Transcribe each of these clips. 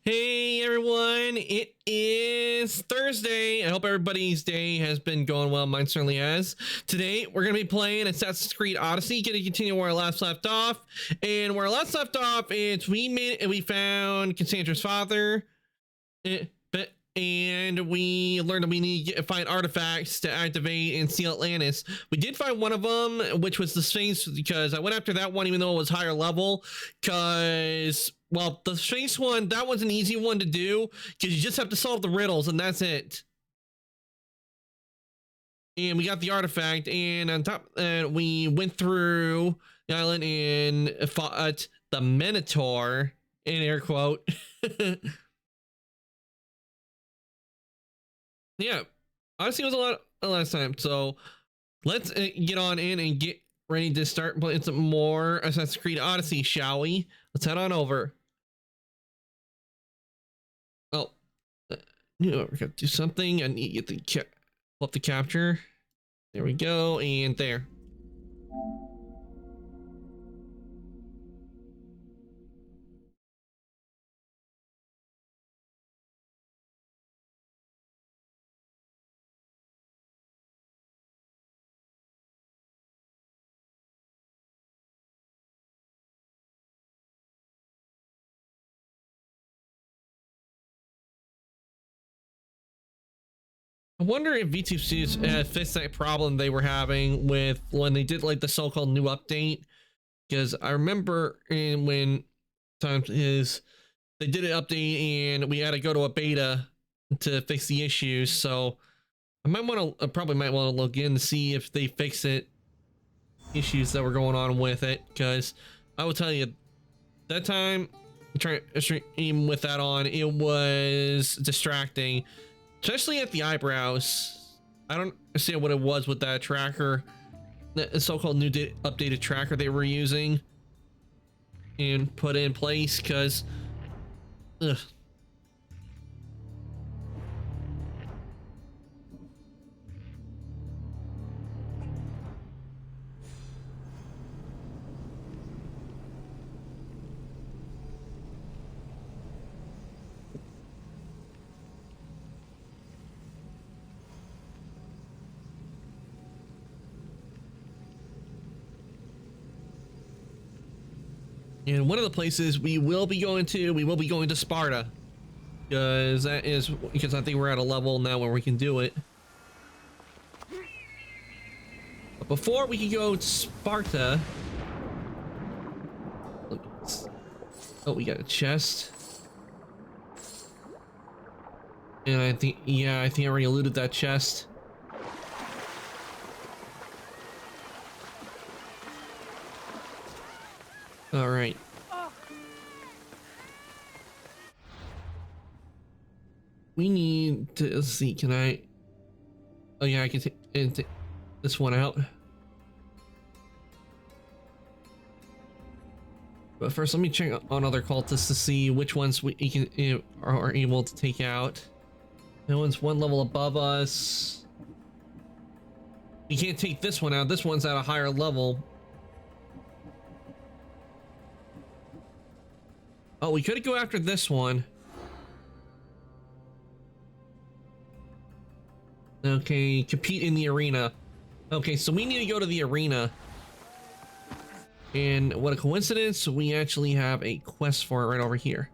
Hey everyone, it is Thursday. I hope everybody's day has been going well. Mine certainly has. Today we're going to be playing Assassin's Creed Odyssey, going to continue where I last left off. And where I last left off is we found Cassandra's father. And we learned that we need to find artifacts to activate and seal Atlantis. We did find one of them, which was the Sphinx, because I went after that one even though it was higher level, because, well, the Sphinx one, that was an easy one to do, because you just have to solve the riddles, and that's it. And we got the artifact, and on top, we went through the island and fought the Minotaur, in air quote. Yeah, honestly, it was a lot last time. So let's get on in and get ready to start playing some more Assassin's Creed Odyssey, shall we? Let's head on over. Oh, we gotta do something. I need to get pull up the capture. There we go, and there. I wonder if V2 Studios fixed that problem they were having with when they did like the so-called new update. Because I remember when times is they did an update and we had to go to a beta to fix the issues. So I might want to, probably might want to look in to see if they fix it, issues that were going on with it. Because I will tell you, that time trying to stream with that on, it was distracting. Especially at the eyebrows. I don't understand what it was with that tracker, the so-called new updated tracker they were using and put in place, because and one of the places we will be going to Sparta, because I think we're at a level now where we can do it. But before we can go to Sparta, oh, we got a chest, and I think I already looted that chest. All right. We need to, let's see, can I, oh yeah, I can take this one out. But first, let me check on other cultists to see which ones we can are able to take out. That one's one level above us. You can't take this one out. This one's at a higher level. Oh, we could go after this one. Okay, compete in the arena. Okay, so we need to go to the arena. And what a coincidence, we actually have a quest for it right over here.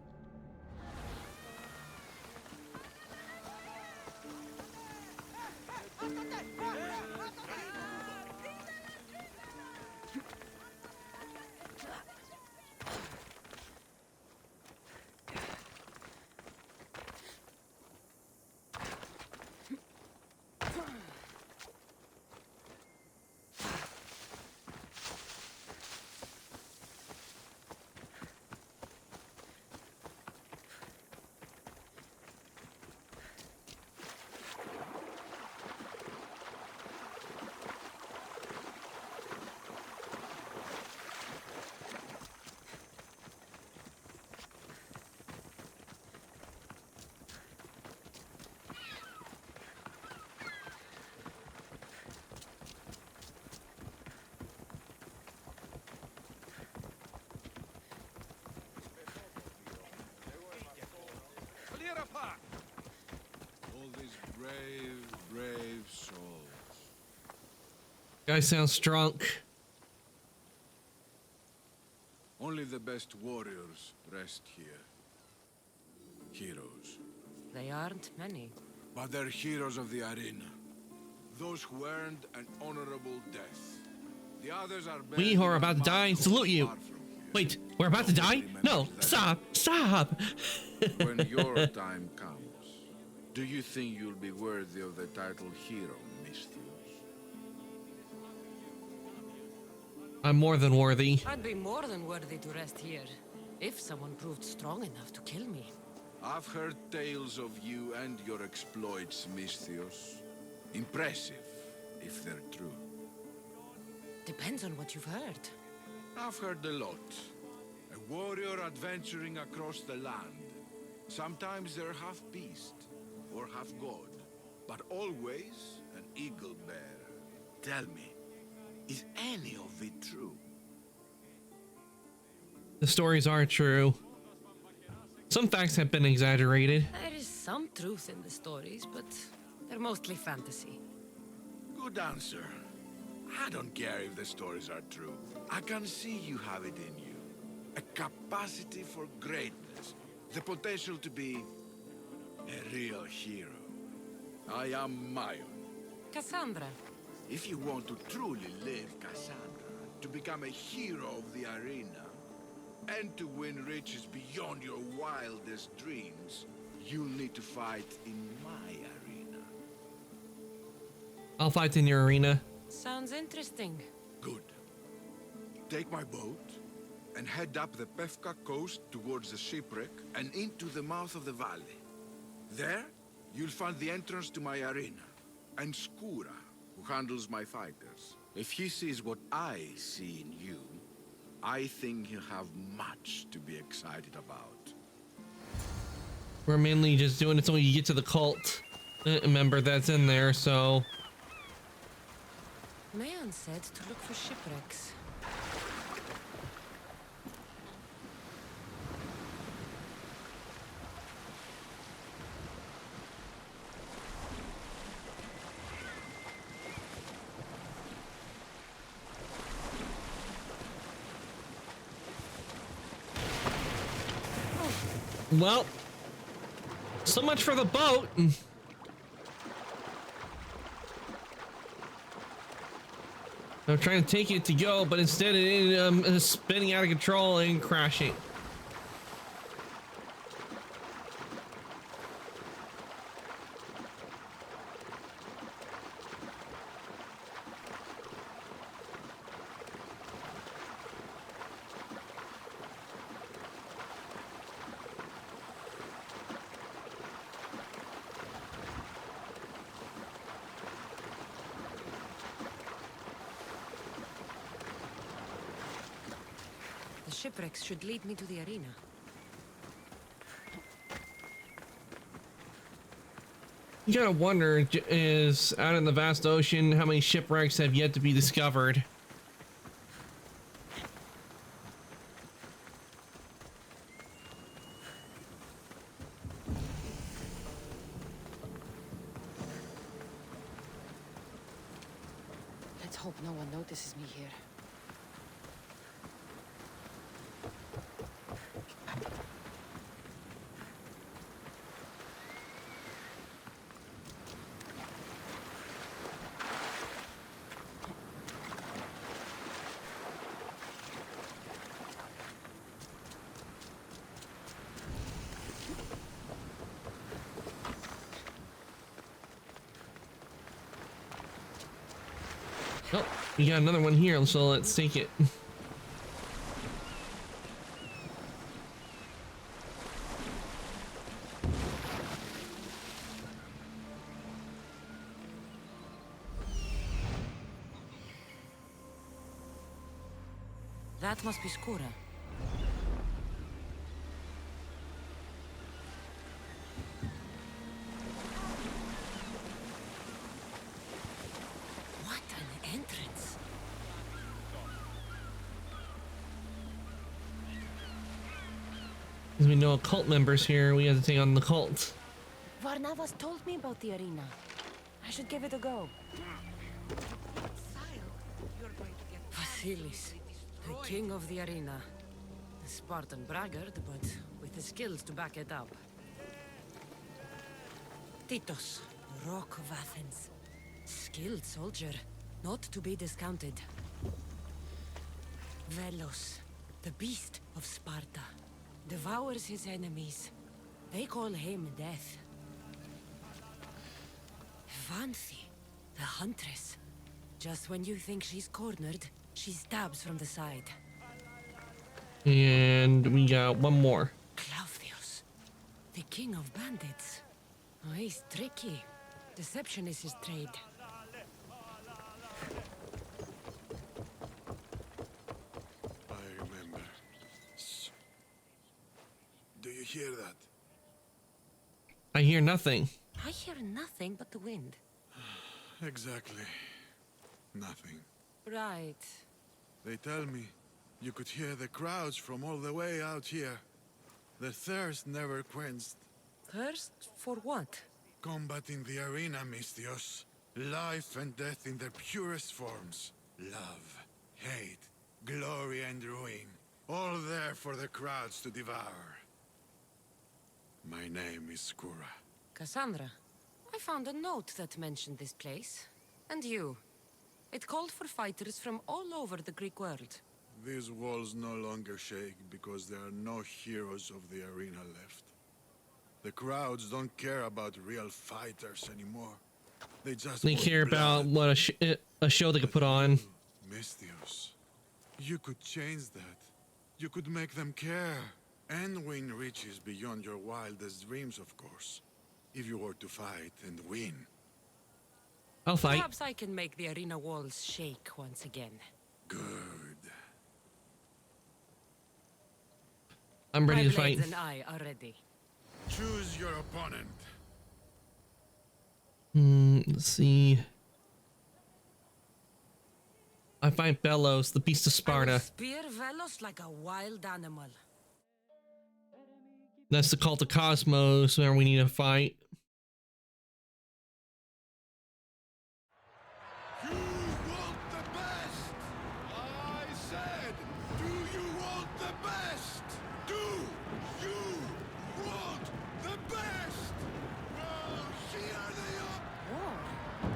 Guy sounds drunk. Only the best warriors rest here. Heroes. They aren't many. But they're heroes of the arena. Those who earned an honorable death. The others are We who are about to die salute you. Wait, we're about to die? No, stop, stop. When your time comes, do you think you'll be worthy of the title hero, Misthios? I'm more than worthy. I'd be more than worthy to rest here, if someone proved strong enough to kill me. I've heard tales of you and your exploits, Misthios. Impressive, if they're true. Depends on what you've heard. I've heard a lot. A warrior adventuring across the land. Sometimes they're half beast, or half god, but always an eagle bearer. Tell me, is any of it true? The stories are true. Some facts have been exaggerated. There is some truth in the stories, but they're mostly fantasy. Good answer. I don't care if the stories are true. I can see you have it in you. A capacity for greatness. The potential to be a real hero. I am Mayon. Cassandra. If you want to truly live, Cassandra, to become a hero of the arena, and to win riches beyond your wildest dreams, you'll need to fight in my arena. I'll fight in your arena. Sounds interesting. Good. Take my boat and head up the Pefka coast towards the shipwreck and into the mouth of the valley. There, you'll find the entrance to my arena, and Skura, who handles my fighters. If he sees what I see in you, I think he'll have much to be excited about. We're mainly just doing it so you get to the cult member that's in there, so... Mayon said to look for shipwrecks. Well, so much for the boat. I'm trying to take it to go, but instead it ended up spinning out of control and crashing. The shipwrecks should lead me to the arena. You gotta wonder, is out in the vast ocean, how many shipwrecks have yet to be discovered? Let's hope no one notices me here. Oh, we got another one here, so let's take it. That must be Skura. What an entrance! As we know cult members here, we have to take on the cult. Varnavas told me about the arena. I should give it a go. Achilles, the king of the arena. A Spartan braggart, but with the skills to back it up. Titus, Rock of Athens. Skilled soldier, not to be discounted. Velos, the beast of Sparta. Devours his enemies. They call him Death. Vanthi, the huntress. Just when you think she's cornered, she stabs from the side. And we got one more. Claudius, the king of bandits. Oh, he's tricky. Deception is his trade. I remember. Do you hear that? I hear nothing. I hear nothing but the wind. Exactly. Nothing. Right. They tell me you could hear the crowds from all the way out here. The thirst never quenched. Thirst for what? Combat in the arena, Misthios. Life and death in their purest forms. Love, hate, glory and ruin. All there for the crowds to devour. My name is Skura. Cassandra, I found a note that mentioned this place. And you. It called for fighters from all over the Greek world. These walls no longer shake because there are no heroes of the arena left. The crowds don't care about real fighters anymore. They just They want care about blood. what a show they could put on. Misthios, you could change that. You could make them care. And win riches beyond your wildest dreams, of course. If you were to fight and win. I'll fight. Perhaps I can make the arena walls shake once again. Good. I'm ready My to fight. blades and I are ready. Choose your opponent. Let's see. I find Belos, the beast of I will Sparta. spear Velos like a wild animal. That's the cult of Cosmos where we need to fight. You want the best! I said, do you want the best? Do you want the best? Well, here they are.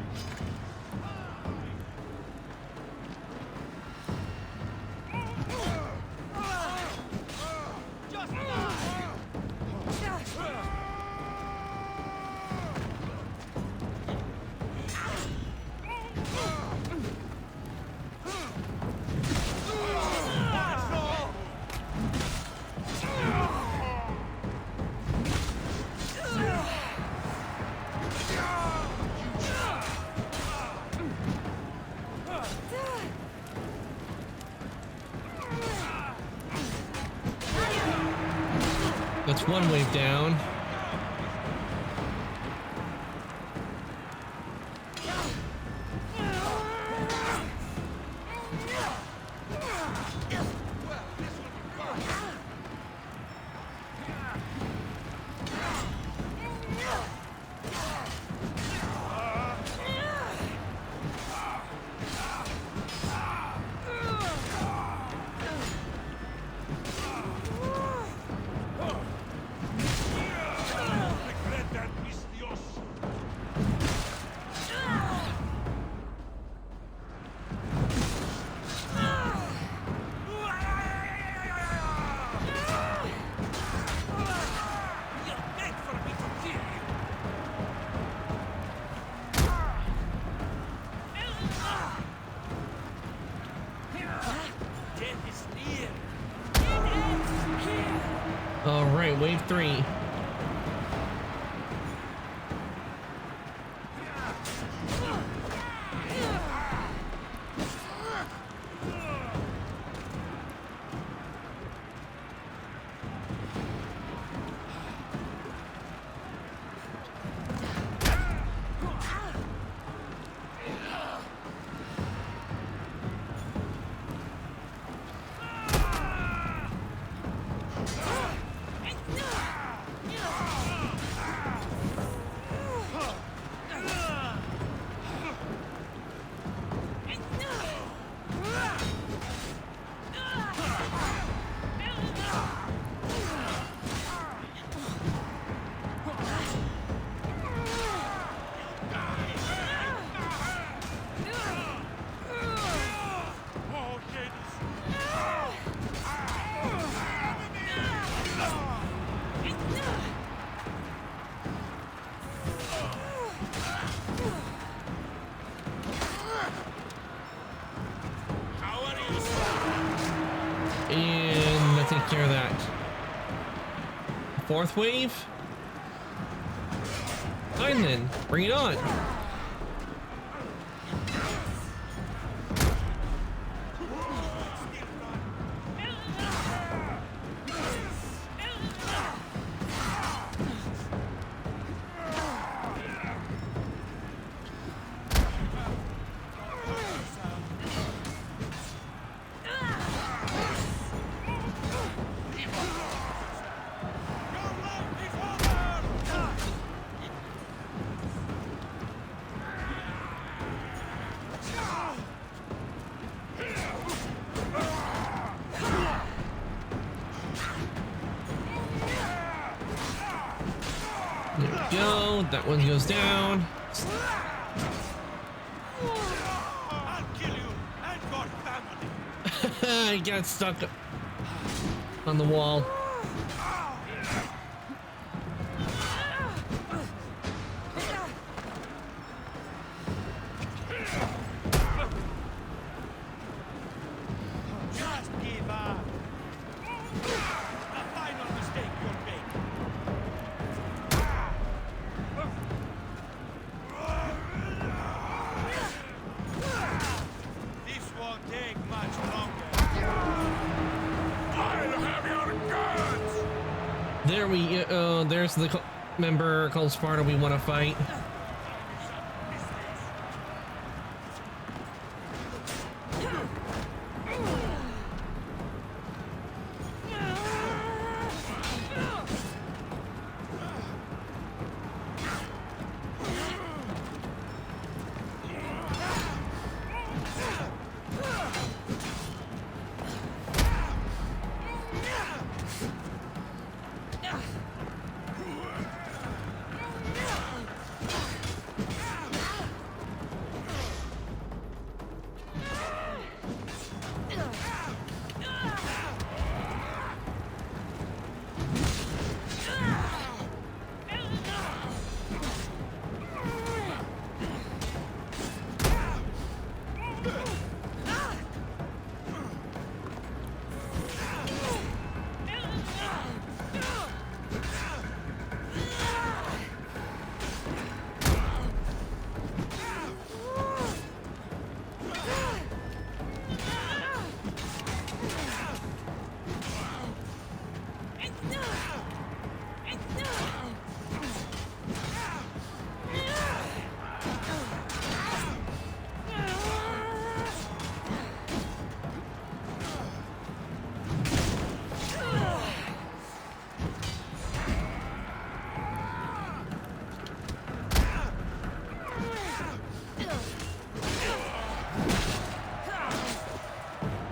That's one wave down. All right, wave 3. care of that. Fourth wave? Fine then, bring it on. There we go. That one goes down. I'll kill you and your family. I got stuck on the wall. Just give up. A final mistake you'll make. This won't take much longer. I'll have your guns! There we there's the member called Sparta we want to fight.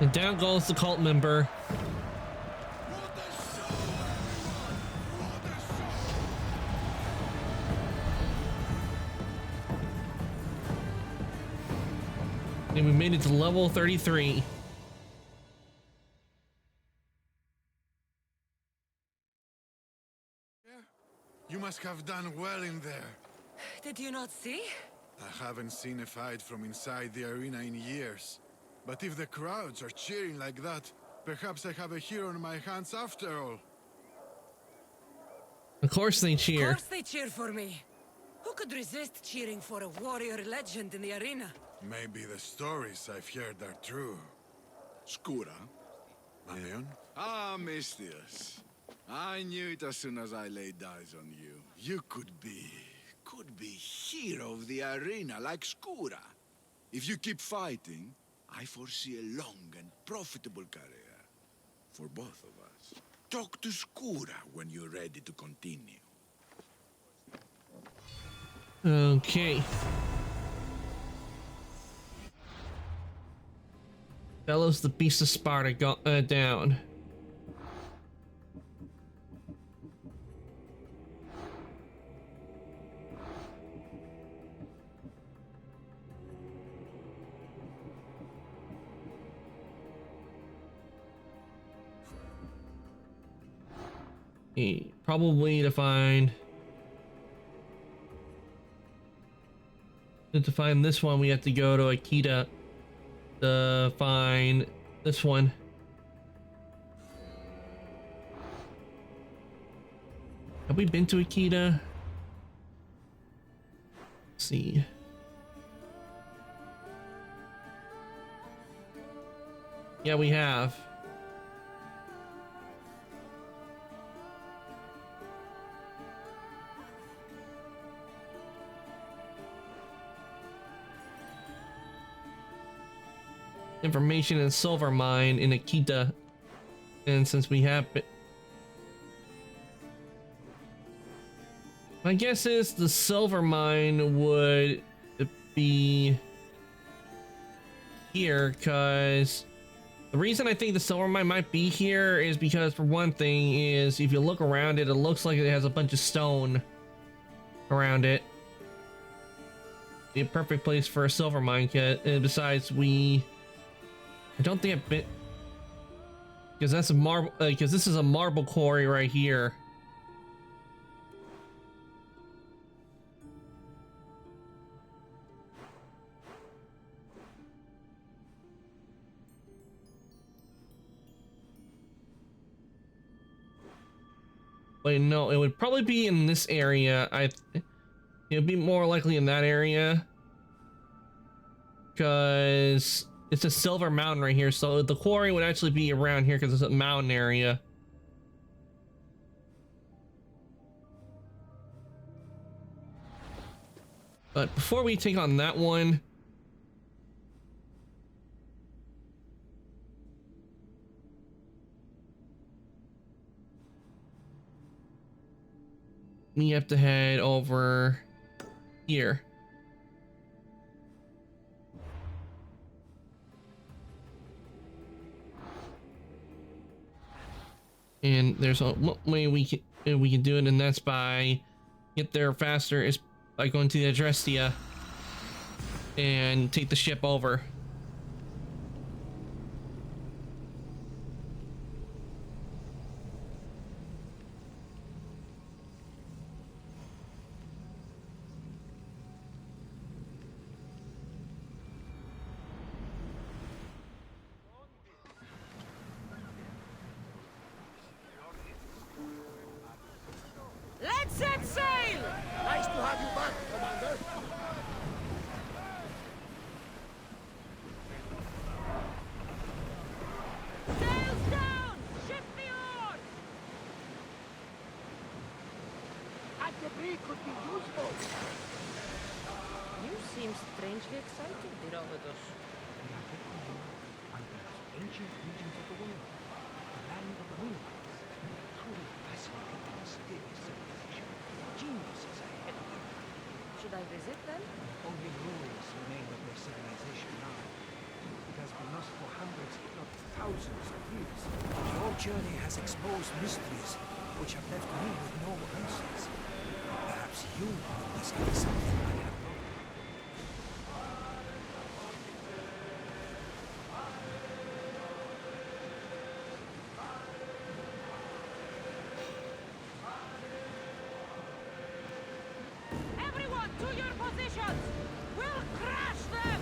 And down goes the cult member. And we made it to level 33. You must have done well in there. Did you not see? I haven't seen a fight from inside the arena in years. But if the crowds are cheering like that, perhaps I have a hero on my hands after all. Of course they Of cheer. course they cheer for me. Who could resist cheering for a warrior legend in the arena? Maybe the stories I've heard are true. Skura? Marion? Ah, Mistius. I knew it as soon as I laid eyes on you. You could be hero of the arena like Skura. If you keep fighting, I foresee a long and profitable career for both of us. Talk to Skura when you're ready to continue. Okay. Bellows the Beast of Sparta got down. Probably to find this one we have to go to Akita to find this one. Have we been to Akita? Let's see. Yeah, we have. Information in silver mine in Akita. And since we have been, my guess is the silver mine would be here, because the reason I think the silver mine might be here is because, for one thing, is if you look around it, it looks like it has a bunch of stone around it. Be a perfect place for a silver mine kit. And besides, I don't think I've been, because that's a marble, because this is a marble quarry right here. Wait, no, it would probably be in this area. It would be more likely in that area, because it's a silver mountain right here. So the quarry would actually be around here because it's a mountain area. But before we take on that one, we have to head over here. And there's a way we can do it, and that's by get there faster is by going to the Adrestia and take the ship over. Let's set sail! Nice to have you back, Commander. Sails down! Ship the oars! That debris could be useful. You seem strangely excited, Herodotus. We are beckoning on these ancient regions of the world, the land of the moonlights. Truly fascinating and mysterious civilization. Geniuses ahead of them. Should I visit them? Only ruins remain of their civilization now. It has been lost for hundreds, if not thousands of years. Your journey has exposed mysteries which have left me with no answers. Perhaps you will discover something I have not. Everyone, to your positions! We'll crash them!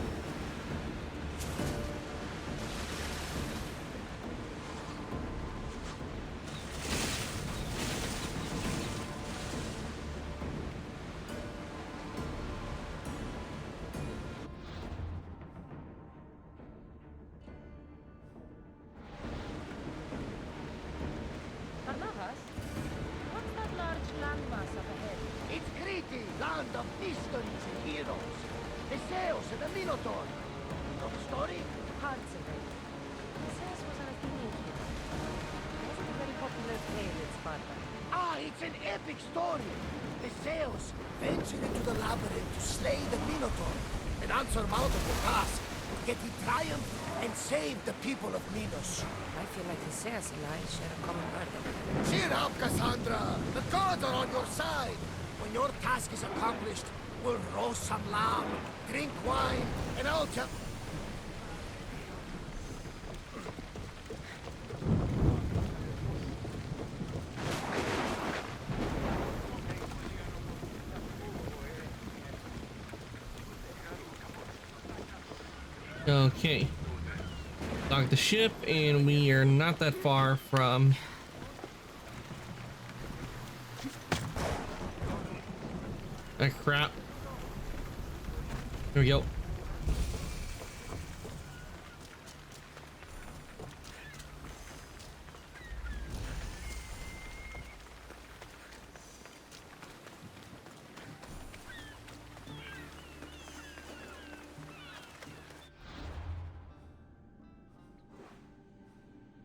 Barnabas, what's that large landmass up ahead? It's Crete, land of mysteries and heroes. The Zeus and the Minotaur. Know the story? Parts of it. Zeus was an Athenian hero. It wasn't a very popular tale in Sparta. Ah, it's an epic story. The Zeus ventured into the labyrinth to slay the Minotaur. An unsurmountable task. Yet he triumphed and saved the people of Minos. I feel like Zeus and I share a common burden. Cheer up, Cassandra! The gods are on your side! When your task is accomplished, we'll roast some lamb, drink wine, and I'll tell... Okay. Dock the ship, and we are not that far from Ah, crap. Here we go.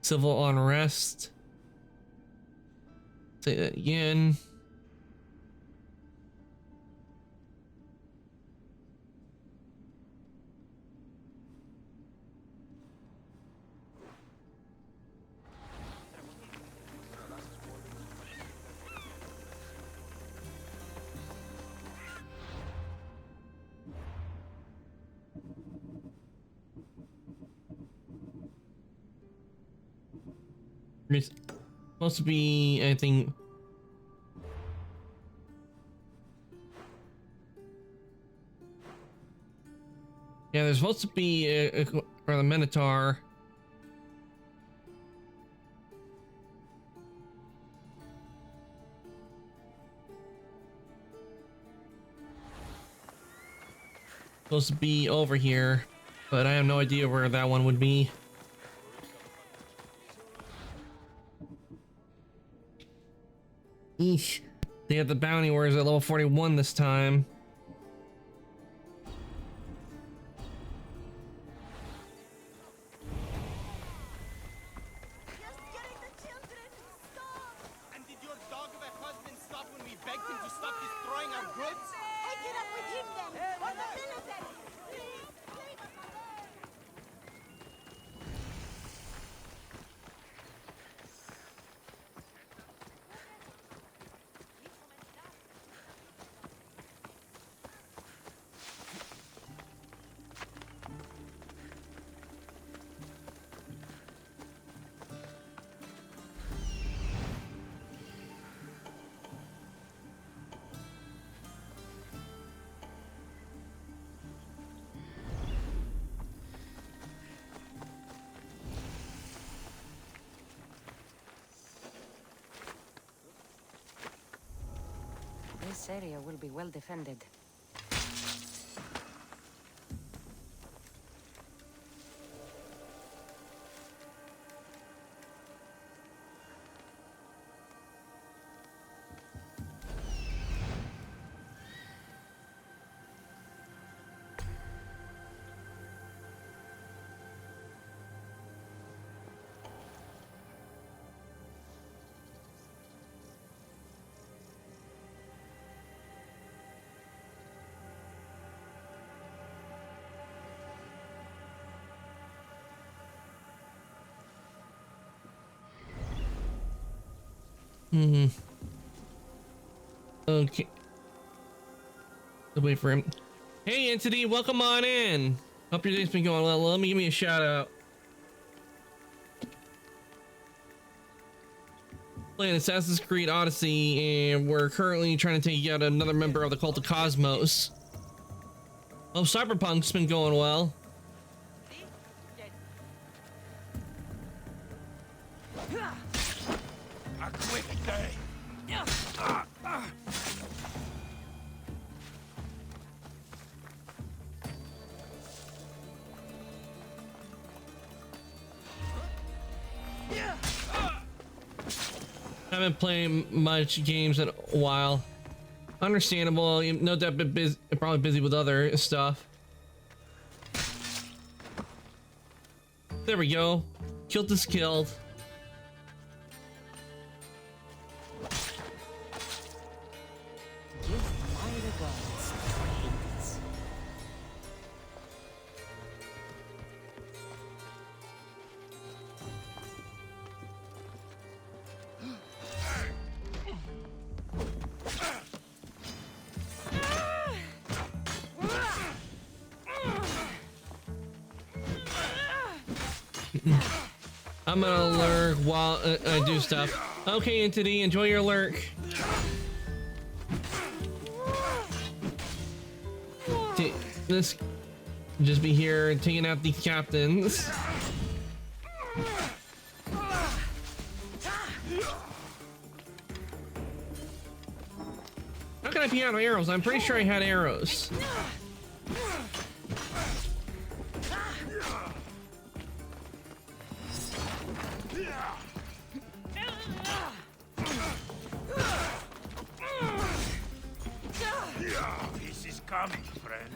Civil unrest. Say that again. It's supposed to be, I think. Yeah, there's supposed to be for the Minotaur. Supposed to be over here, but I have no idea where that one would be. Eesh. They have the bounty warriors at level 41 this time. And did your dog of a husband stop when we begged him to stop destroying our goods? Take it up with him then, or the military! Please, leave us alone! This area will be well defended. Okay. Let's wait for him. Hey, Entity, welcome on in. Hope your day's been going well. Let me give me a shout out. Playing Assassin's Creed Odyssey, and we're currently trying to take out another member of the Cult of Cosmos. Oh, Cyberpunk's been going well. A quick day. I haven't played much games in a while. Understandable. No doubt, been busy, probably busy with other stuff. There we go. Killed is killed. Give my regards to Hades. I'm gonna lurk while I do stuff. Okay, Entity, enjoy your lurk. This just be here taking out these captains. How can might be out of arrows. I'm pretty sure I had arrows. This is coming, friend.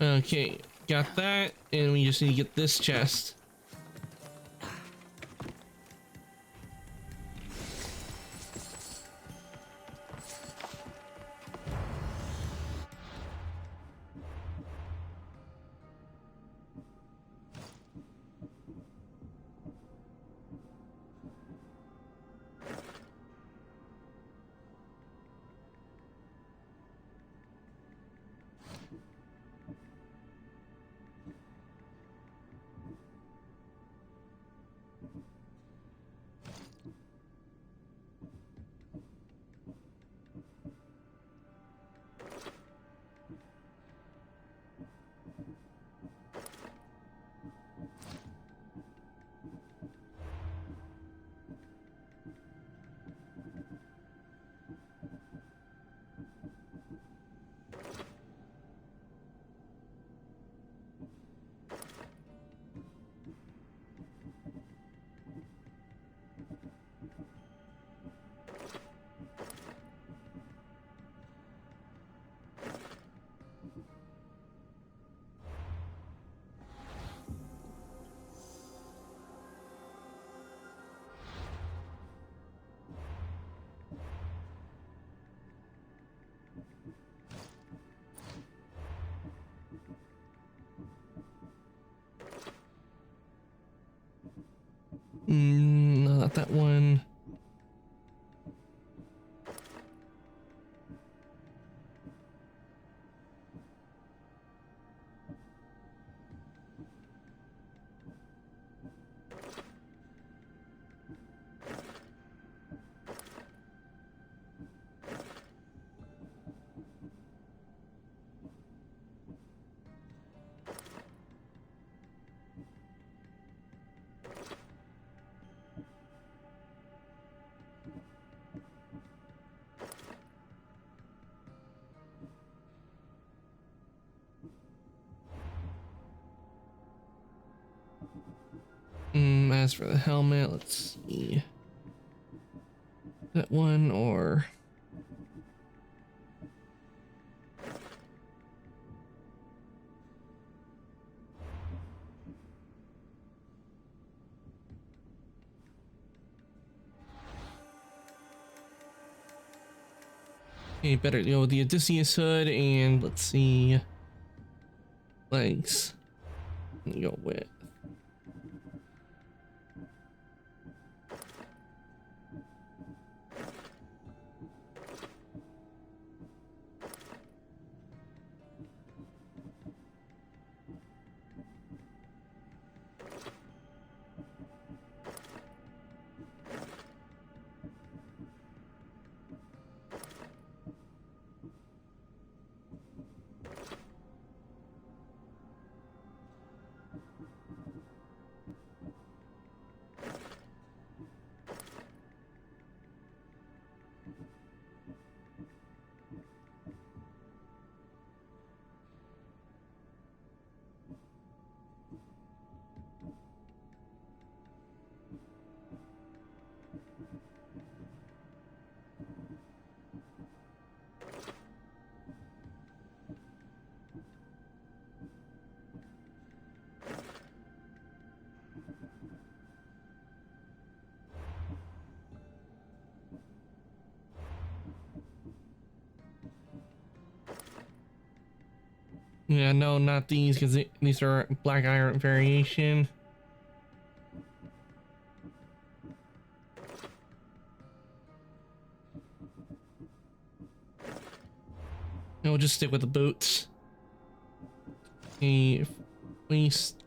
Okay, got that, and we just need to get this chest. No, not that one. As for the helmet, let's see. That one or... Okay, better go with the Odysseus hood and let's see. Legs. Go with. Yeah, no, not these, because these are black iron variation. No, we'll just stick with the boots. A waste.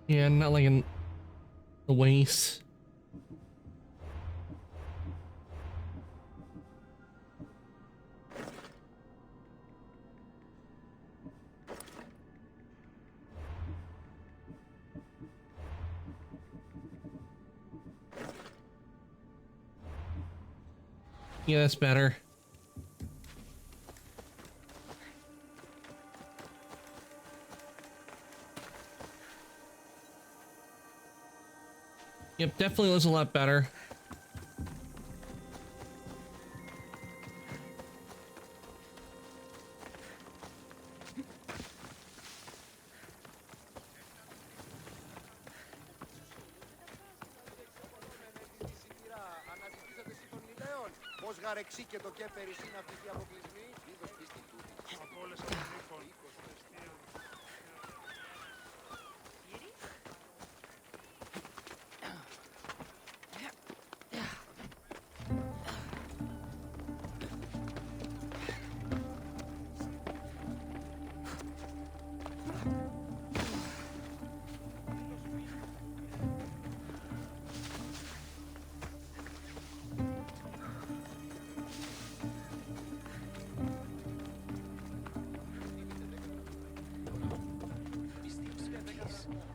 Yeah, not like in the waste. Yeah, that's better. Yep, definitely looks a lot better.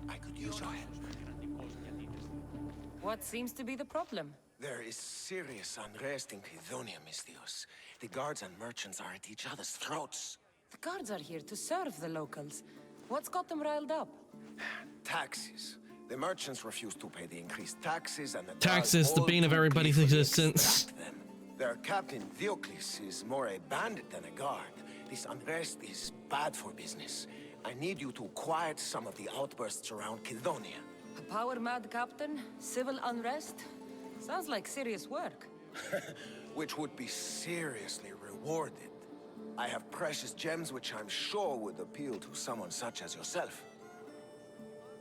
I could use your help. What seems to be the problem? There is serious unrest in Kydonia, Mistios. The guards and merchants are at each other's throats. The guards are here to serve the locals. What's got them riled up? Taxes. The merchants refuse to pay the increased taxes, and the Taxes, guards the all bane of too everybody's gleefully existence. extract them. Their captain, Diocles, is more a bandit than a guard. This unrest is bad for business. I need you to quiet some of the outbursts around Kydonia. A power-mad captain? Civil unrest? Sounds like serious work. Which would be seriously rewarded. I have precious gems which I'm sure would appeal to someone such as yourself.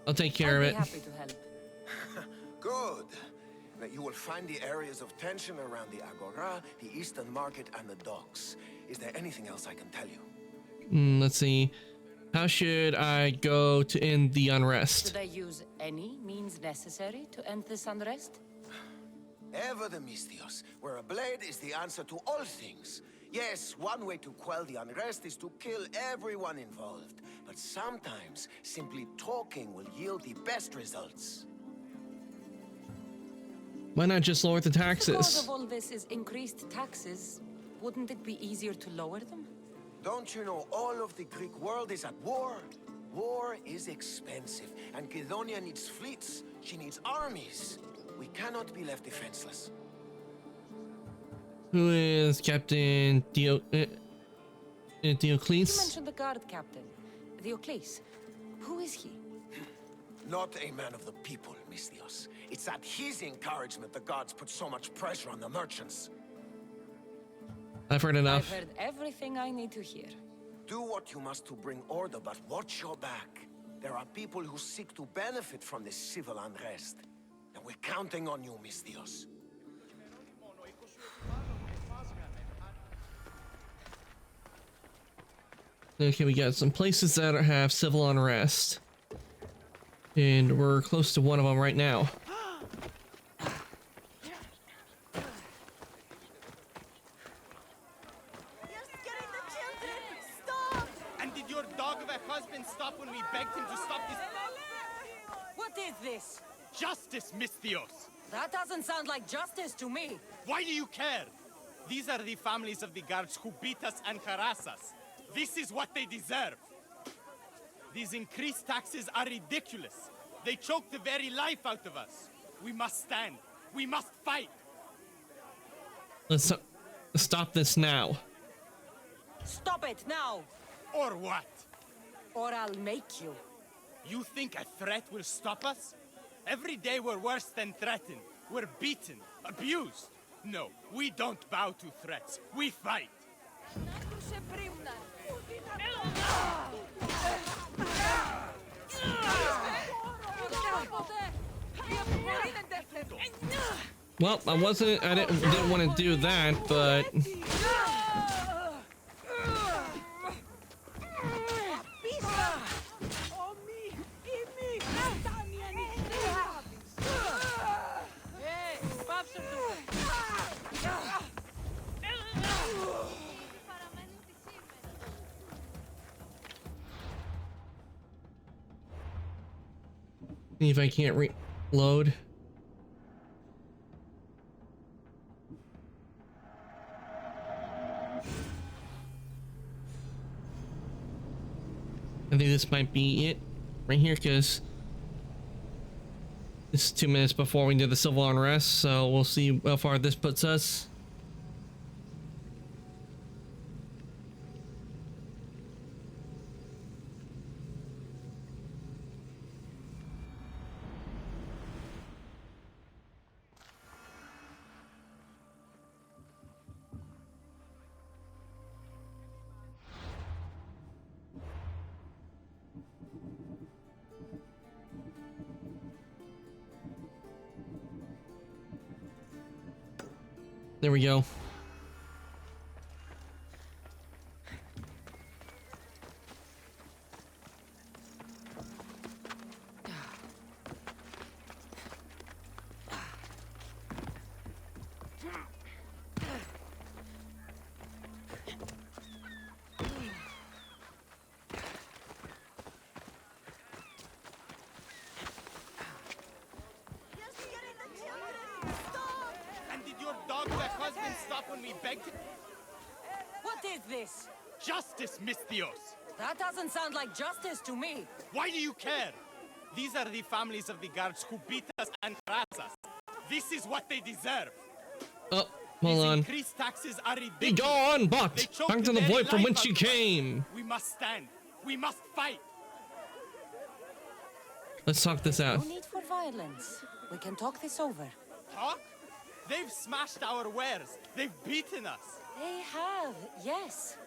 I'll take care of I'd it. be happy to help. Good. That you will find the areas of tension around the Agora, the Eastern Market, and the docks. Is there anything else I can tell you? Let's see. How should I go to end the unrest? Should I use any means necessary to end this unrest? Ever the Mistios, where a blade is the answer to all things. Yes, one way to quell the unrest is to kill everyone involved. But sometimes, simply talking will yield the best results. Why not just lower the The cause taxes? of all this is increased taxes. Wouldn't it be easier to lower them? Don't you know all of the Greek world is at war? War is expensive, and Kydonia needs fleets. She needs armies. We cannot be left defenseless. Who is Captain You Diocles? mentioned the guard captain, Diocles. Who is he? Not a man of the people, Mistios. It's at his encouragement the gods put so much pressure on the merchants. I've heard enough. I've heard everything I need to hear. Do what you must to bring order, but watch your back. There are people who seek to benefit from this civil unrest. And we're counting on you, Mistios. Okay, we got some places that have civil unrest. And we're close to one of them right now. You're scaring the children! Stop! And did your dog of a husband stop when we begged him to stop this? What is this? Justice, Mistios! That doesn't sound like justice to me. Why do you care? These are the families of the guards who beat us and harass us. This is what they deserve. These increased taxes are ridiculous. They choke the very life out of us. We must stand. We must fight. Let's stop this now. Stop it now, Or what? or I'll make you. You think a threat will stop us? Every day we're worse than threatened. We're beaten, abused. No, we don't bow to threats. We fight. Well, I didn't want to do that, but see if I can't reload. I think this might be it right here, because it's 2 minutes before we do the civil unrest, so we'll see how far this puts us. There we go. And did your dog-back husband stop when we begged him? What is this? Justice, Misthios. That doesn't sound like justice to me. Why do you care? These are the families of the guards who beat us and harass us. This is what they deserve. Oh, These hold on. increased taxes are ridiculous. Be gone, but They choke back to the very point from life whence out you of us. came. We must stand. We must fight. Let's talk this out. No need for violence. We can talk this over. Talk? They've smashed our wares. They've beaten us. They have, yes.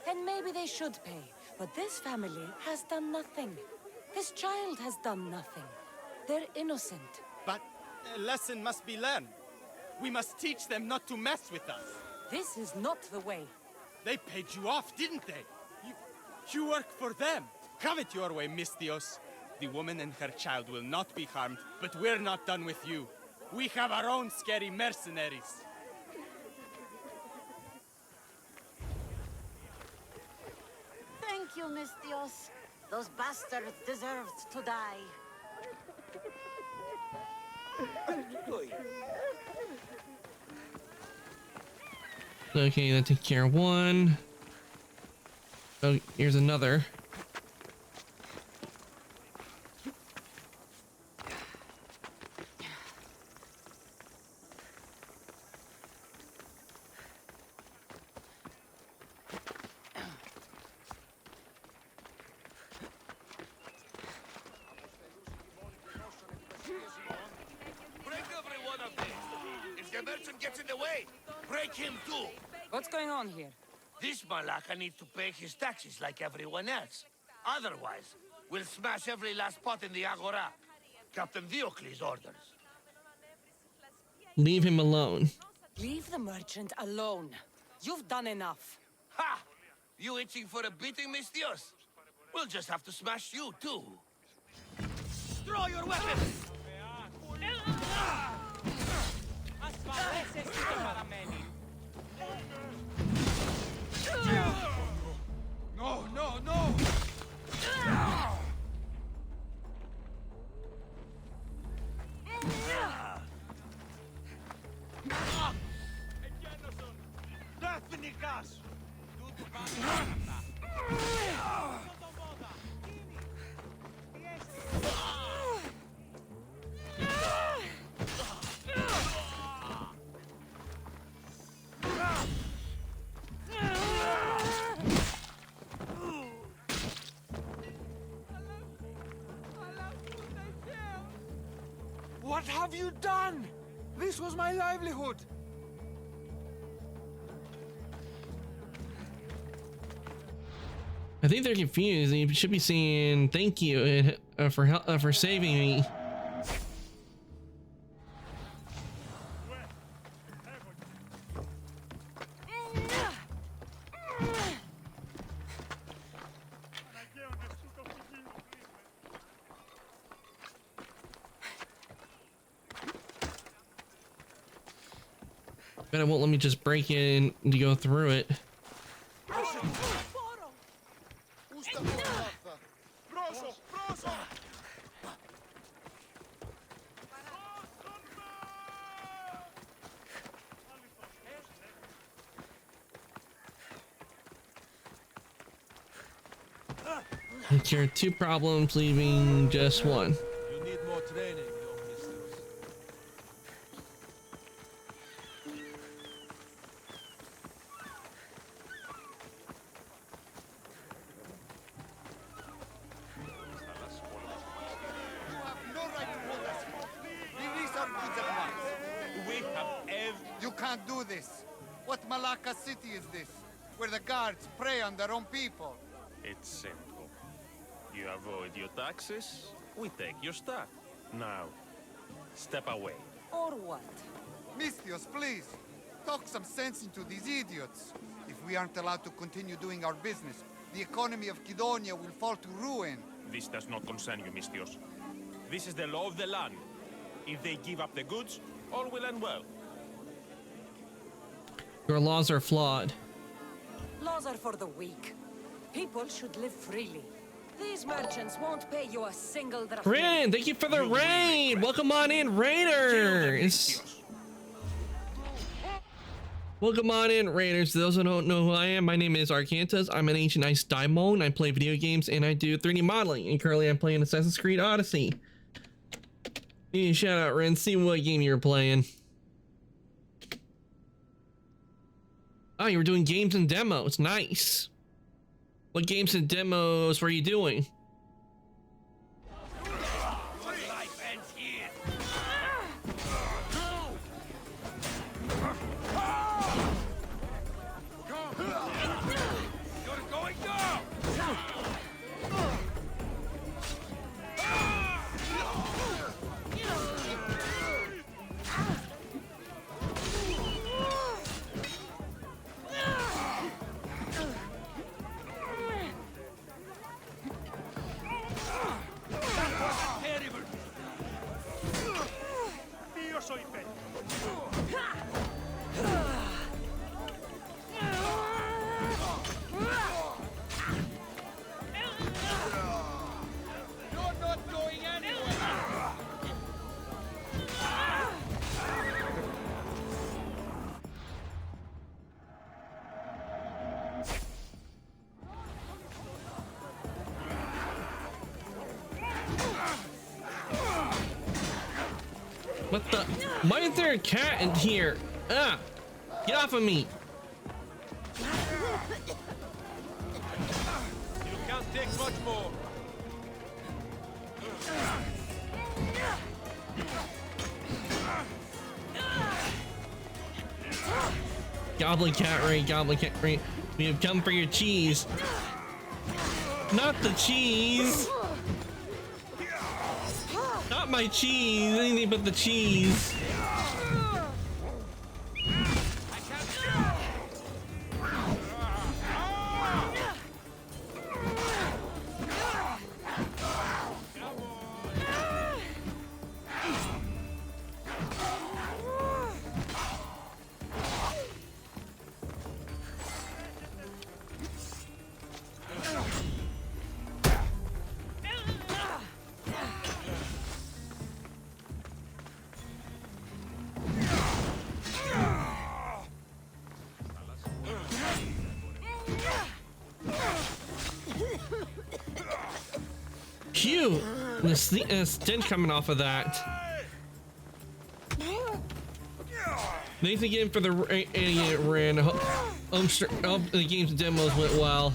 And maybe they should pay. But this family has done nothing. This child has done nothing. They're innocent. But a lesson must be learned. We must teach them not to mess with us. This is not the way. They paid you off, didn't they? You work for them. Have it your way, Misthios. The woman and her child will not be harmed, but we're not done with you. We have our own scary mercenaries. Thank you, Misthios. Those bastards deserved to die. Okay, that takes care of one. Oh, here's another. Break every one of these. If the merchant gets in the way, break him too. What's going on here? This Malaka needs to pay his taxes like everyone else. Otherwise, we'll smash every last pot in the Agora. Captain Diocles' orders. Leave him alone. Leave the merchant alone. You've done enough. Ha! You itching for a beating, Misthios? We'll just have to smash you too. Throw your weapons! No, no, no! What have you done? This was my livelihood. I think they're confused. You should be saying thank you for saving me. But it won't let me just break in to go through it. Cure 2 problems, leaving just 1. You need more training, young mistress. You have no right to hold us here. Release our goods at once. We have You can't do this. What Malacca city is this? Where the guards prey on their own people. It's simple. You avoid your taxes, we take your stuff. Now, step away. Or what? Mistios, please. Talk some sense into these idiots. If we aren't allowed to continue doing our business, the economy of Kidonia will fall to ruin. This does not concern you, Mistios. This is the law of the land. If they give up the goods, all will end well. Your laws are flawed. Laws are for the weak. People should live freely. These merchants won't pay you a single drachma. Rain, thank you for the raid. Welcome on in, Raiders. Welcome on in, Raiders. To those who don't know who I am, my name is Arcantas. I'm an ancient ice daimon. I play video games and I do 3D modeling. And currently I'm playing Assassin's Creed Odyssey. Yeah, shout out, Ren. See what game you're playing. Oh, you were doing games and demos. Nice. What games and demos were you doing? Life ends here. You're going down. What the? Why is there a cat in here? Ah! Get off of me! You can't take much more. Goblin cat raid, goblin cat raid. We have come for your cheese. Not the cheese! Not my cheese, anything but the cheese. Phew! The stench coming off of that. Thanks again for the idiot Ren. Hope the game's demos went well.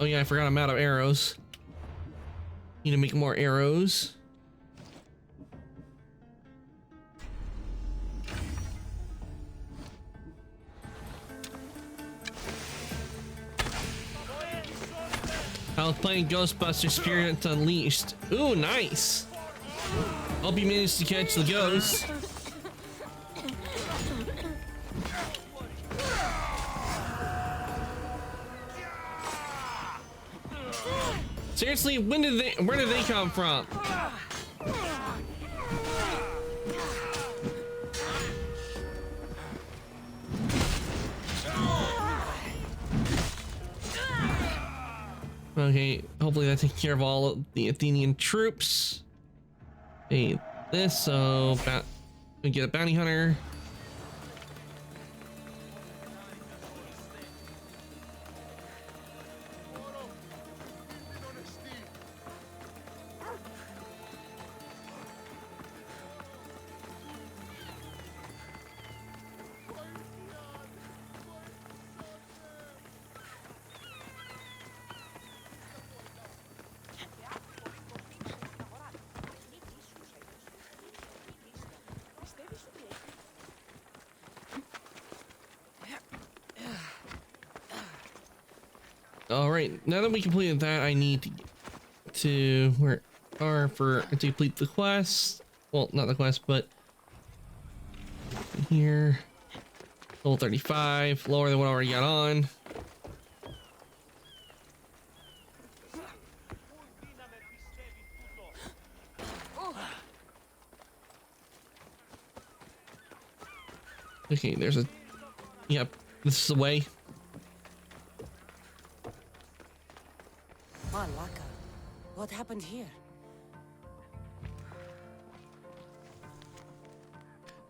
Oh yeah, I forgot I'm out of arrows. Need to make more arrows. I was playing Ghostbusters Spirits Unleashed. Ooh, nice. Hope you managed to catch the ghost. Seriously, where did they come from? Okay, hopefully that takes care of all of the Athenian troops. Hey, this, so we get a bounty hunter. All right, now that we completed that, I need to complete the quest. Well, not the quest, but here, level 35, lower than what I already got on. Okay, there's a, yep, this is the way. Malaka, what happened here?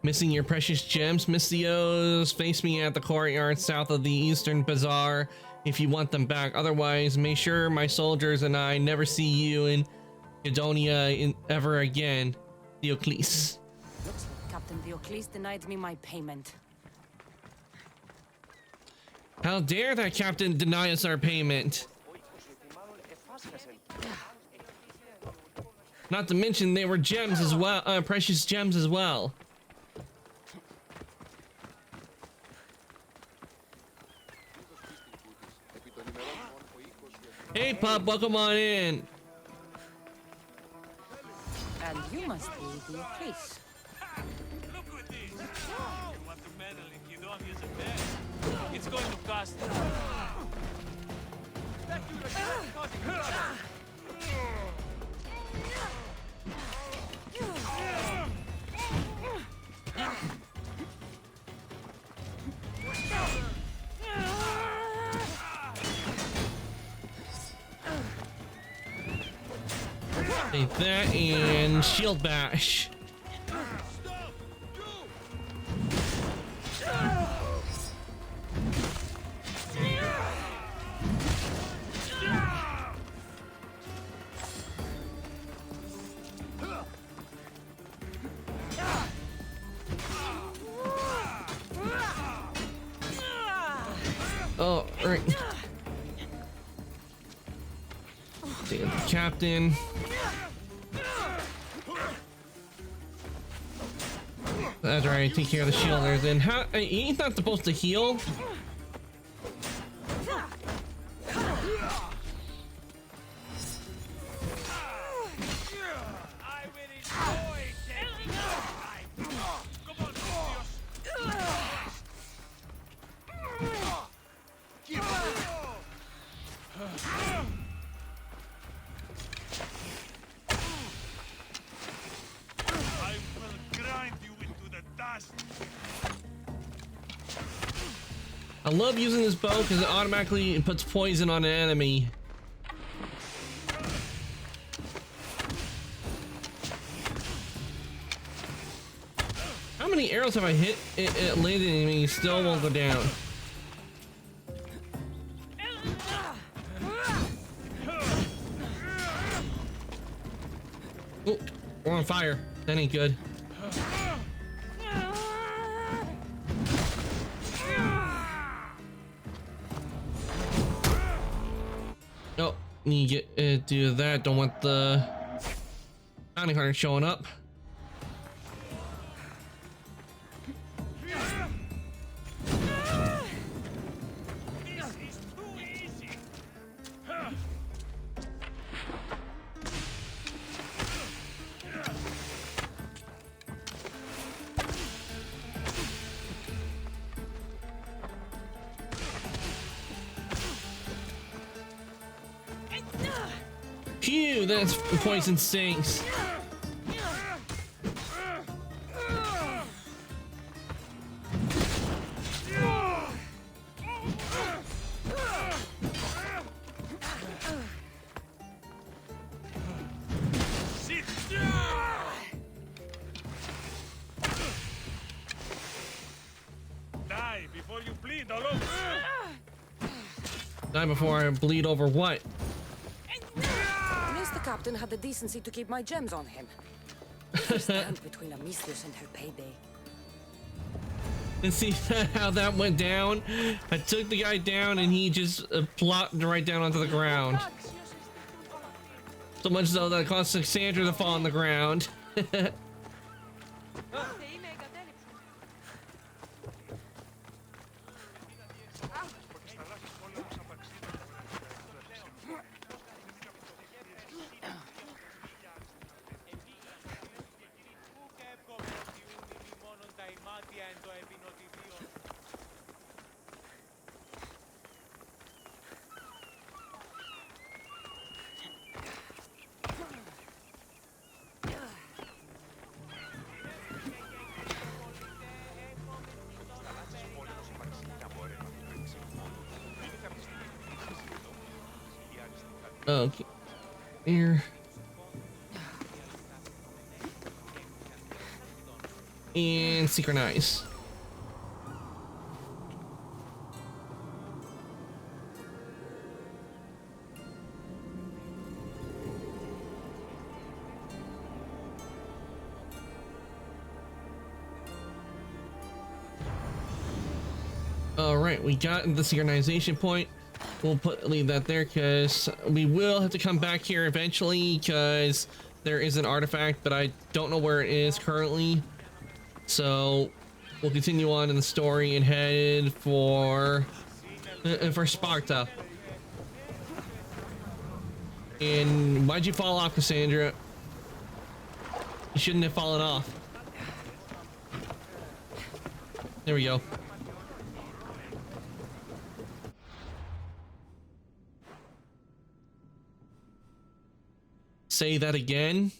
Missing your precious gems, Mystios. Face me at the courtyard south of the Eastern Bazaar if you want them back. Otherwise, make sure my soldiers and I never see you in Kydonia ever again. Diocles. Looks like Captain Diocles denied me my payment. How dare that captain deny us our payment? Not to mention they were gems as well, precious gems as well. Hey pup, welcome on in. And you must be Diocles. Look at this! You want to meddle in Kidonia's affairs? It's going to cost. Take that and shield bash. Oh, right. Take the captain. That's right, take care of the shielders. And how he's not supposed to heal? I love using this bow because it automatically puts poison on an enemy. How many arrows have I hit? It landed in me, still won't go down. Oh, we're on fire. That ain't good. need to get do that. Don't want the bounty hunter showing up. This is too easy. Phew, that's poison stinks. Sit. Die before you bleed all over. Die before I bleed over what? At least the captain had the decency to keep my gems on him. I stand between a mistress and her payday. And see how that went down? I took the guy down and he just plopped right down onto the ground. So much so that it caused Cassandra to fall on the ground. Okay. Here. And synchronize. All right, we got the synchronization point. We'll leave that there because we will have to come back here eventually because there is an artifact, but I don't know where it is currently. So we'll continue on in the story and head for Sparta. And why'd you fall off, Cassandra? You shouldn't have fallen off. There we go. Say that again.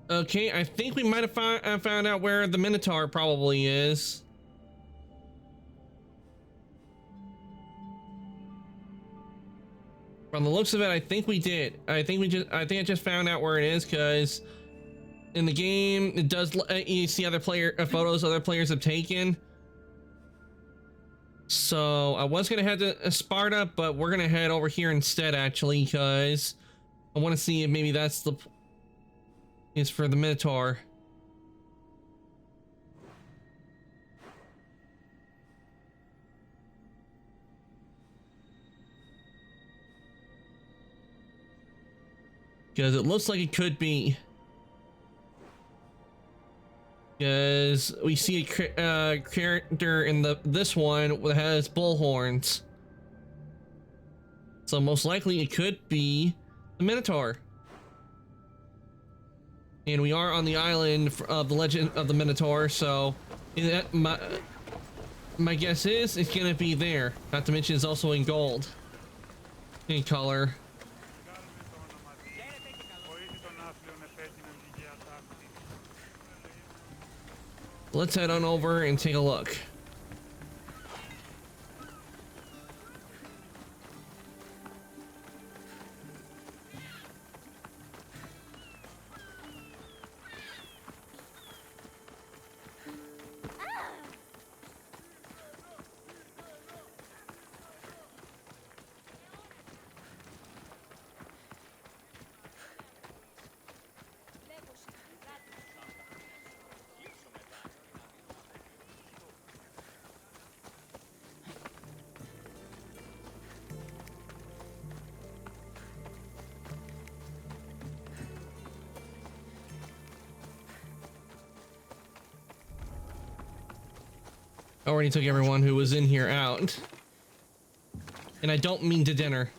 Okay, I think we might have found out where the Minotaur probably is. From the looks of it, I think we did. I think I just found out where it is because in the game it does you see other player photos other players have taken. So I was gonna head to Sparta, but we're gonna head over here instead actually because I want to see if maybe that's the is for the Minotaur. Because it looks like it could be. Because we see a character in this one that has bull horns. So most likely it could be the Minotaur. And we are on the island of the Legend of the Minotaur, so my guess is it's gonna be there. Not to mention it's also in gold in color. Let's head on over and take a look. I already took everyone who was in here out. And I don't mean to dinner.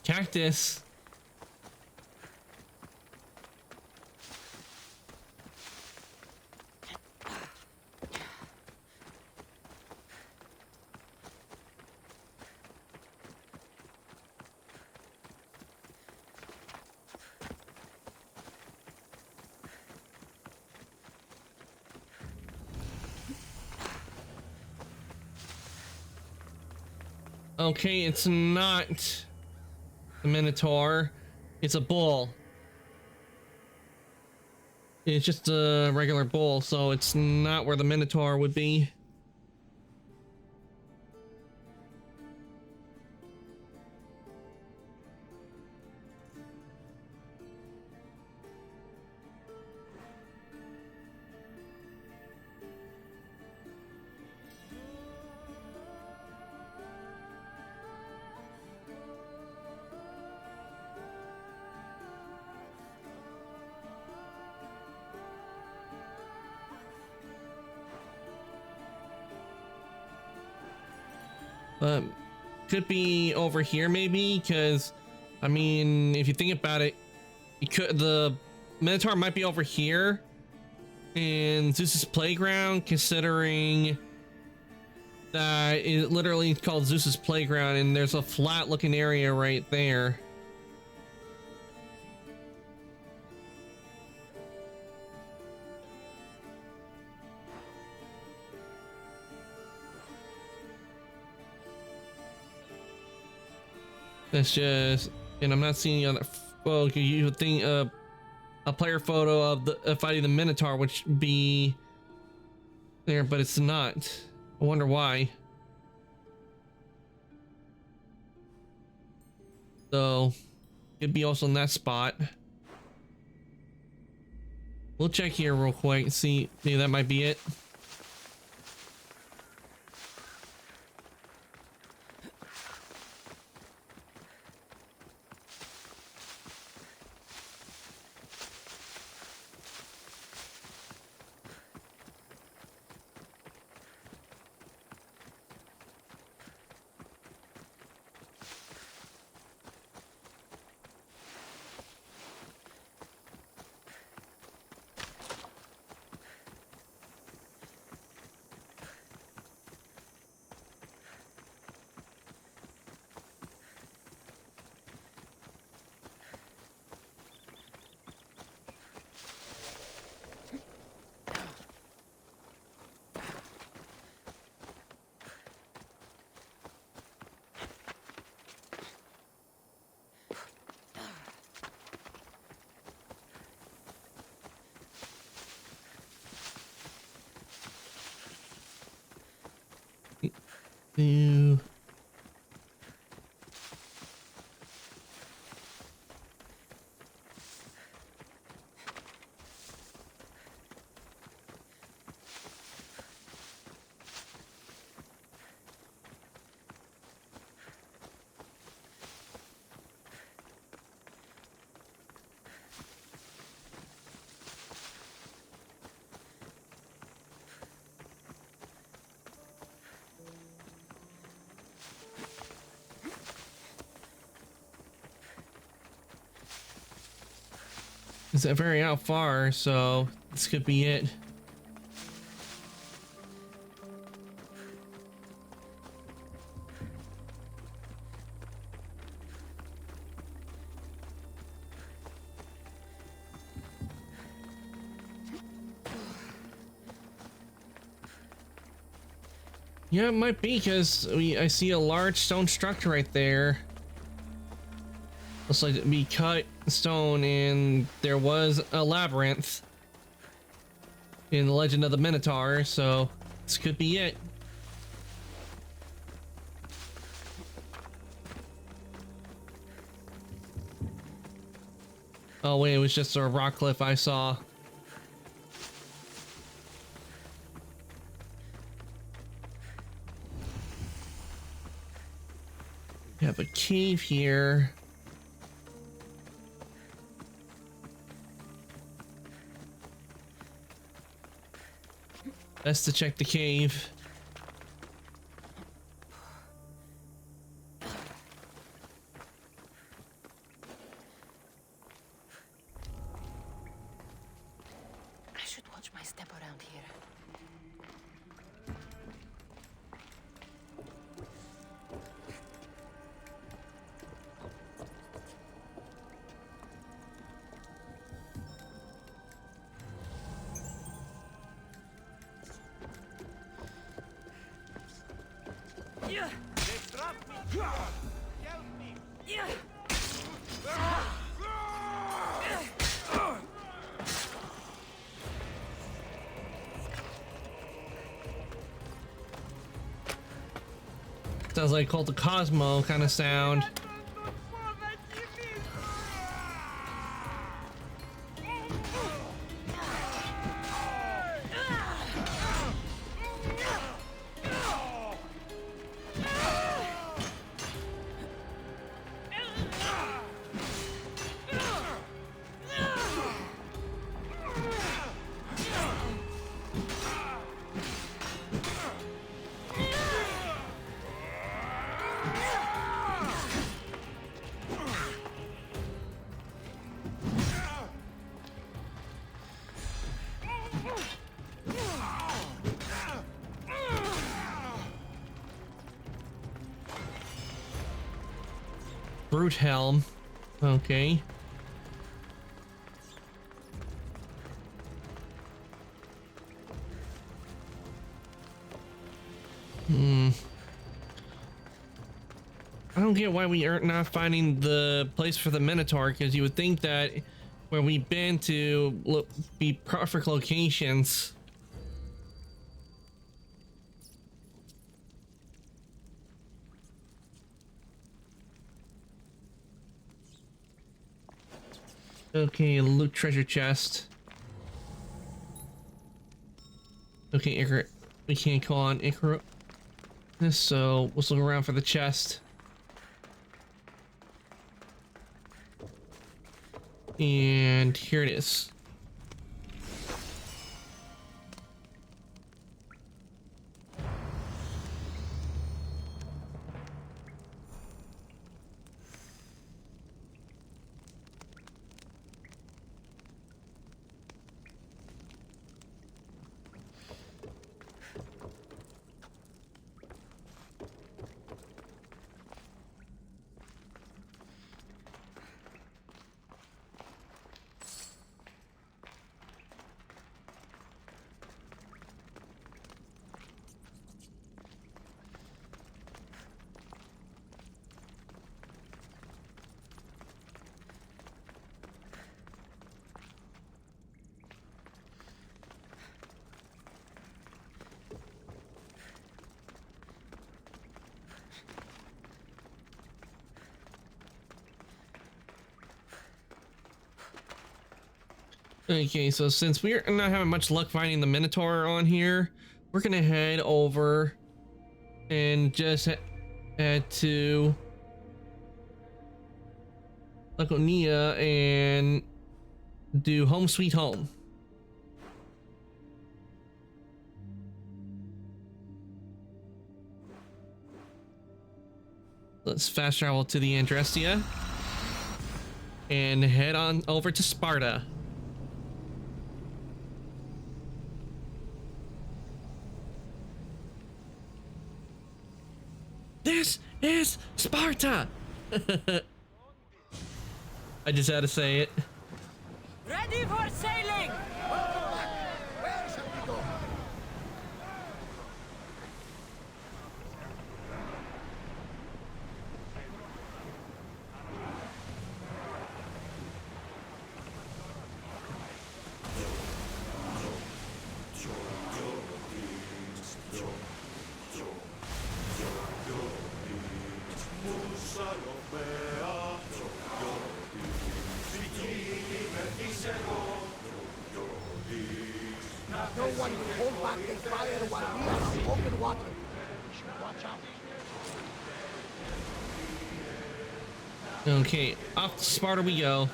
Cactus. Okay, it's not the Minotaur. It's a bull. It's just a regular bull, so it's not where the Minotaur would be. Could be over here maybe, because I mean, if you think about it, the Minotaur might be over here in Zeus's playground, considering that it literally is called Zeus's playground and there's a flat looking area right there. That's just, and I'm not seeing on the, well, you would think a player photo of the fighting the Minotaur would be there, but it's not. I wonder why. So could be also in that spot. We'll check here real quick and see. Maybe that might be it. Ew. It's very out far, so this could be it. Yeah, it might be, because I see a large stone structure right there. A looks like it'd be cut stone, and there was a labyrinth in the Legend of the Minotaur, so this could be it. Oh wait, it was just a rock cliff I saw. We have a cave here. Best to check the cave. I should watch my step around here. Yeah. They trapped me! Help me! Yeah. Sounds like Cult of Cosmo kind of sound. Brute helm. Okay. I don't get why we aren't not finding the place for the Minotaur, because you would think that where we've been to be perfect locations. Okay, loot treasure chest. Okay, Icarus. We can't call on Icarus, so let's look around for the chest. And here it is. Okay, so since we're not having much luck finding the Minotaur on here, we're gonna head over and just head to Laconia and do Home Sweet Home. Let's fast travel to the Andrestia and head on over to Sparta. This is Sparta! I just had to say it. Ready for sailing! Where shall we go? No one will hold back their fire while we are on open water. We should watch out. Okay, off to Sparta we go.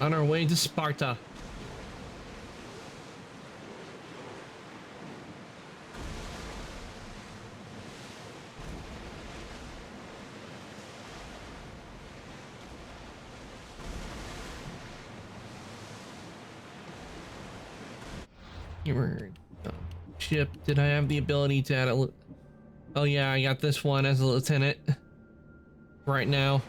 On our way to Sparta. Ship. Did I have the ability to add a... Oh yeah, I got this one as a lieutenant right now.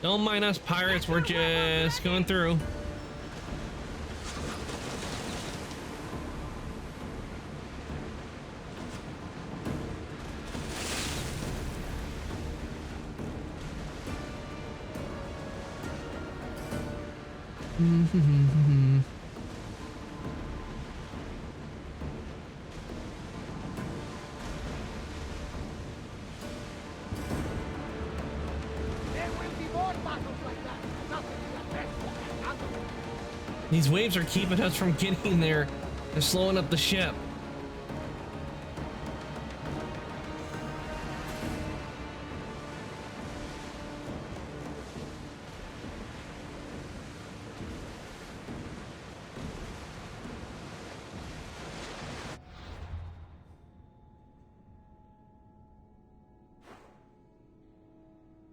Don't mind us pirates, we're just going through. These waves are keeping us from getting there. They're slowing up the ship.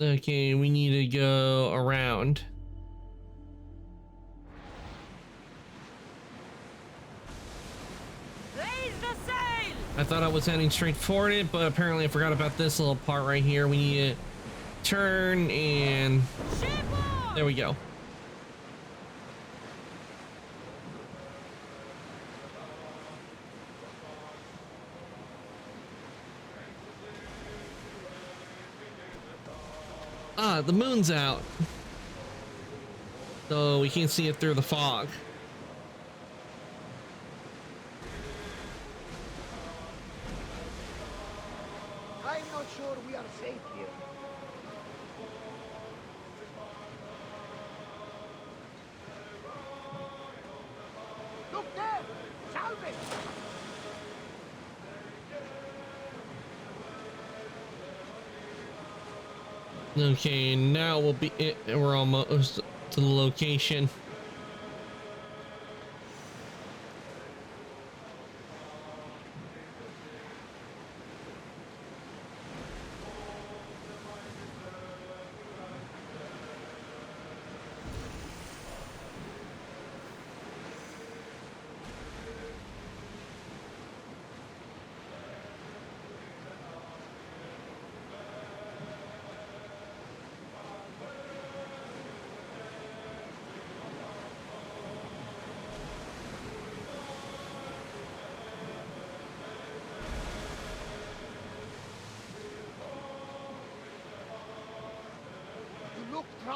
Okay, we need to go around. I thought I was heading straight for it, but apparently I forgot about this little part right here. We need to turn and there we go. Ah, the moon's out, so we can't see it through the fog. I'm not sure we are safe here. Look there! Salvage! Okay, now we'll be we're almost to the location.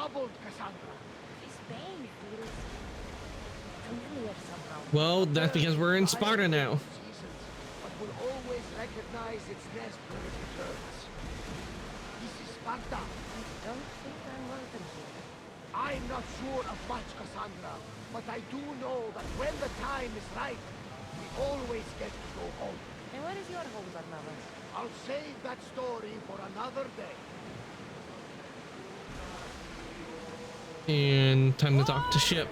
troubled, Cassandra. His pain feels familiar somehow. Well, that's because we're in Sparta now. Seasons, but will always recognize its nest when it returns. This is Sparta. I don't think I'm welcome here. I'm not sure of much, Cassandra, but I do know that when the time is right, we always get to go home. And where is your home, Barnabas? I'll save that story for another day. And time to dock to ship.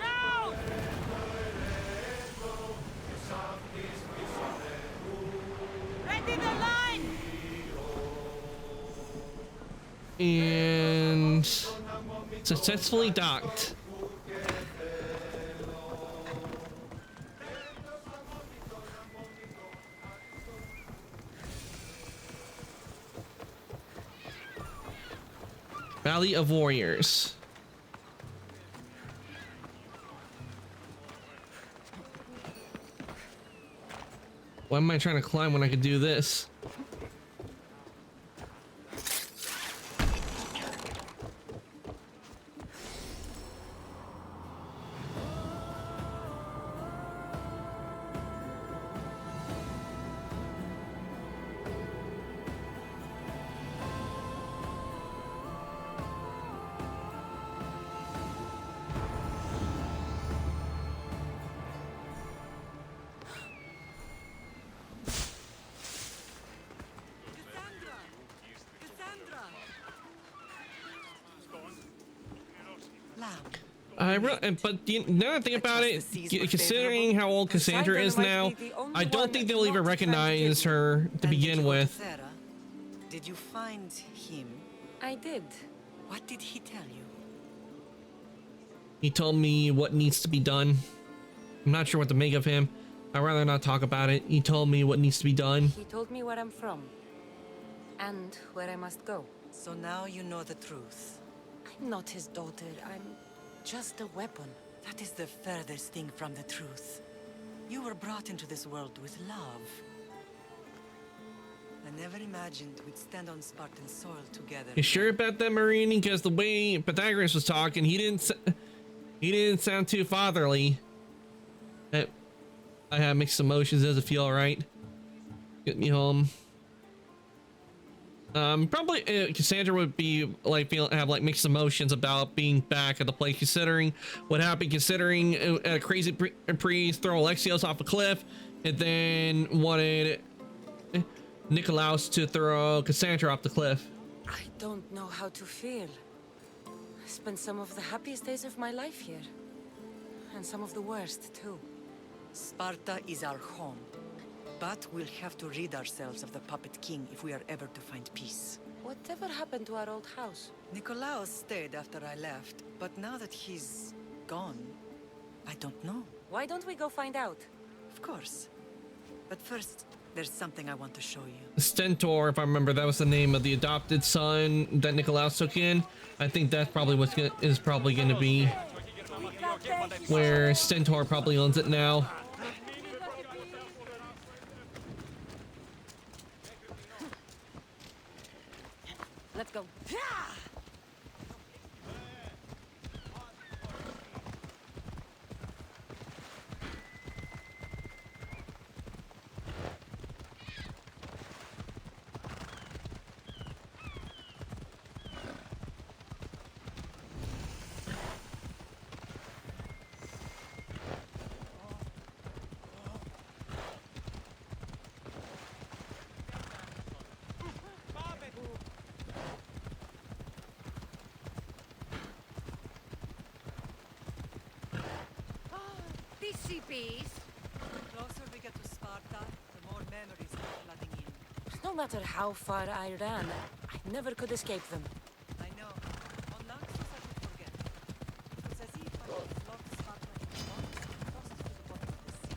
Ready the line! And successfully docked. Valley of Warriors. Why am I trying to climb when I could do this? But now that I think about it, considering how old Cassandra is now, I don't think they'll even recognize her to begin with. Did you find him? I did. What did he tell you? He told me what needs to be done. I'm not sure what to make of him. I'd rather not talk about it. He told me what needs to be done. He told me where I'm from. And where I must go. So now you know the truth. I'm not his daughter. I'm just a weapon. That is the furthest thing from the truth. You were brought into this world with love. I never imagined we'd stand on Spartan soil together. You sure about that, Marini? Because the way Pythagoras was talking, he didn't sound too fatherly. I have mixed emotions. Does it feel alright? Get me home. Probably Cassandra would be like have like mixed emotions about being back at the place, considering what happened, considering a crazy priest throw Alexios off a cliff, and then wanted Nikolaos to throw Cassandra off the cliff. I don't know how to feel. I spent some of the happiest days of my life here, and some of the worst too. Sparta is our home. But we'll have to rid ourselves of the puppet king if we are ever to find peace. Whatever happened to our old house? Nikolaos stayed after I left, but now that he's gone, I don't know. Why don't we go find out? Of course. But first, there's something I want to show you. Stentor, if I remember, that was the name of the adopted son that Nikolaos took in. I think that's probably what is probably going to be where Stentor probably owns it now. Let's go. The closer we get to Sparta, the more memories are flooding in. No matter how far I ran, I never could escape them. I know. On Naxos I could forget. It was as if I had locked Sparta in a box and tossed it to the bottom of the sea.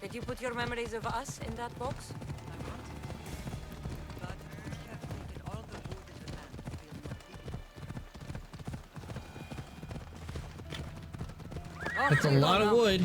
Did you put your memories of us in that box? I wanted to. But it would have taken all the wood in the land to build one big. That's a lot of wood.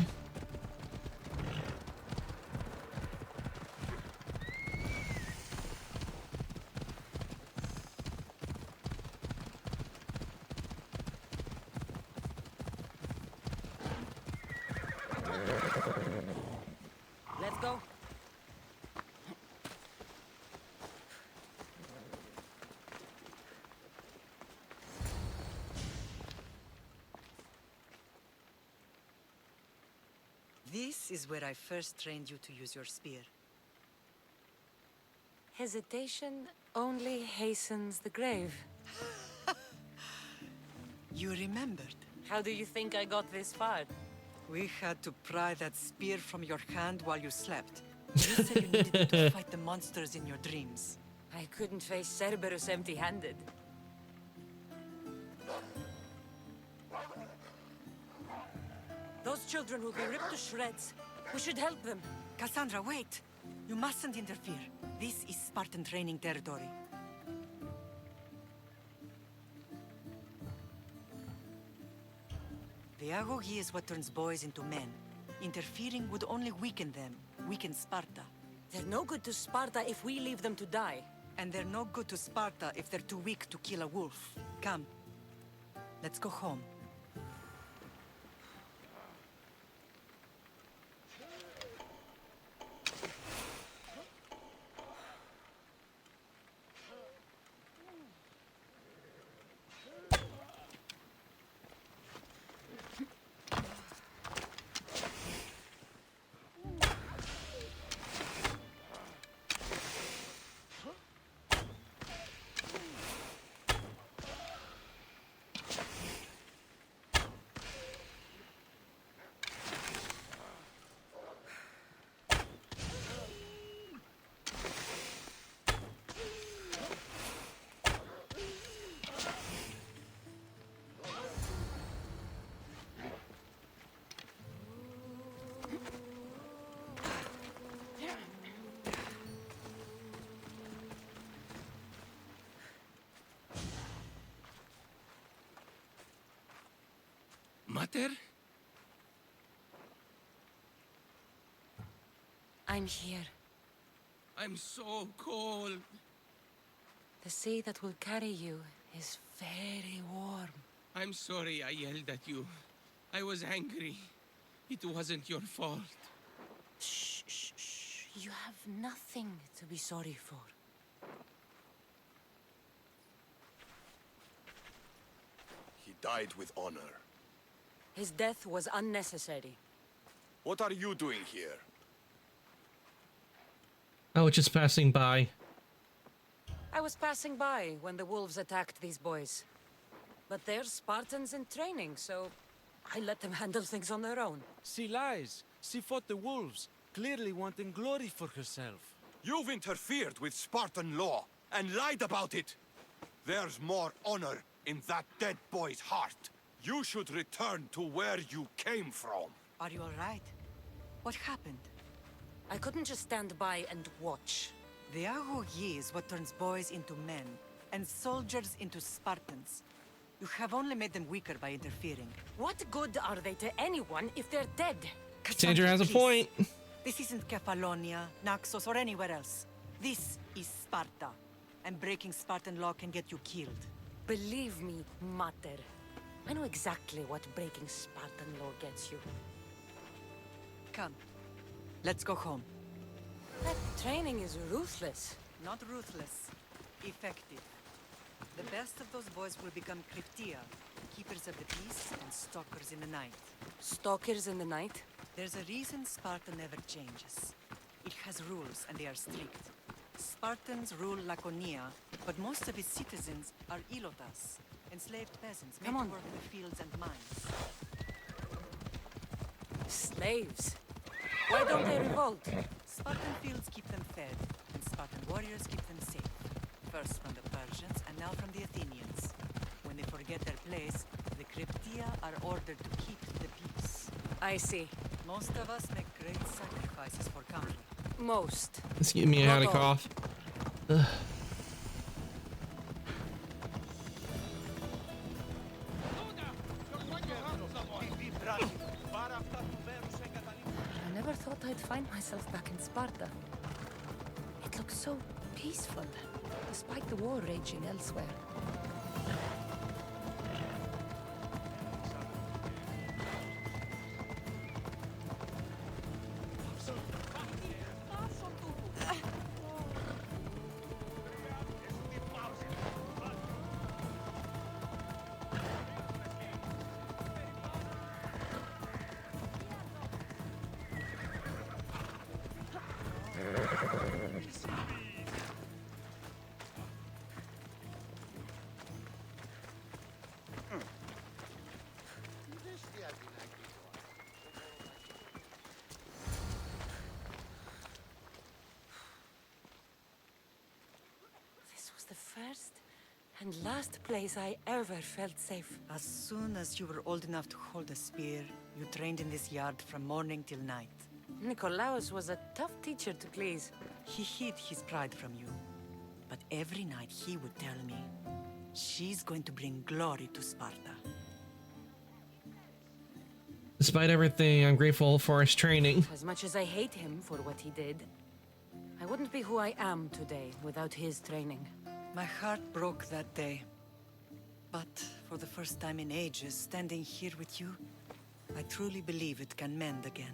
This is where I first trained you to use your spear. Hesitation only hastens the grave. You remembered. How do you think I got this far? We had to pry that spear from your hand while you slept. You said you needed it to fight the monsters in your dreams. I couldn't face Cerberus empty-handed. Those children will be ripped to shreds. We should help them. Cassandra, wait! You mustn't interfere. This is Spartan training territory. The agoge is what turns boys into men. Interfering would only weaken them, weaken Sparta. They're no good to Sparta if we leave them to die. And they're no good to Sparta if they're too weak to kill a wolf. Come, let's go home. Mater? I'm here. I'm so cold. The sea that will carry you is very warm. I'm sorry I yelled at you. I was angry. It wasn't your fault. Shh, shh, shh. You have nothing to be sorry for. He died with honor. His death was unnecessary. What are you doing here? Oh, just passing by. I was passing by when the wolves attacked these boys. But they're Spartans in training, so I let them handle things on their own. She lies. She fought the wolves, clearly wanting glory for herself. You've interfered with Spartan law and lied about it. There's more honor in that dead boy's heart. You should return to where you came from. Are you all right? What happened? I couldn't just stand by and watch. The agoge is what turns boys into men, and soldiers into Spartans. You have only made them weaker by interfering. What good are they to anyone if they're dead? Cassandra has a point. This isn't Kefalonia, Naxos, or anywhere else. This is Sparta, and breaking Spartan law can get you killed. Believe me, Mater. I know exactly what breaking Spartan law gets you. Come, let's go home. That training is ruthless. Not ruthless, effective. The best of those boys will become Cryptia, keepers of the peace and stalkers in the night. Stalkers in the night? There's a reason Sparta never changes. It has rules, and they are strict. Spartans rule Laconia, but most of its citizens are ilotas, enslaved peasants made to work the fields and mines. Slaves? Why don't they revolt? Spartan fields keep them fed, and Spartan warriors keep them safe. First from the Persians, and now from the Athenians. When they forget their place, the Cryptia are ordered to keep the peace. I see. Most of us make great sacrifices for comfort. Most. Excuse me, I had a cough. Ugh. I never thought I'd find myself back in Sparta. It looks so peaceful, despite the war raging elsewhere. This was the first and last place I ever felt safe. As soon as you were old enough to hold a spear, you trained in this yard from morning till night. Nikolaos was a tough teacher to please. He hid his pride from you. But every night he would tell me, she's going to bring glory to Sparta. Despite everything, I'm grateful for his training. As much as I hate him for what he did, I wouldn't be who I am today without his training. My heart broke that day. But for the first time in ages, standing here with you, I truly believe it can mend again.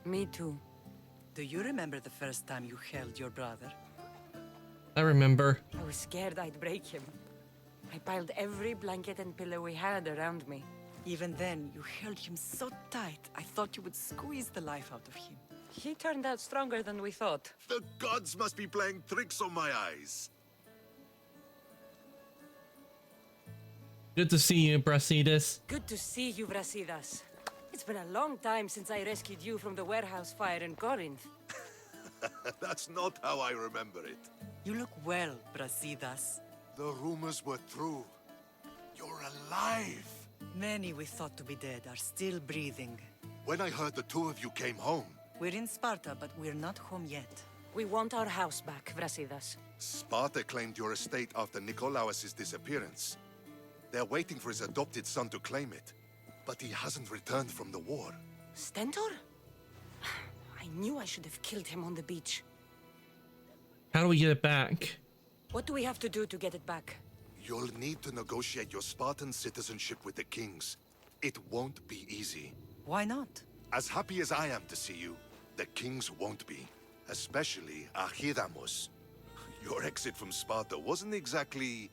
Me too. Do you remember the first time you held your brother? I remember. I was scared I'd break him. I piled every blanket and pillow we had around me. Even then, you held him so tight, I thought you would squeeze the life out of him. He turned out stronger than we thought. The gods must be playing tricks on my eyes. Good to see you, Brasidas. Good to see you, Brasidas. It's been a long time since I rescued you from the warehouse fire in Corinth. That's not how I remember it. You look well, Brasidas. The rumors were true. You're alive. Many we thought to be dead are still breathing. When I heard the two of you came home... We're in Sparta, but we're not home yet. We want our house back, Brasidas. Sparta claimed your estate after Nikolaos' disappearance. They're waiting for his adopted son to claim it. But he hasn't returned from the war. Stentor? I knew I should have killed him on the beach. How do we get it back? What do we have to do to get it back? You'll need to negotiate your Spartan citizenship with the kings. It won't be easy. Why not? As happy as I am to see you, the kings won't be. Especially Archidamos. Your exit from Sparta wasn't exactly...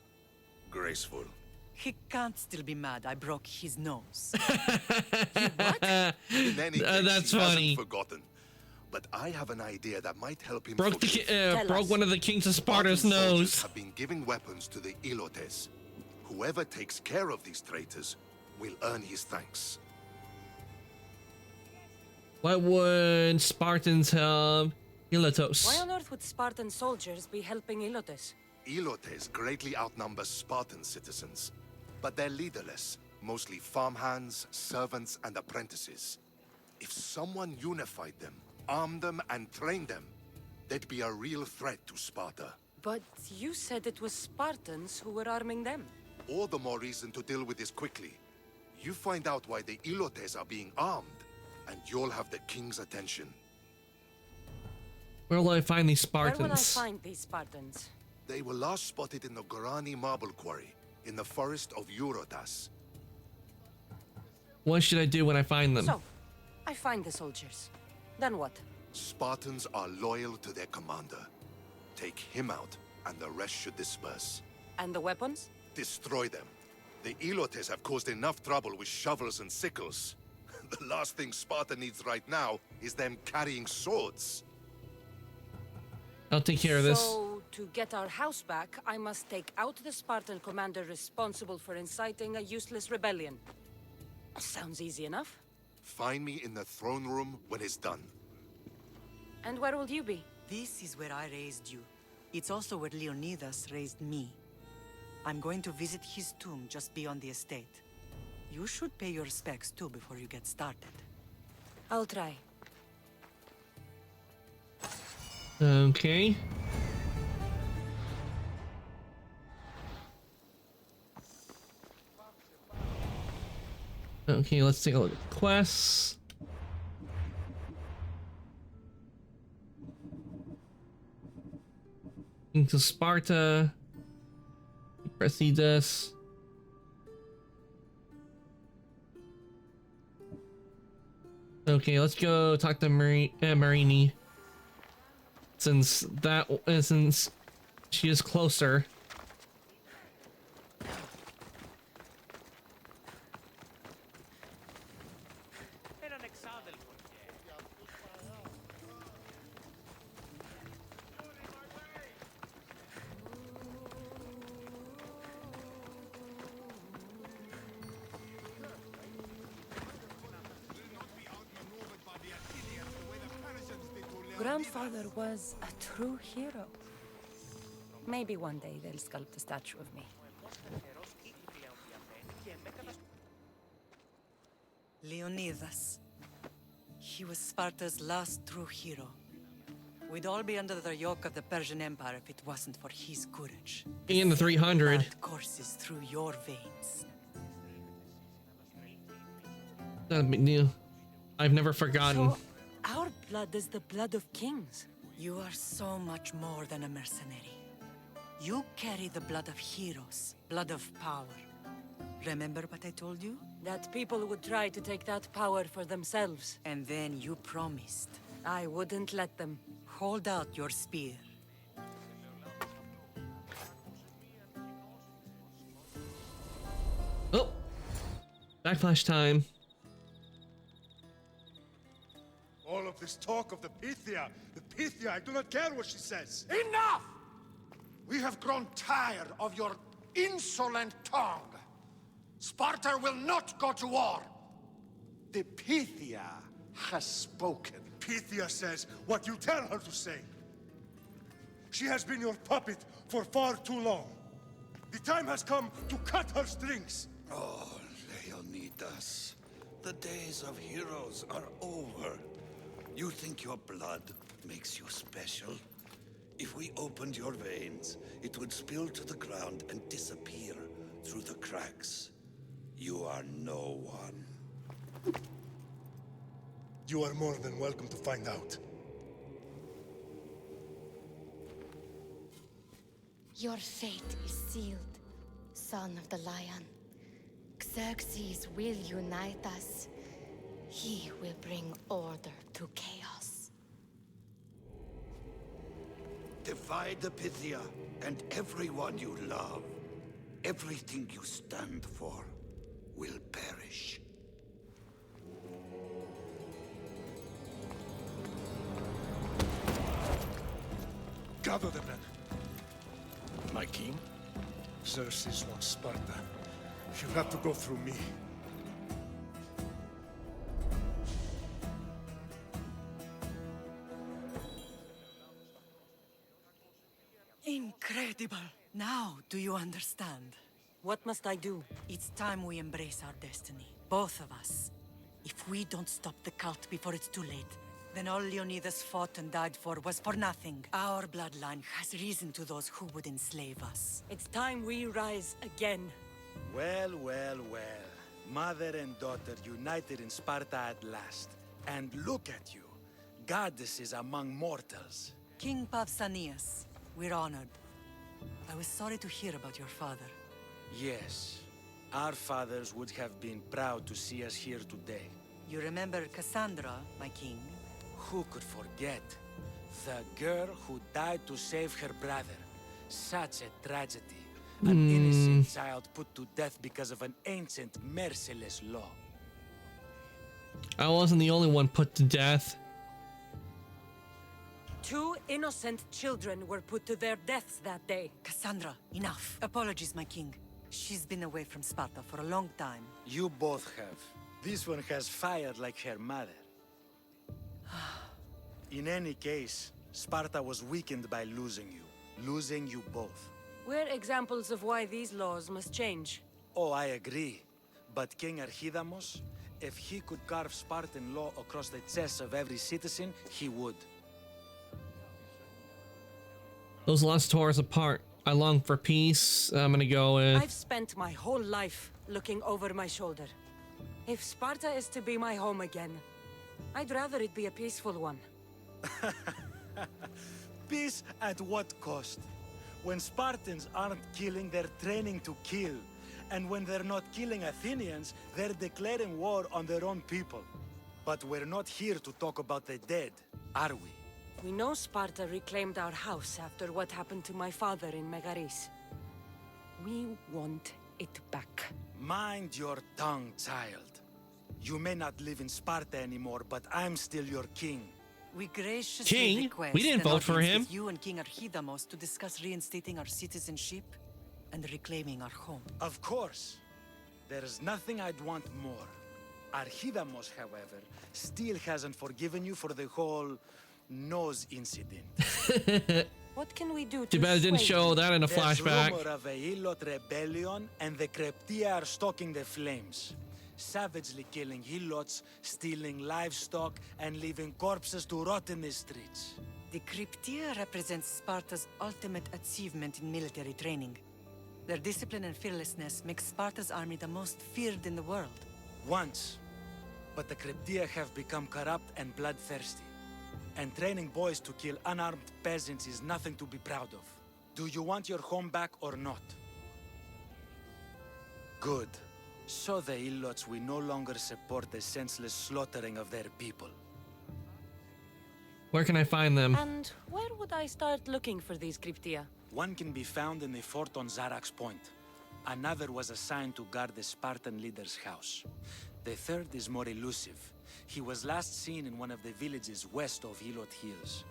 graceful. He can't still be mad I broke his nose. In any case, that's he funny. hasn't forgotten. But I have an idea that might help him Broke forgive. one of the kings of Sparta's Spartan soldiers nose. have been giving weapons to the Ilotes. Whoever takes care of these traitors will earn his thanks. Why would Spartans help Ilotos? Why on earth would Spartan soldiers be helping Ilotes? Ilotes greatly outnumber Spartan citizens, but they're leaderless, mostly farmhands, servants, and apprentices. If someone unified them, armed them, and trained them, they'd be a real threat to Sparta. But you said it was Spartans who were arming them. All the more reason to deal with this quickly. You find out why the Ilotes are being armed, and you'll have the king's attention. Where will I find these Where will I Spartans? find these Spartans? They were last spotted in the Gorani marble quarry, in the forest of Eurotas. What should I do when I find them? So, I find the soldiers. Then what? Spartans are loyal to their commander. Take him out, and the rest should disperse. And the weapons? Destroy them. The Ilotes have caused enough trouble with shovels and sickles. The last thing Sparta needs right now is them carrying swords. I'll take care of this. So, to get our house back, I must take out the Spartan commander responsible for inciting a useless rebellion. Sounds easy enough. Find me in the throne room when it's done. And where will you be? This is where I raised you. It's also where Leonidas raised me. I'm going to visit his tomb just beyond the estate. You should pay your respects too before you get started. I'll try. Okay. Okay, let's take a look at quests. Into Sparta. Brasidas. Okay, let's go talk to Marini. Since she is closer. Grandfather was a true hero. Maybe one day they'll sculpt a statue of me. Leonidas. He was Sparta's last true hero. We'd all be under the yoke of the Persian Empire if it wasn't for his courage. In the 300. Blood courses through your veins. Not a big deal. I've never forgotten. So, our blood is the blood of kings. You are so much more than a mercenary. You carry the blood of heroes, blood of power. Remember what I told you? That people would try to take that power for themselves. And then you promised. I wouldn't let them. Hold out your spear. Oh! Backflash time. All of this talk of the Pythia, I do not care what she says. Enough! We have grown tired of your insolent tongue. Sparta will not go to war. The Pythia has spoken. Pythia says what you tell her to say. She has been your puppet for far too long. The time has come to cut her strings. Oh, Leonidas, the days of heroes are over. You think your blood makes you special? If we opened your veins, it would spill to the ground and disappear through the cracks. You are no one. You are more than welcome to find out. Your fate is sealed, son of the lion. Xerxes will unite us. He will bring order to chaos. Divide the Pythia and everyone you love. Everything you stand for will perish. Gather the men. My king? Xerxes wants Sparta. She'll have to go through me. Incredible! Now, do you understand? What must I do? It's time we embrace our destiny. Both of us. If we don't stop the cult before it's too late, then all Leonidas fought and died for was for nothing. Our bloodline has risen to those who would enslave us. It's time we rise again. Well, well, well. Mother and daughter united in Sparta at last. And look at you. Goddesses among mortals. King Pausanias, we're honored. I was sorry to hear about your father. Yes. Our fathers would have been proud to see us here today. You remember Cassandra, my king? Who could forget? The girl who died to save her brother. Such a tragedy. An innocent child put to death because of an ancient, merciless law. I wasn't the only one put to death. 2 innocent children were put to their deaths that day. Cassandra, enough. Apologies, my king. She's been away from Sparta for a long time. You both have. This one has fired like her mother. In any case, Sparta was weakened by losing you. Losing you both. We're examples of why these laws must change. Oh, I agree. But King Archidamos, if he could carve Spartan law across the chests of every citizen, he would. Those last tore us apart. I long for peace. I'm gonna go with... I've spent my whole life looking over my shoulder. If Sparta is to be my home again, I'd rather it be a peaceful one. Peace at what cost? When Spartans aren't killing, they're training to kill. And when they're not killing Athenians, they're declaring war on their own people. But we're not here to talk about the dead, are we? We know Sparta reclaimed our house after what happened to my father in Megaris. We want it back. Mind your tongue, child. You may not live in Sparta anymore, but I'm still your king. We graciously King? request We didn't an vote for audience him. with you and King Archidamos to discuss reinstating our citizenship and reclaiming our home. Of course. There's nothing I'd want more. Archidamos, however, still hasn't forgiven you for the whole nose incident. What can we do to Too bad it didn't sway show them? that in a There's flashback. rumor of a Hilot rebellion, and the Kreptia are stalking the flames. Savagely killing Hilots, stealing livestock, and leaving corpses to rot in the streets. The Cryptia represents Sparta's ultimate achievement in military training. Their discipline and fearlessness make Sparta's army the most feared in the world. Once. But the Cryptia have become corrupt and bloodthirsty. And training boys to kill unarmed peasants is nothing to be proud of. Do you want your home back or not? Good. So the Ilots will no longer support the senseless slaughtering of their people. Where can I find them? And where would I start looking for these Cryptia? One can be found in the fort on Zarak's Point. Another was assigned to guard the Spartan leader's house. The third is more elusive. He was last seen in one of the villages west of Hilot Hills.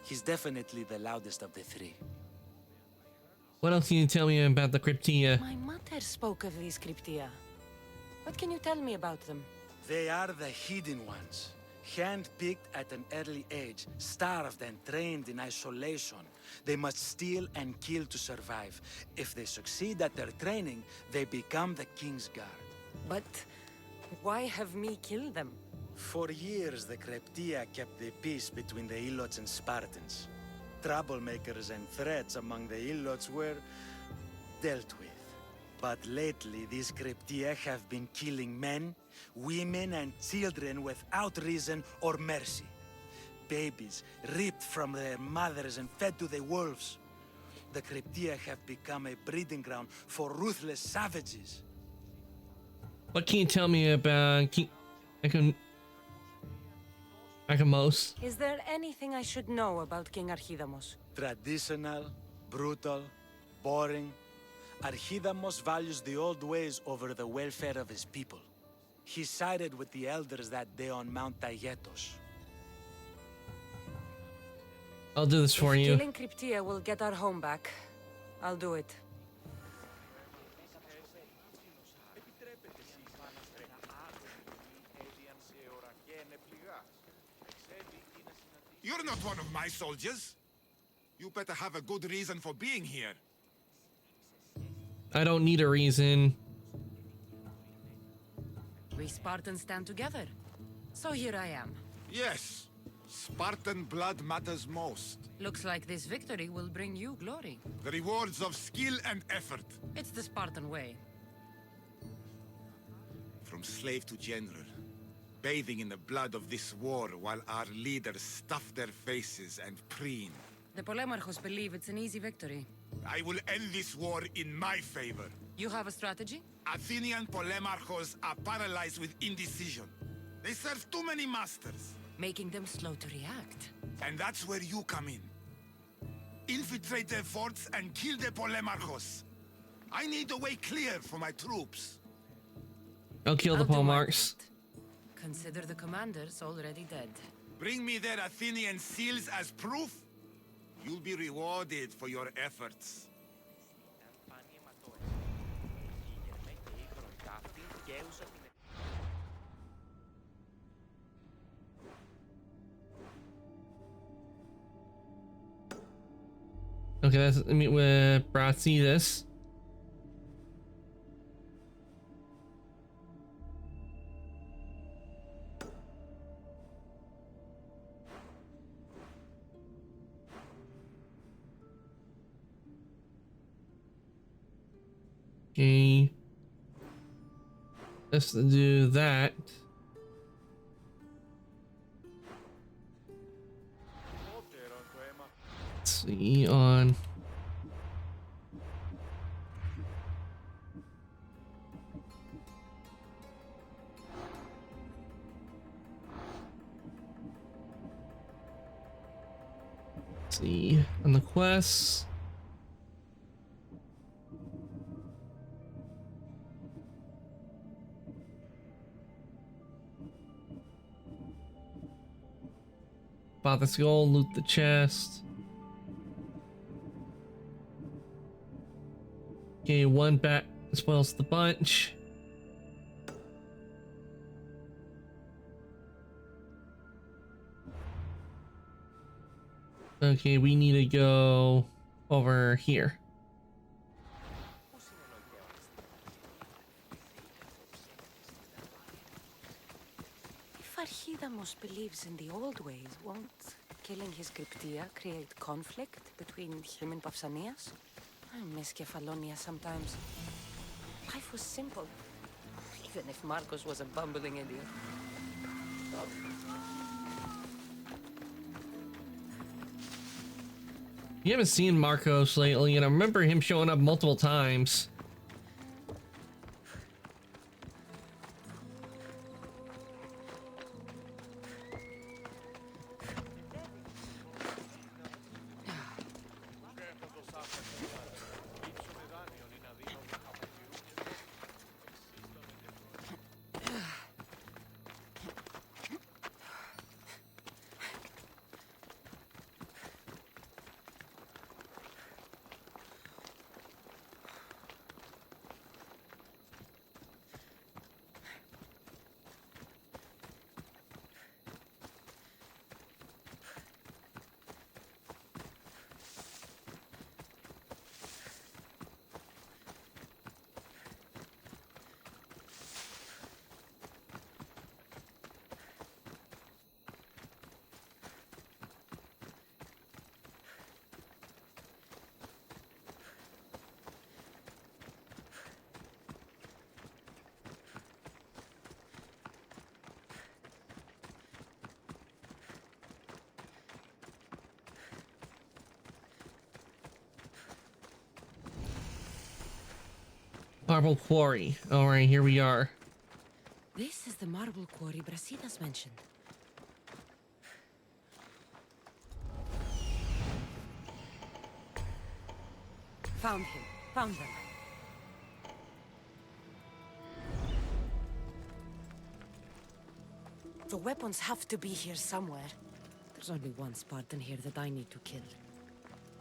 He's definitely the loudest of the three. What else can you tell me about the Cryptia? My mother spoke of these Cryptia. What can you tell me about them? They are the hidden ones. Hand-picked at an early age, starved and trained in isolation. They must steal and kill to survive. If they succeed at their training, they become the King's Guard. But why have me kill them? For years, the Cryptia kept the peace between the Ilots and Spartans. Troublemakers and threats among the Ilots were dealt with. But lately, these Cryptia have been killing men, women, and children without reason or mercy. Babies ripped from their mothers and fed to the wolves. The Cryptia have become a breeding ground for ruthless savages. What can you tell me about Akamos? Is there anything I should know about King Archidamos? Traditional, brutal, boring. Archidamos values the old ways over the welfare of his people. He sided with the elders that day on Mount Taygetos. I'll do this for you. Killing Cryptia will get our home back. I'll do it. You're not one of my soldiers. You better have a good reason for being here. I don't need a reason. We Spartans stand together. So here I am. Yes, Spartan blood matters most. Looks like this victory will bring you glory. The rewards of skill and effort. It's the Spartan way. From slave to general, bathing in the blood of this war while our leaders stuff their faces and preen. The Polemarchos believe it's an easy victory. I will end this war in my favor. You have a strategy? Athenian Polemarchos are paralyzed with indecision. They serve too many masters. Making them slow to react. And that's where you come in. Infiltrate their forts and kill the Polemarchos. I need a way clear for my troops. I'll kill the Polemarchs. Consider the commanders already dead. Bring me their Athenian seals as proof. You'll be rewarded for your efforts. Okay, let's meet with Brasidas. Okay. Let's do that. Let's see on. Let's see on the quests. Spot this gold, loot the chest. Okay, one bat spoils the bunch. Okay, we need to go over here. If Archidamos believes in the old ways, won't killing his Cryptia create conflict between him and Pausanias? I miss Kefalonia sometimes. Life was simple, even if Marcos was a bumbling idiot. You haven't seen Marcos lately, and I remember him showing up multiple times. Marble quarry. All right, here we are. This is the marble quarry Brasidas mentioned. Found him. Found them. The weapons have to be here somewhere. There's only one Spartan here that I need to kill.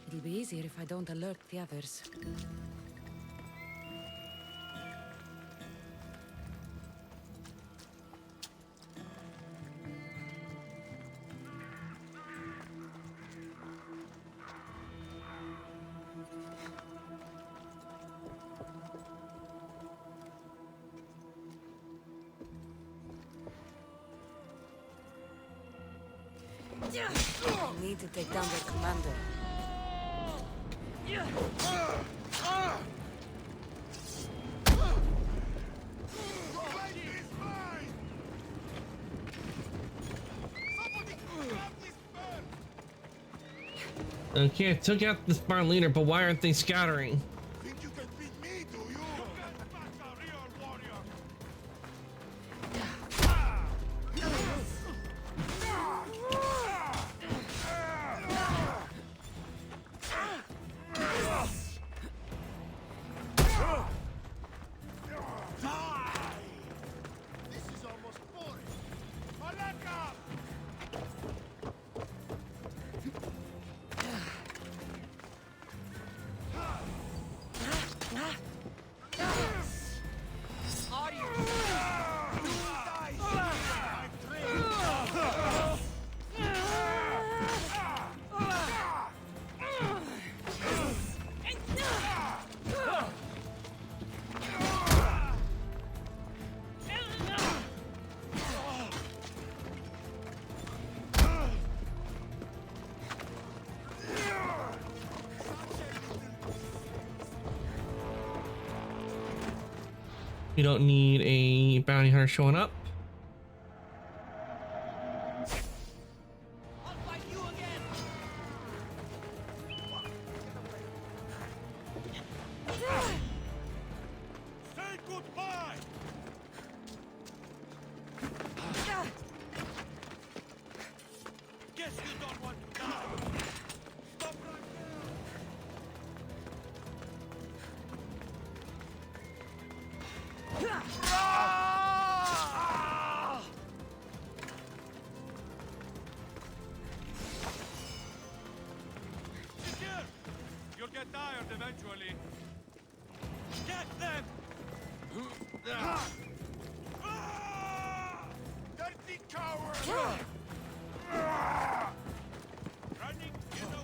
It'll be easier if I don't alert the others. I need to take down their commander. Okay, I took out the Spartan leader, but why aren't they scattering? We don't need a bounty hunter showing up. You'll get tired eventually. Get them! Dirty coward! Running, get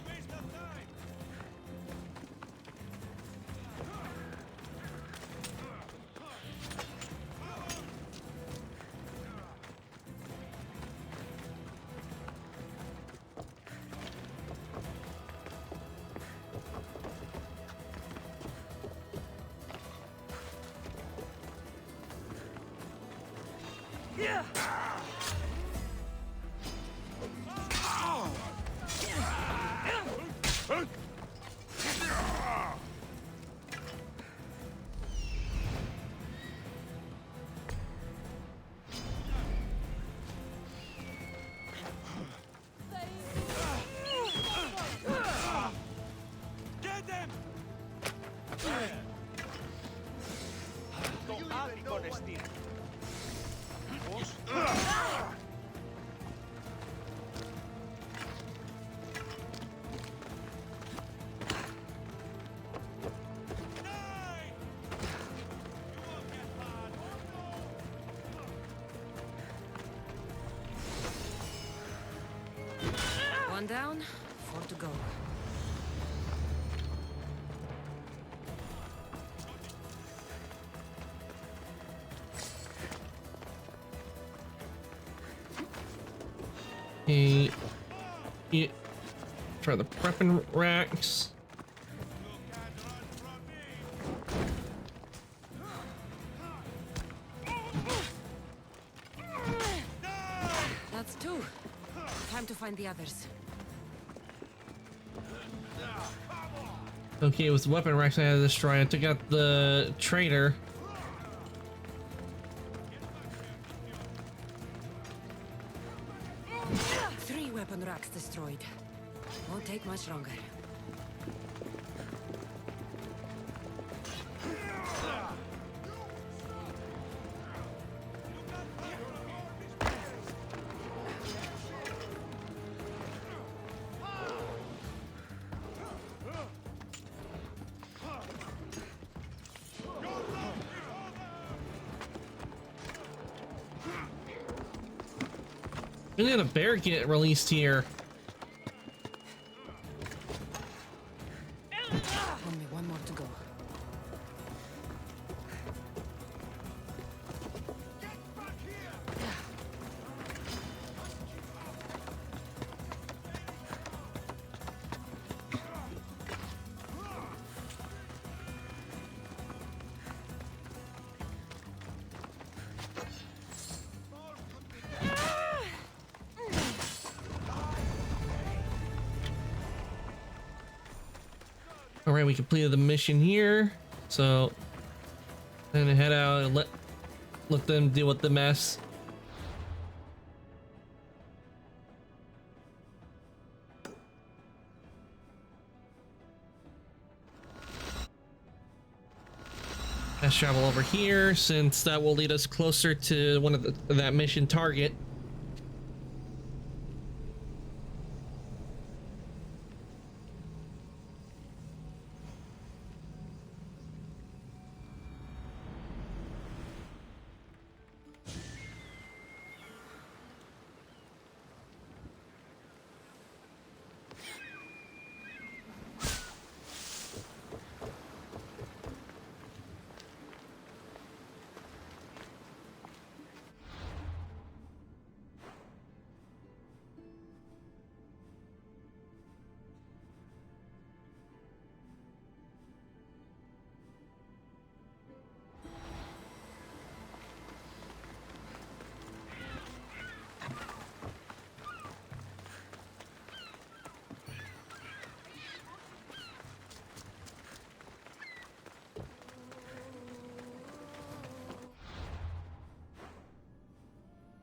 Get them! Το άδικο νεστή. One down, 4 to go. Okay. Yeah. Try the prepping racks. That's 2. Time to find the others. Okay, with the weapon racks I had to destroy, I took out the trader. Three weapon racks destroyed. Won't take much longer. We had a bear get released here. Only one more to go. All right, we completed the mission here, so then head out and let them deal with the mess. Let's travel over here, since that will lead us closer to one of that mission target.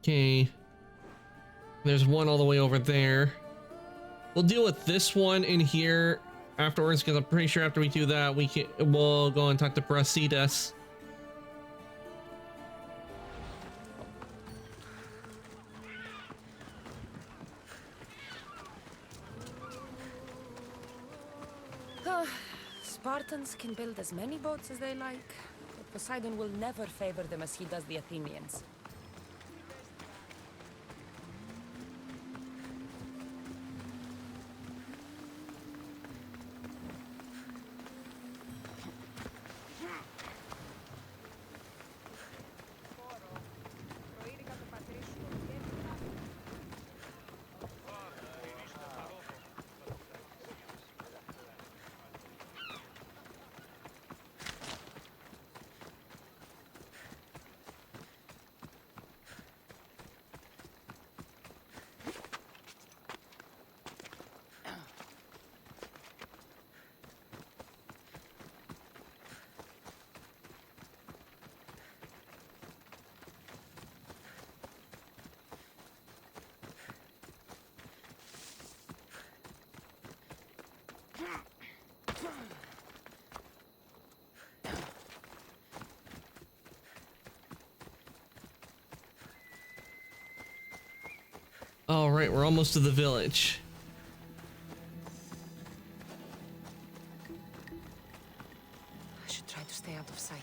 Okay, there's one all the way over there. We'll deal with this one in here afterwards, because I'm pretty sure after we do that, we'll go and talk to Brasidas. Spartans can build as many boats as they like, but Poseidon will never favor them as he does the Athenians. All right, we're almost to the village. I should try to stay out of sight.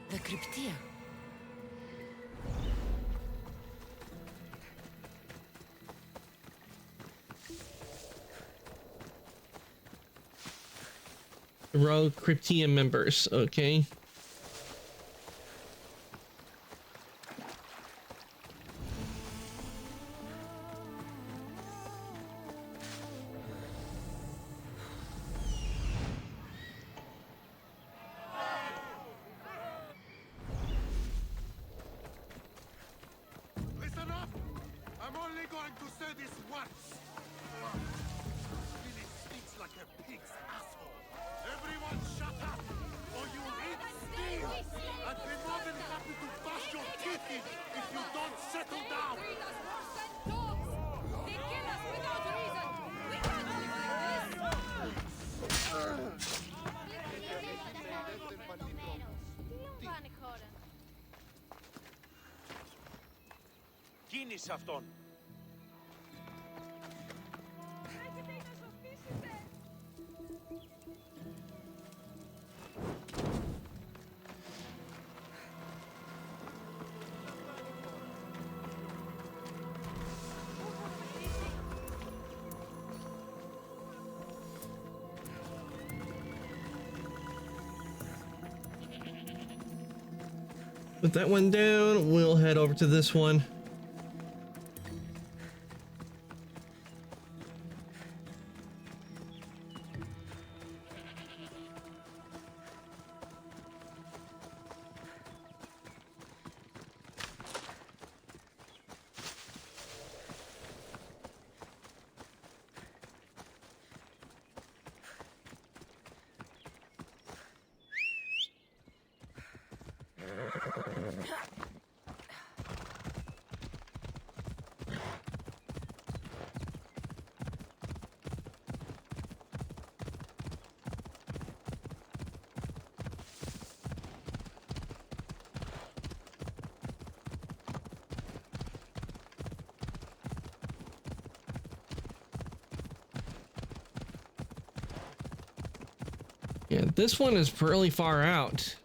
The cryptia. Rogue Cryptia members, okay. Listen up! I'm only going to say this once. Really stinks like a pig's asshole. Everyone shut up, or you'll eat steel! I'd be more than happy to bash your teeth in if you don't settle down! Κίνησε αυτόν. Put that one down. We'll head over to this one. Yeah, this one is really far out.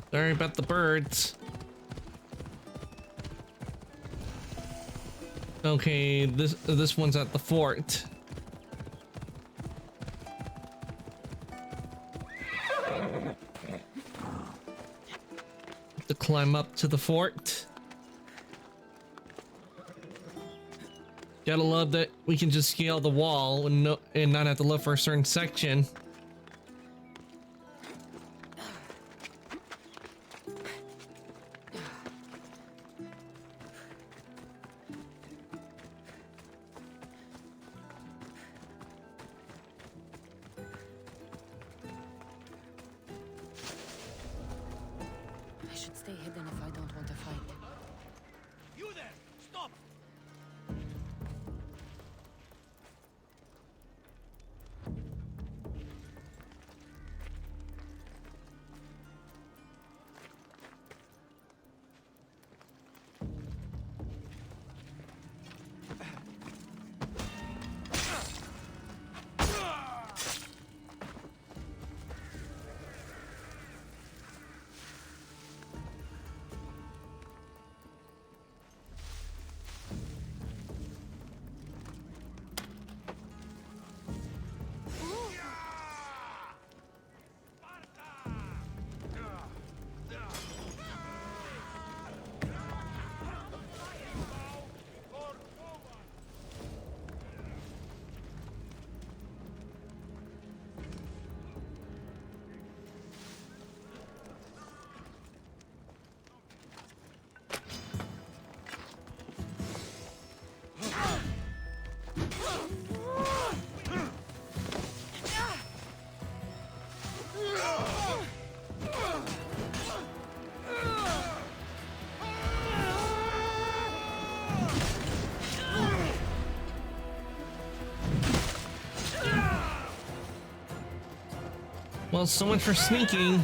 Sorry about the birds. Okay, this one's at the fort. To climb up to the fort. Gotta love that we can just scale the wall and not have to look for a certain section. I should stay hidden if I don't want to fight. You there! Stop! Well, so much for sneaking.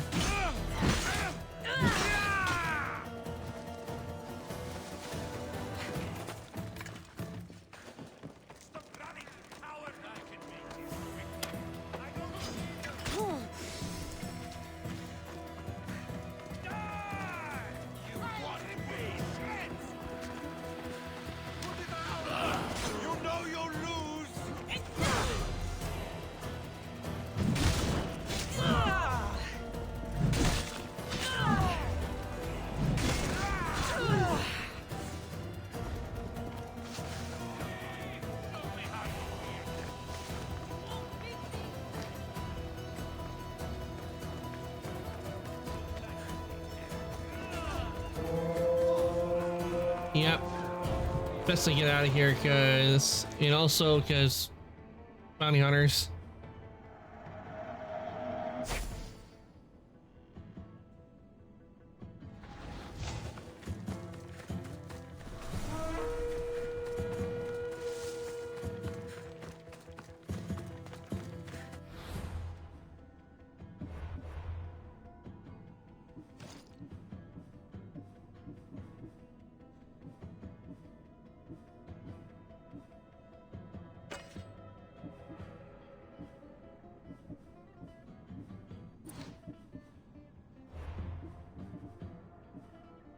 Yep. Best to get out of here, cause and also cause bounty hunters.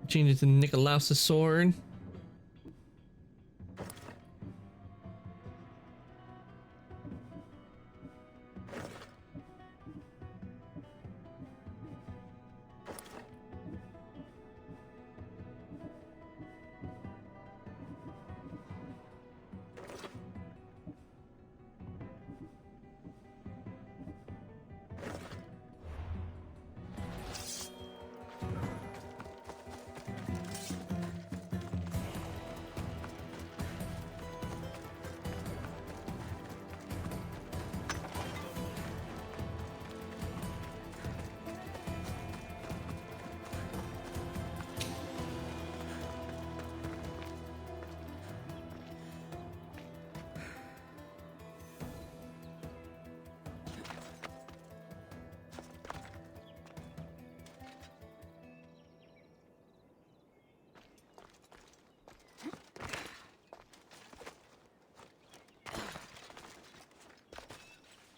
Change it to Nicolaus' sword.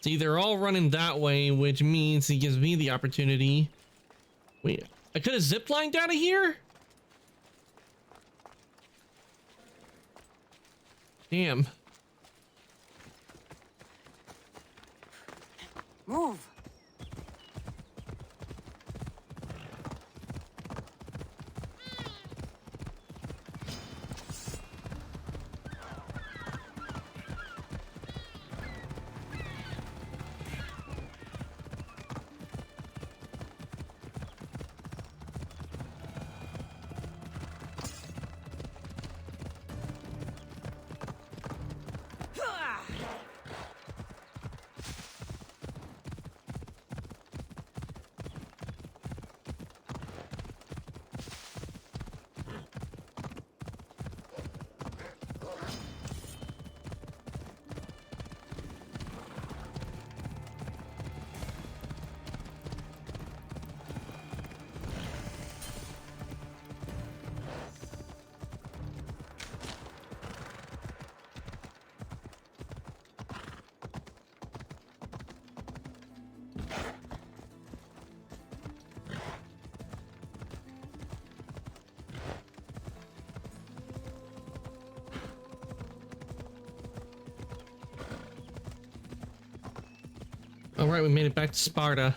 See, they're all running that way, which means he gives me the opportunity. Wait, I could have ziplined out of here? Damn. Move. All right, we made it back to Sparta.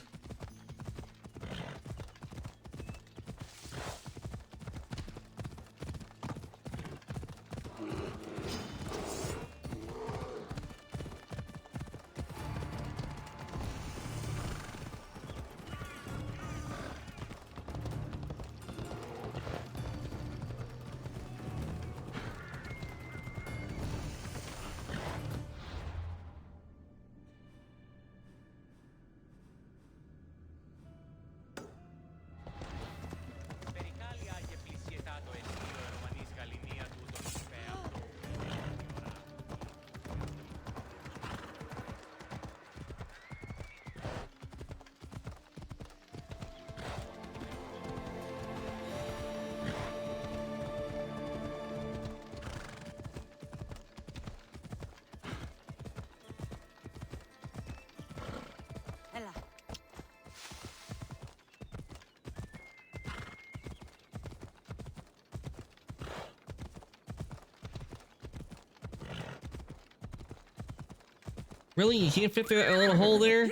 Really? You can't fit through that little hole there?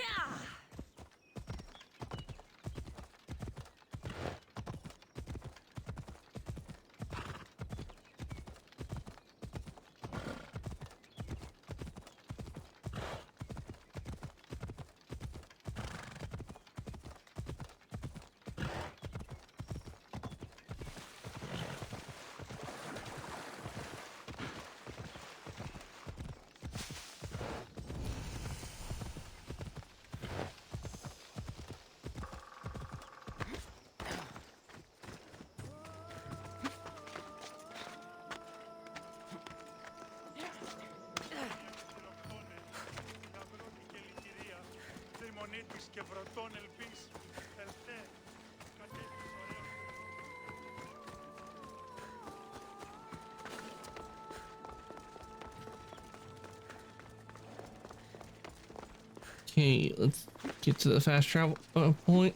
Okay, let's get to the fast travel point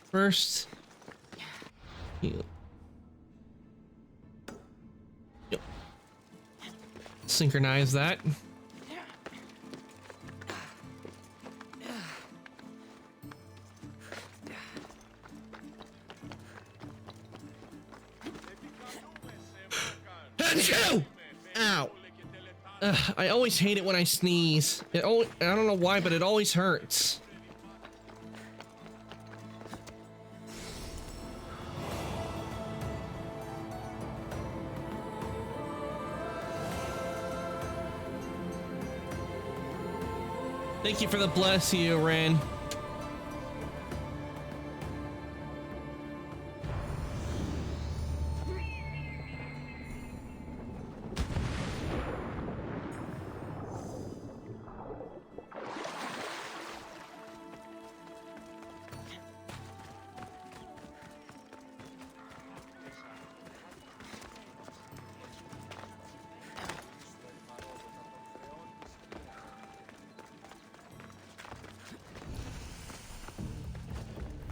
first. Yeah. Yep. Synchronize that. Ow! I always hate it when I sneeze. I don't know why, but it always hurts. Thank you for the bless you, Ren.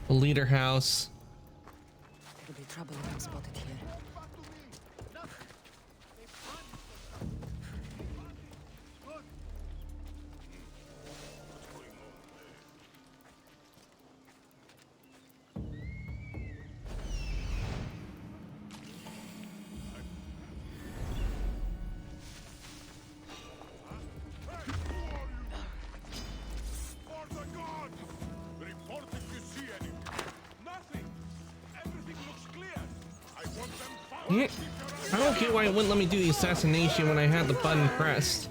The leader house. It'll be trouble if I'm spotted here. I don't get why it wouldn't let me do the assassination when I had the button pressed.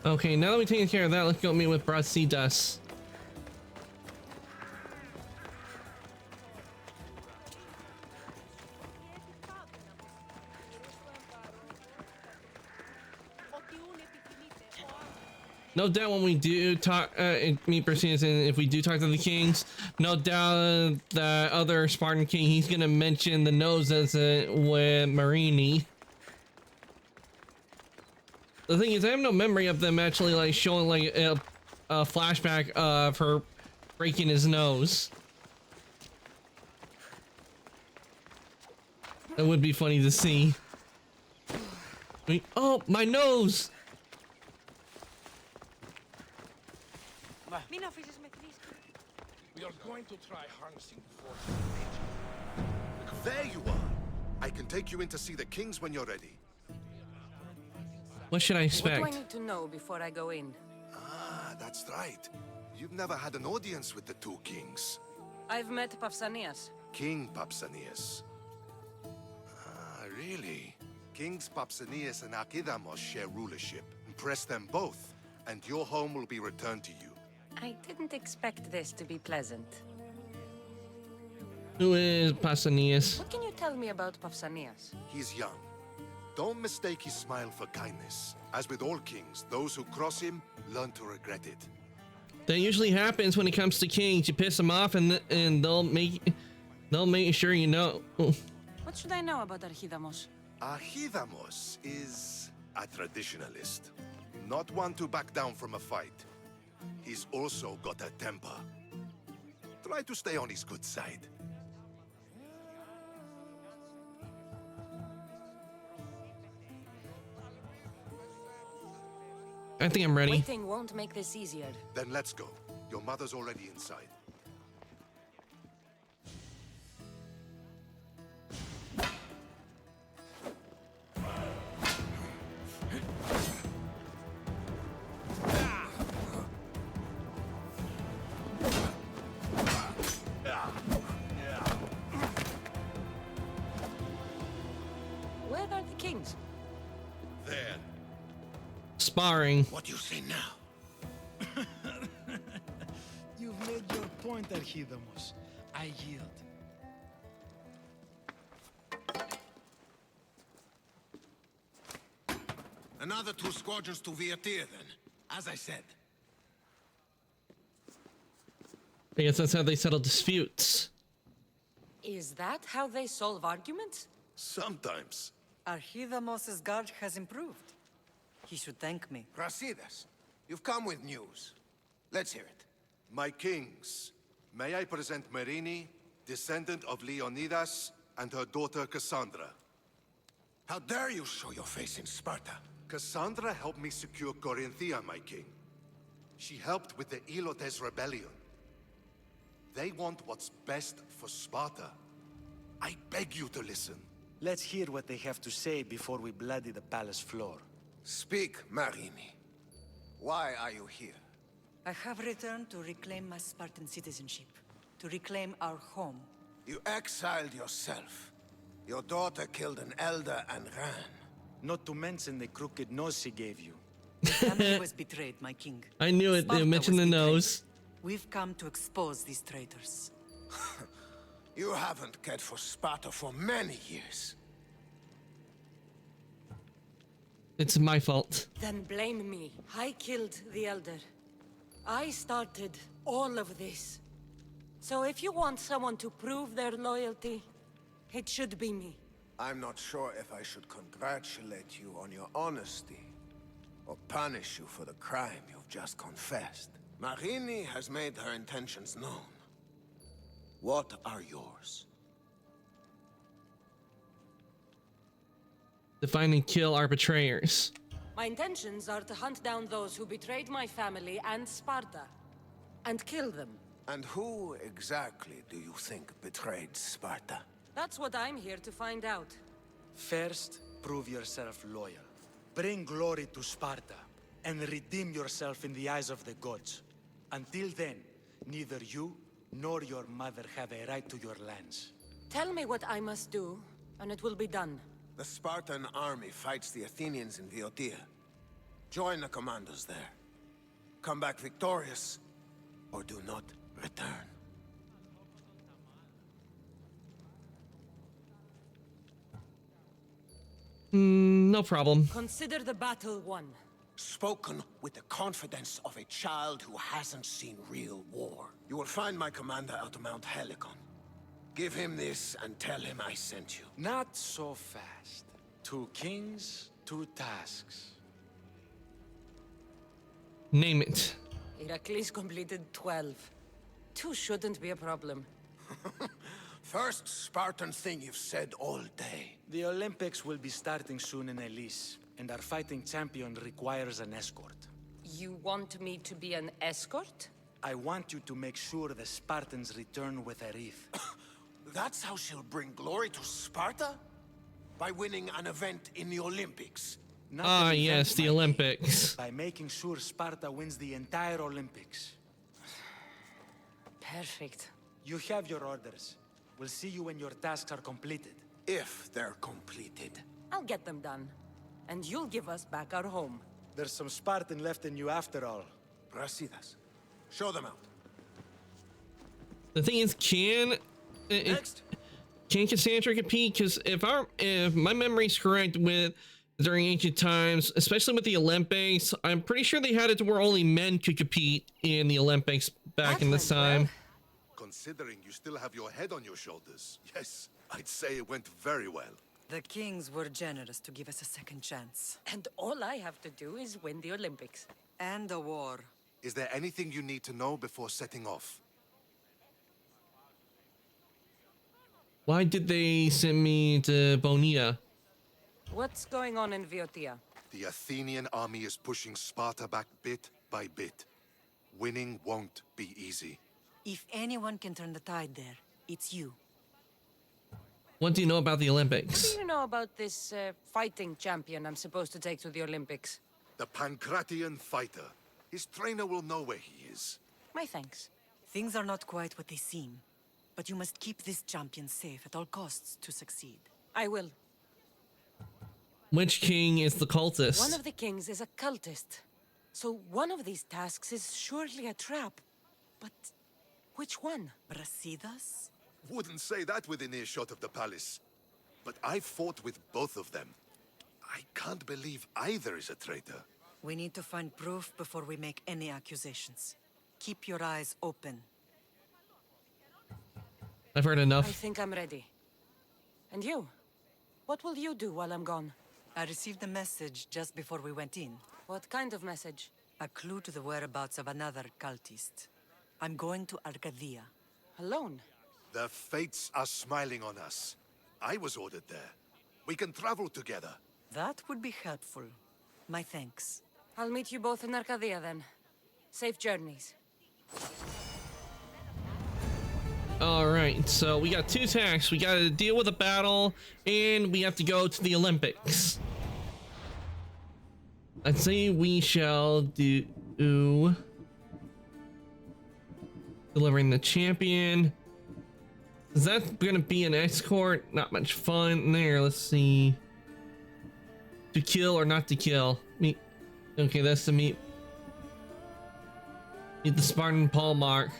Okay, now that we've taken care of that, let's go meet with Brasidas. No doubt when we do talk, meet Brasidas, and if we do talk to the kings, no doubt the other Spartan king, he's gonna mention the noses with Marini. The thing is, I have no memory of them actually like showing like a flashback of her breaking his nose. That would be funny to see. Oh, my nose! We are going to try harnessing the force of nature. There you are. I can take you in to see the kings when you're ready. What should I expect? What do I need to know before I go in? Ah, that's right. You've never had an audience with the two kings. I've met Pausanias. King Pausanias. Ah, really? Kings Papsanias and Archidamos share rulership. Impress them both, and your home will be returned to you. I didn't expect this to be pleasant. Who is Pausanias? What can you tell me about Pausanias? He's young. Don't mistake his smile for kindness. As with all kings, those who cross him learn to regret it. That usually happens when it comes to kings. You piss them off, and they'll make sure you know. What should I know about Archidamos? Archidamos is a traditionalist, not one to back down from a fight. He's also got a temper. Try to stay on his good side. I think I'm ready. Waiting won't make this easier. Then let's go. Your mother's already inside. Where are the kings? There. Sparring. What do you say now? You've made your point, Archidamos. I yield. Another 2 squadrons to Viatir, then. As I said. I guess that's how they settle disputes. Is that how they solve arguments? Sometimes. Archidamos's guard has improved. He should thank me. Brasidas, you've come with news. Let's hear it. My kings, may I present Merini, descendant of Leonidas, and her daughter Cassandra. How dare you show your face in Sparta? Cassandra helped me secure Corinthia, my king. She helped with the Ilotes rebellion. They want what's best for Sparta. I beg you to listen. Let's hear what they have to say before we bloody the palace floor. Speak, Marini. Why are you here? I have returned to reclaim my Spartan citizenship, to reclaim our home. You exiled yourself. Your daughter killed an elder and ran. Not to mention the crooked nose she gave you. The family was betrayed, my king. I knew it. They Sparta mentioned the was betrayed. nose. We've come to expose these traitors. You haven't cared for Sparta for many years. It's my fault. Then blame me. I killed the Elder. I started all of this. So if you want someone to prove their loyalty, it should be me. I'm not sure if I should congratulate you on your honesty, or punish you for the crime you've just confessed. Marini has made her intentions known. What are yours? To find and kill our betrayers. My intentions are to hunt down those who betrayed my family and Sparta, and kill them. And who exactly do you think betrayed Sparta? That's what I'm here to find out. First, prove yourself loyal. Bring glory to Sparta, and redeem yourself in the eyes of the gods. Until then, neither you nor your mother have a right to your lands. Tell me what I must do, and it will be done. The Spartan army fights the Athenians in Viotia. Join the commandos there. Come back victorious, or do not return. No problem. Consider the battle won. Spoken with the confidence of a child who hasn't seen real war. You will find my commander out of Mount Helicon. Give him this and tell him I sent you. Not so fast. 2 kings, 2 tasks. Name it. Heracles completed 12. 2 shouldn't be a problem. First Spartan thing you've said all day. The Olympics will be starting soon in Elise, and our fighting champion requires an escort. You want me to be an escort? I want you to make sure the Spartans return with a wreath. That's how she'll bring glory to Sparta? By winning an event in the Olympics. Not Ah, an event, yes, the my Olympics. king, by making sure Sparta wins the entire Olympics. Perfect. You have your orders. We'll see you when your tasks are completed. If they're completed. I'll get them done. And you'll give us back our home. There's some Spartan left in you after all. Brasidas. Show them out. The thing is, can Cassandra compete? Because if my memory's correct, with during ancient times, especially with the Olympics, I'm pretty sure they had it to where only men could compete in the Olympics back in this time. Considering you still have your head on your shoulders, yes, I'd say it went very well. The kings were generous to give us a second chance. And all I have to do is win the Olympics. And a war. Is there anything you need to know before setting off? Why did they send me to Bonita? What's going on in Viotia? The Athenian army is pushing Sparta back bit by bit. Winning won't be easy. If anyone can turn the tide there, it's you. What do you know about the Olympics? What do you know about this fighting champion I'm supposed to take to the Olympics? The Pancratian fighter. His trainer will know where he is. My thanks. Things are not quite what they seem, but you must keep this champion safe at all costs to succeed. I will. Which king is the cultist? One of the kings is a cultist. So one of these tasks is surely a trap. But which one? Brasidas? Wouldn't say that within earshot of the palace. But I fought with both of them. I can't believe either is a traitor. We need to find proof before we make any accusations. Keep your eyes open. I've heard enough. I think I'm ready. And you? What will you do while I'm gone? I received a message just before we went in. What kind of message? A clue to the whereabouts of another cultist. I'm going to Arcadia. Alone? The fates are smiling on us. I was ordered there. We can travel together. That would be helpful. My thanks. I'll meet you both in Arcadia then. Safe journeys. Alright, so we got two tasks. We gotta deal with a battle, and we have to go to the Olympics. I'd say we shall do... delivering the champion. Is that gonna be an escort? Not much fun there. Let's see. To kill or not to kill? Meet. Okay, that's to meet the Spartan Paul-Mark.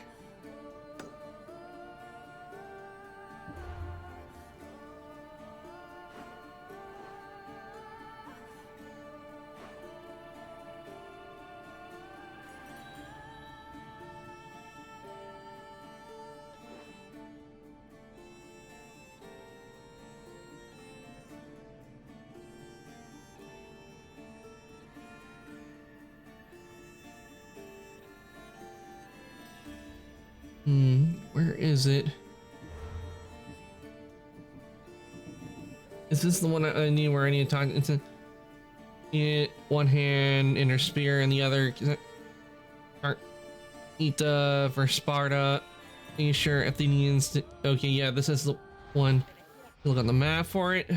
Where is it? Is this the one I need where I need to talk? It's one hand in her spear and the other. Ita for Sparta. Are you sure Athenians? Okay, yeah, this is the one. Look on the map for it.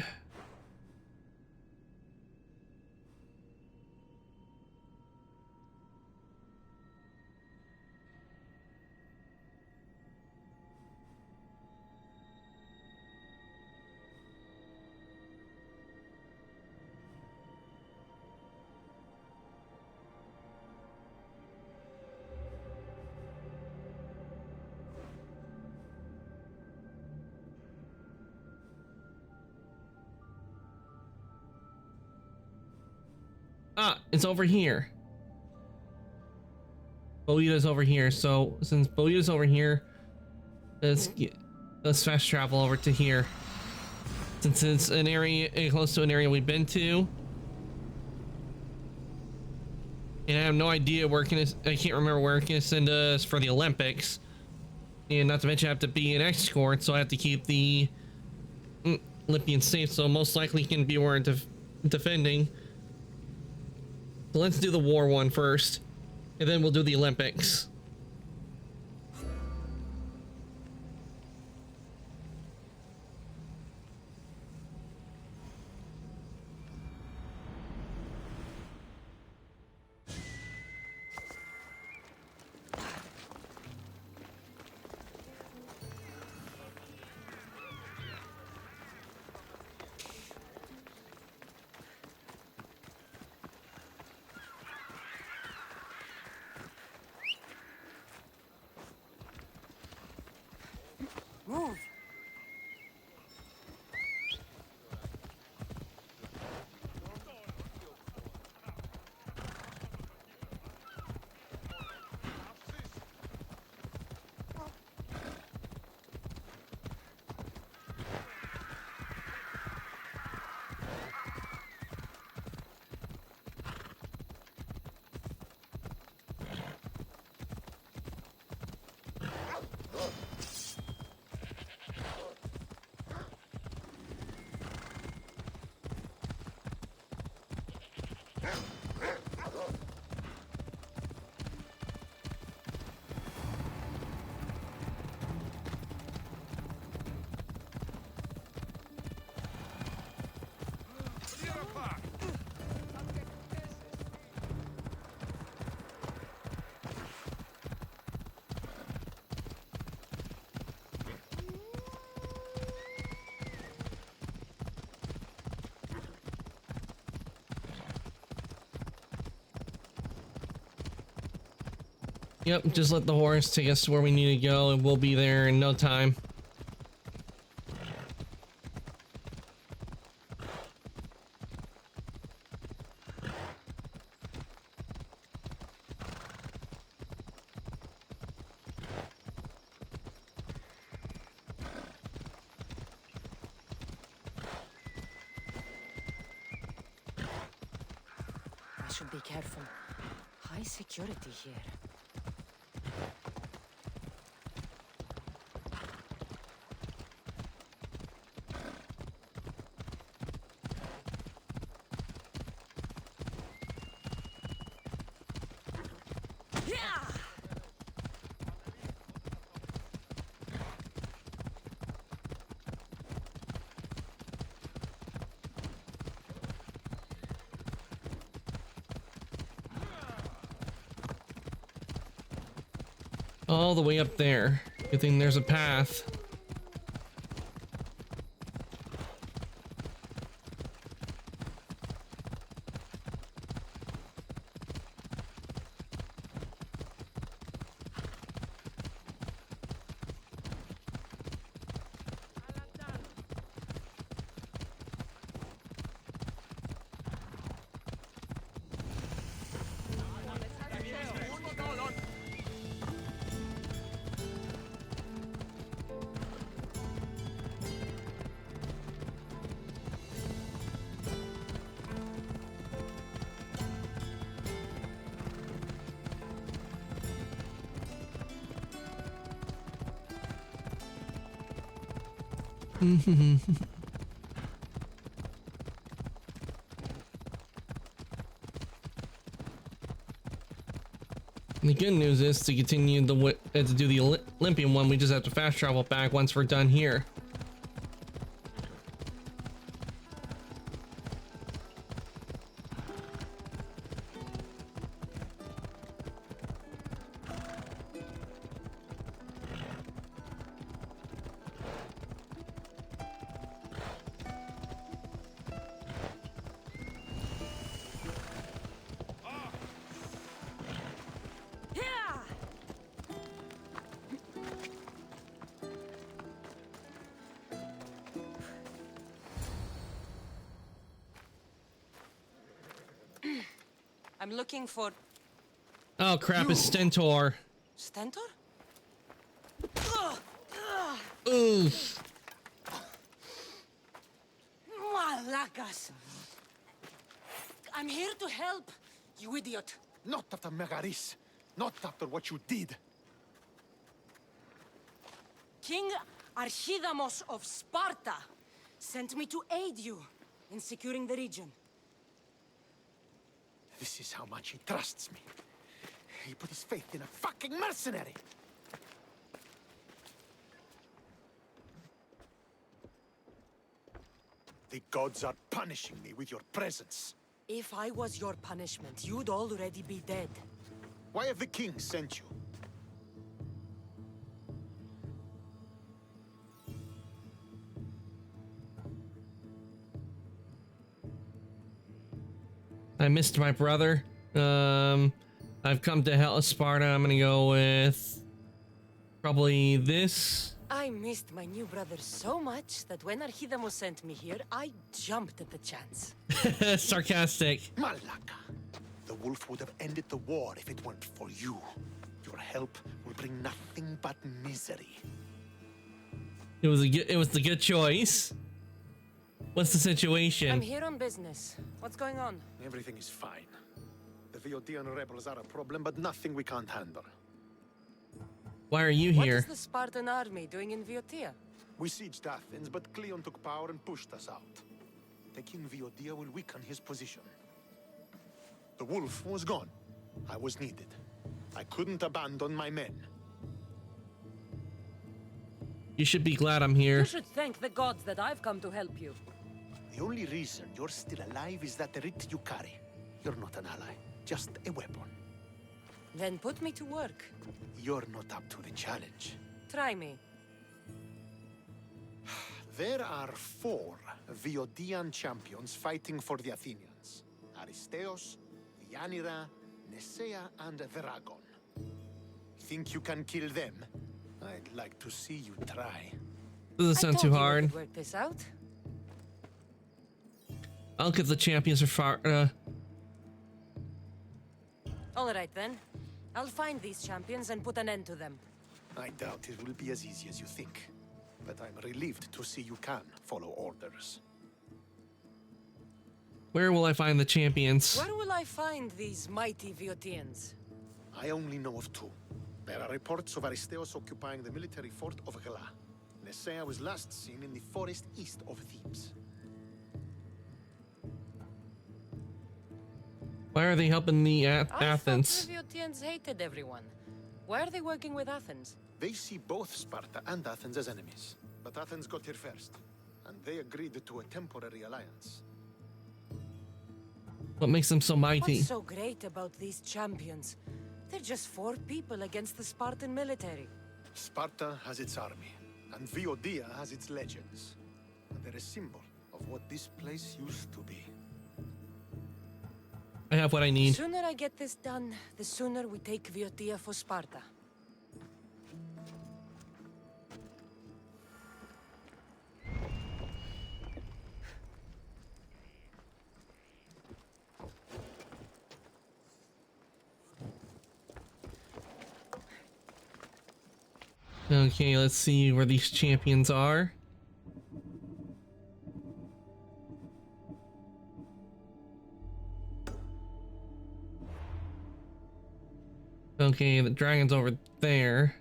Ah, it's over here. Boita's over here. So since Boita's over here, let's fast travel over to here. Since it's an area close to an area we've been to, and I have no idea where I can't remember where it can send us for the Olympics, and not to mention I have to be an escort, so I have to keep the Olympians safe. So most likely can be where defending. So let's do the war one first, and then we'll do the Olympics. Yep, just let the horse take us to where we need to go, and we'll be there in no time. I should be careful. High security here. All the way up there. Good thing there's a path. The good news is to continue to do the Olympian one, we just have to fast travel back once we're done here. I'm looking for Oh crap, it's Stentor. Stentor? Oof. Malacas! I'm here to help, you idiot. Not after Megaris. Not after what you did. King Archidamos of Sparta sent me to aid you in securing the region. This is how much he trusts me. He put his faith in a fucking mercenary. The gods are punishing me with your presence. If I was your punishment, you'd already be dead. Why have the king sent you? I missed my brother. I've come to help Sparta. I'm gonna go with probably this. I missed my new brother so much that when Archidamos sent me here, I jumped at the chance. Sarcastic. Malaka. The wolf would have ended the war if it weren't for you. Your help will bring nothing but misery. It was the good choice. What's the situation? I'm here on business. What's going on? Everything is fine. The Viodian rebels are a problem, but nothing we can't handle. Why are you What here? is the Spartan army doing in Viotia? We sieged Athens, but Cleon took power and pushed us out. Taking Viodia will weaken his position. The wolf was gone. I was needed. I couldn't abandon my men. You should be glad I'm here. You should thank the gods that I've come to help you. The only reason you're still alive is that writ you carry. You're not an ally, just a weapon. Then put me to work. You're not up to the challenge. Try me. There are 4 Viodian champions fighting for the Athenians. Aristeos, Deianira, Nesea, and Veragon. Think you can kill them? I'd like to see you try. Doesn't sound too hard. We could work this out. I'll get the champions for Sparta. All right then. I'll find these champions and put an end to them. I doubt it will be as easy as you think. But I'm relieved to see you can follow orders. Where will I find the champions? Where will I find these mighty Viotians? I only know of two. There are reports of Aristeos occupying the military fort of Gela. Nesea was last seen in the forest east of Thebes. Why are they helping the I thought Athens? the Viotians hated everyone. Why are they working with Athens? They see both Sparta and Athens as enemies. But Athens got here first, and they agreed to a temporary alliance. What makes them so mighty? What's so great about these champions? They're just 4 people against the Spartan military. Sparta has its army, and Viodia has its legends. And they're a symbol of what this place used to be. I have what I The need. sooner I get this done, the sooner we take Viotia for Sparta. Okay, let's see where these champions are. Okay, the dragon's over there.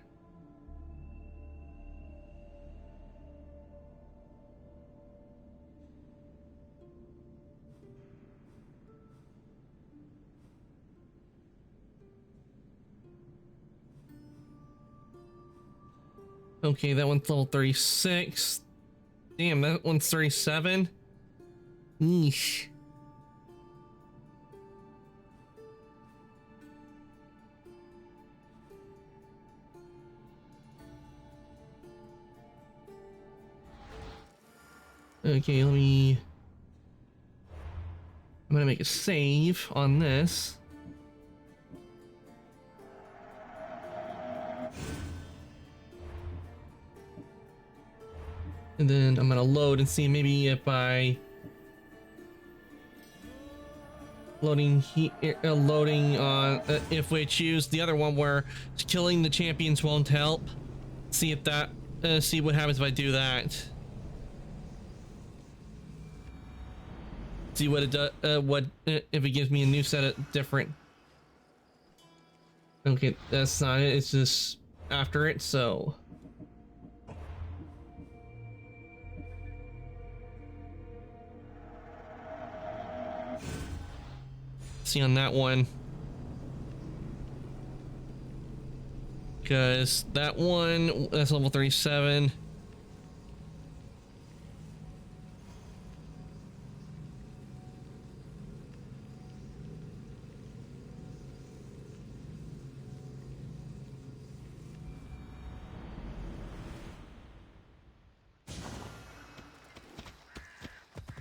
Okay, that one's level 36. Damn, that one's 37. Yeesh. Okay, I'm gonna make a save on this. And then I'm gonna load and see maybe if by loading on if we choose the other one where killing the champions won't help. See if that see what happens if I do that. See what it does. What if it gives me a new set of different? Okay, that's not it. It's just after it. So. See on that one, because that one, that's level 37.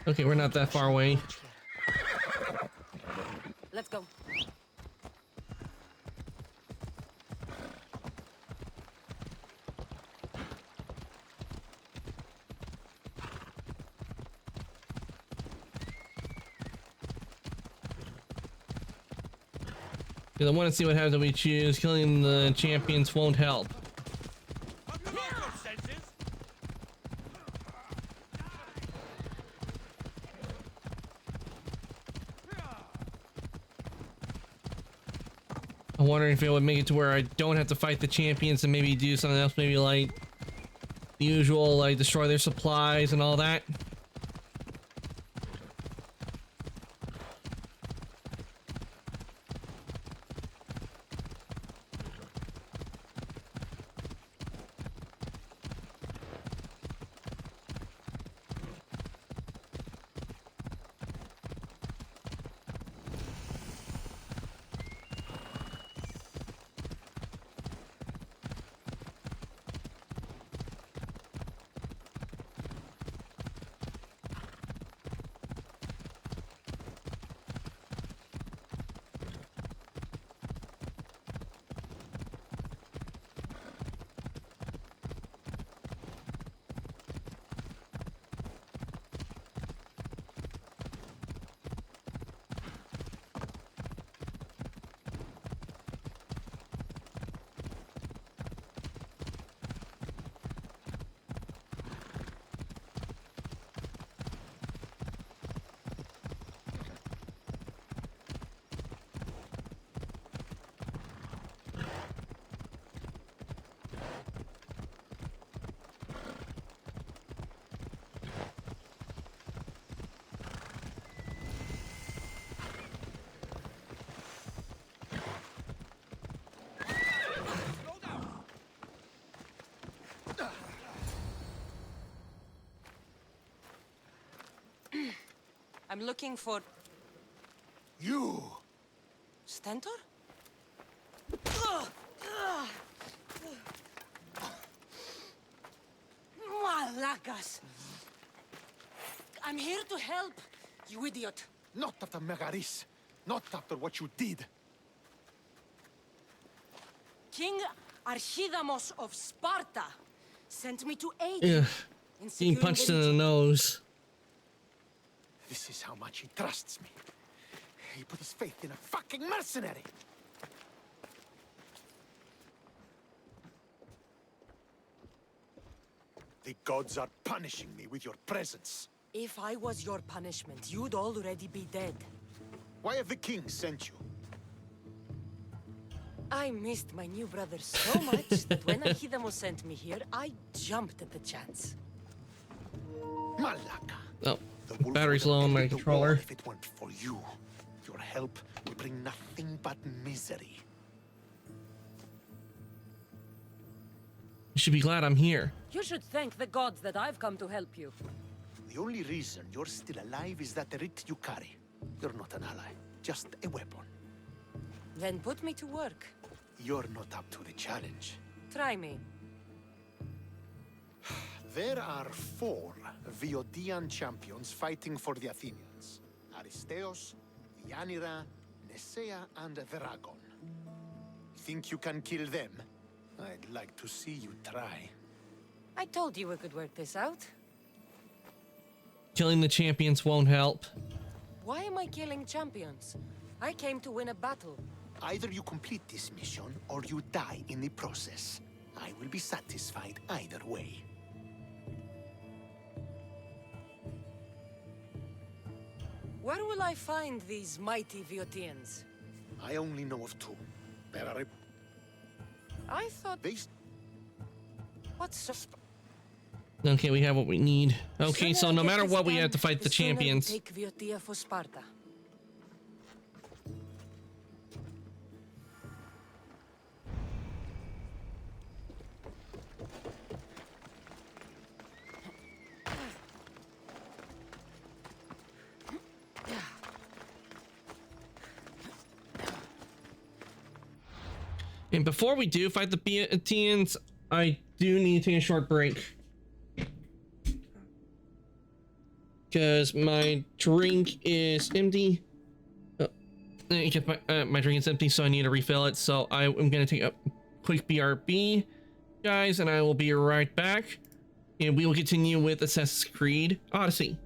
Okay, we're not that far away. Let's go. Because I want to see what happens if we choose killing the champions won't help. I'm wondering if it would make it to where I don't have to fight the champions and maybe do something else, maybe like the usual, like destroy their supplies and all that. I'm looking for... You! Stentor? Malacas! I'm here to help, you idiot. Not after Megaris. Not after what you did. King Archidamos of Sparta sent me to aid Yeah. you in Being securing punched in the region. nose. This is how much he trusts me. He put his faith in a fucking mercenary. The gods are punishing me with your presence. If I was your punishment, you'd already be dead. Why have the king sent you? I missed my new brother so much that when Archidamos sent me here, I jumped at the chance. Malaka. Oh, The wolf battery's would have low on my ended the war controller. If it weren't for you, your help will bring nothing but misery. You should be glad I'm here. You should thank the gods that I've come to help you. The only reason you're still alive is that writ you carry. You're not an ally, just a weapon. Then put me to work. You're not up to the challenge. Try me. There are 4 Viodian champions fighting for the Athenians. Aristeos, Deianira, Nesea, and Veragon. Think you can kill them? I'd like to see you try. I told you we could work this out. Killing the champions won't help. Why am I killing champions? I came to win a battle. Either you complete this mission, or you die in the process. I will be satisfied either way. Where will I find these mighty Viotians? I only know of 2. There are I thought... These... What's up? Okay, we have what we need. Okay, so no matter what, we have to fight the champions. Take Viotia for Sparta. And before we do fight the Beatians, I do need to take a short break. Because my drink is empty. My drink is empty, so I need to refill it. So I'm going to take a quick BRB, guys, and I will be right back. And we will continue with Assassin's Creed Odyssey.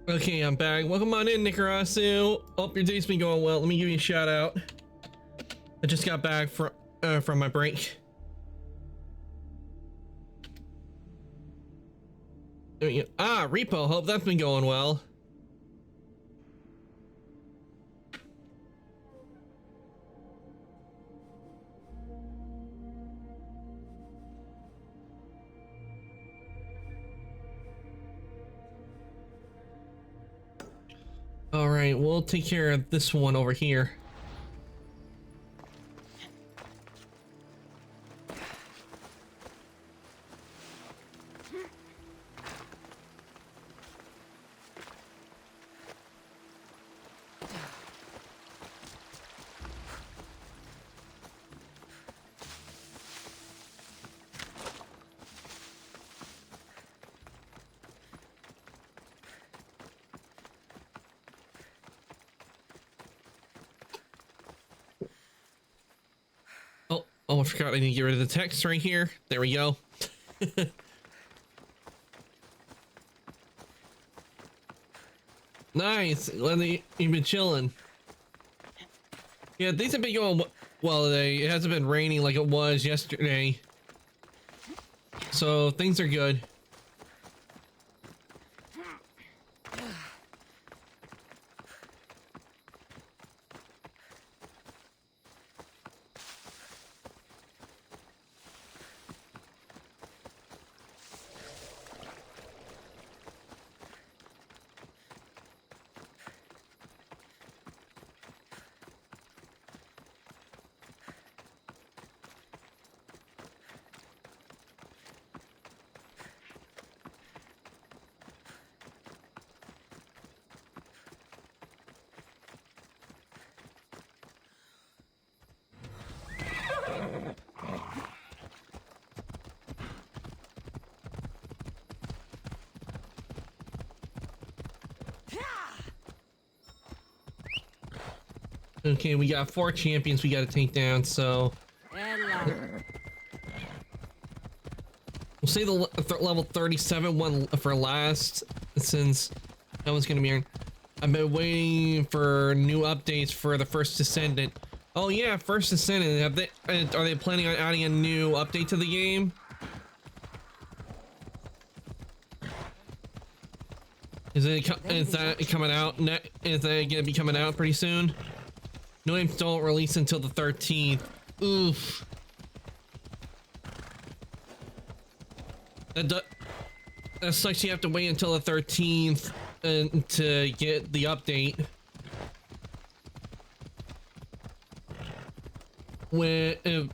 Okay, I'm back. Welcome on in, Nikarasu. Hope your day's been going well. Let me give you a shout out. I just got back from my break. Ah, Repo. Hope that's been going well. All right, we'll take care of this one over here. Oh, I forgot I need to get rid of the text right here. There we go. Nice. You've been chilling. Yeah, things have been going well today. It hasn't been raining like it was yesterday. So things are good. Okay, we got 4 champions we got to take down, so we'll say the level 37 one for last, since no one's gonna be here. I've been waiting for new updates for the First Descendant. Oh yeah, First Descendant. Are they planning on adding a new update to the game? Is that coming out? Is that gonna be coming out pretty soon? No games don't release until the 13th. Oof. That sucks. You have to wait until the 13th to get the update. When the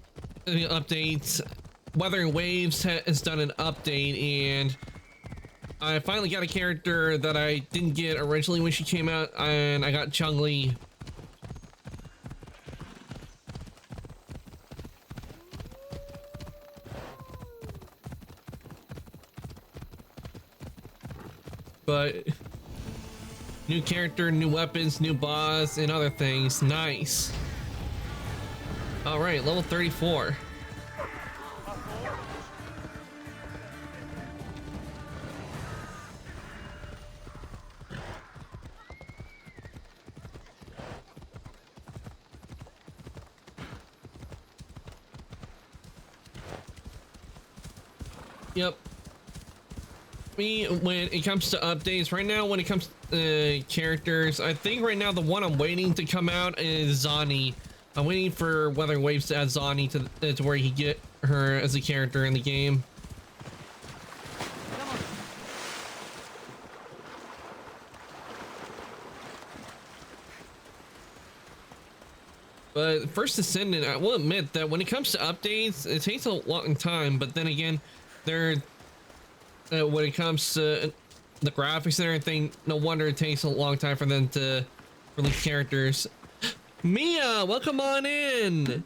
updates, Weathering Waves has done an update, and I finally got a character that I didn't get originally when she came out, and I got Chun-Li. But new character, new weapons, new boss, and other things. Nice. All right, level 34. Yep. When it comes to updates right now, when it comes to characters, I think right now the one I'm waiting to come out is Zani. I'm waiting for Weathering Waves to add Zani to where he get her as a character in the game. But First Descendant, I will admit that when it comes to updates, it takes a long time. But then again, when it comes to the graphics and everything, no wonder it takes a long time for them to release characters. Mia, welcome on in.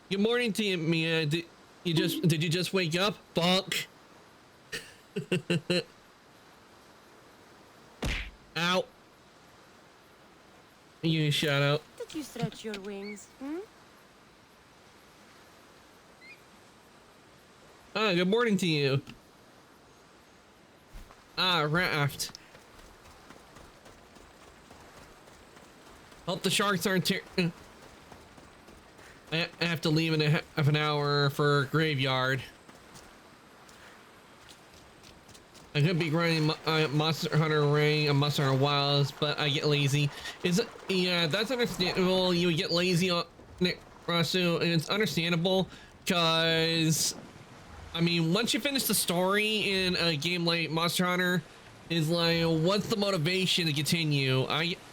Good morning to you, Mia. Did you just wake up? Fuck. Ow. You a shout out. Did you stretch your wings? Hmm? Ah, good morning to you. Ah, raft. Hope the sharks aren't I have to leave in half an hour for graveyard. I could be grinding Monster Hunter Ring and Monster Hunter Wilds, but I get lazy. Yeah, that's understandable. You would get lazy on Rasu, and it's understandable because, I mean, once you finish the story in a game like Monster Hunter, is like, what's the motivation to continue?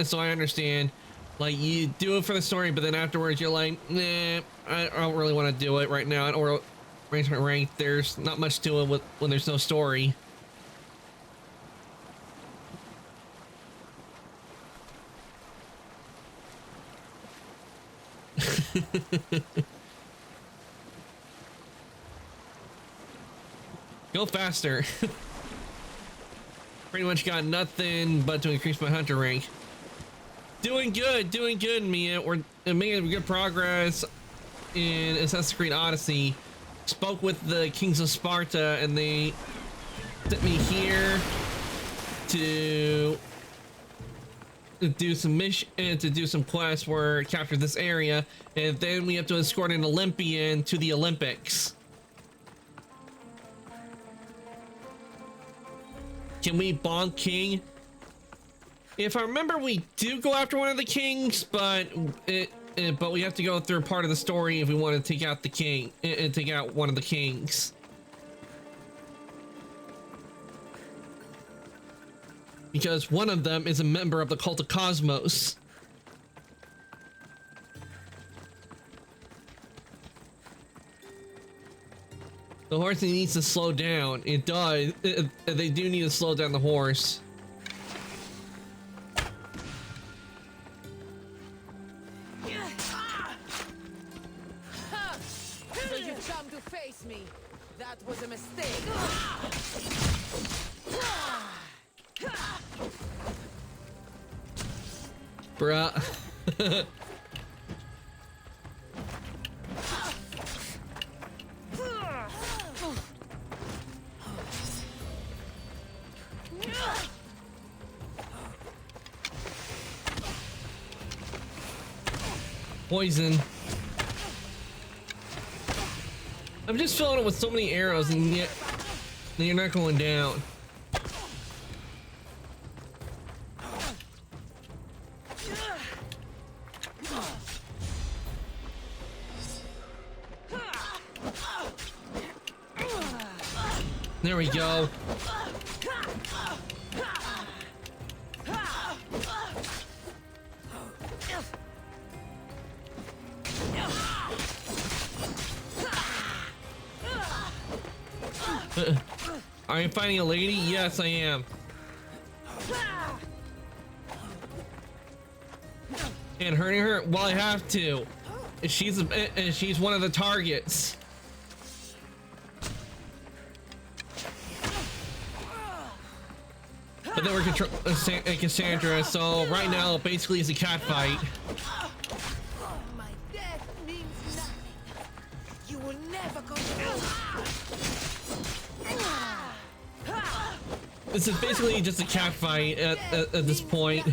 So I understand. Like, you do it for the story, but then afterwards you're like, nah, I don't really want to do it right now. Or rank, there's not much to it when there's no story. Go faster. Pretty much got nothing but to increase my hunter rank. Doing good, Mia. We're making good progress in Assassin's Creed Odyssey. Spoke with the Kings of Sparta, and they sent me here to do some mission and to do some quests where capture this area, and then we have to escort an Olympian to the Olympics. Can we bonk King? If I remember, we do go after one of the kings, but we have to go through part of the story if we want to take out the king and take out one of the kings. Because one of them is a member of the cult of Cosmos. The horse needs to slow down. It does. They do need to slow down the horse. So you come to face me. That was a mistake. Bruh. Poison. I'm just filling it with so many arrows, and yet you're not going down. There we go. Are you fighting a lady? Yes, I am. And hurting her? Well, I have to. She's one of the targets. But then we're Cassandra, so right now basically it's a cat fight. My death means nothing. You will never come This is basically just a cat fight at this point.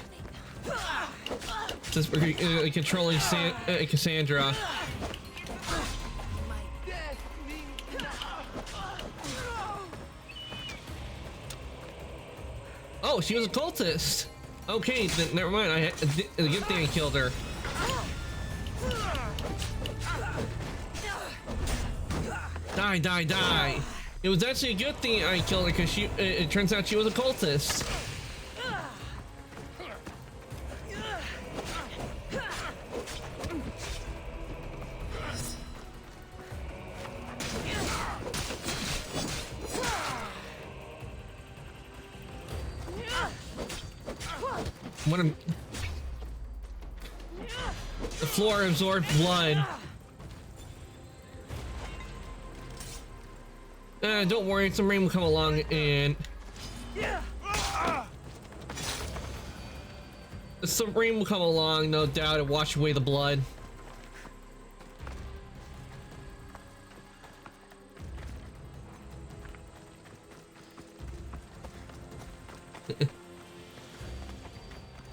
Just controlling Cassandra. Oh, she was a cultist. Okay, then never mind. A good thing I killed her. Die, die, die. It was actually a good thing I killed her because it turns out she was a cultist. The floor absorbed blood. Don't worry, some rain will come along and some rain will come along, no doubt, and wash away the blood.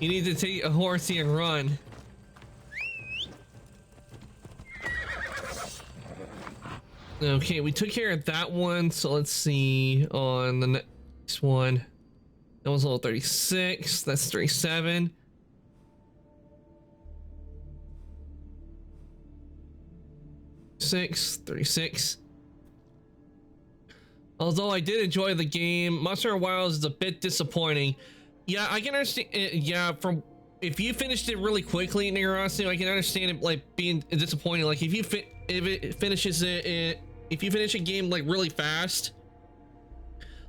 You need to take a horsey and run. Okay, we took care of that one, so let's see on the next one. That was level 36, that's 37. Six, 36. Although I did enjoy the game, Monster Hunter Wilds is a bit disappointing. Yeah, I can understand. Yeah, from if you finished it really quickly in Neurosis, I can understand it like being disappointing. Like if you if you finish a game like really fast,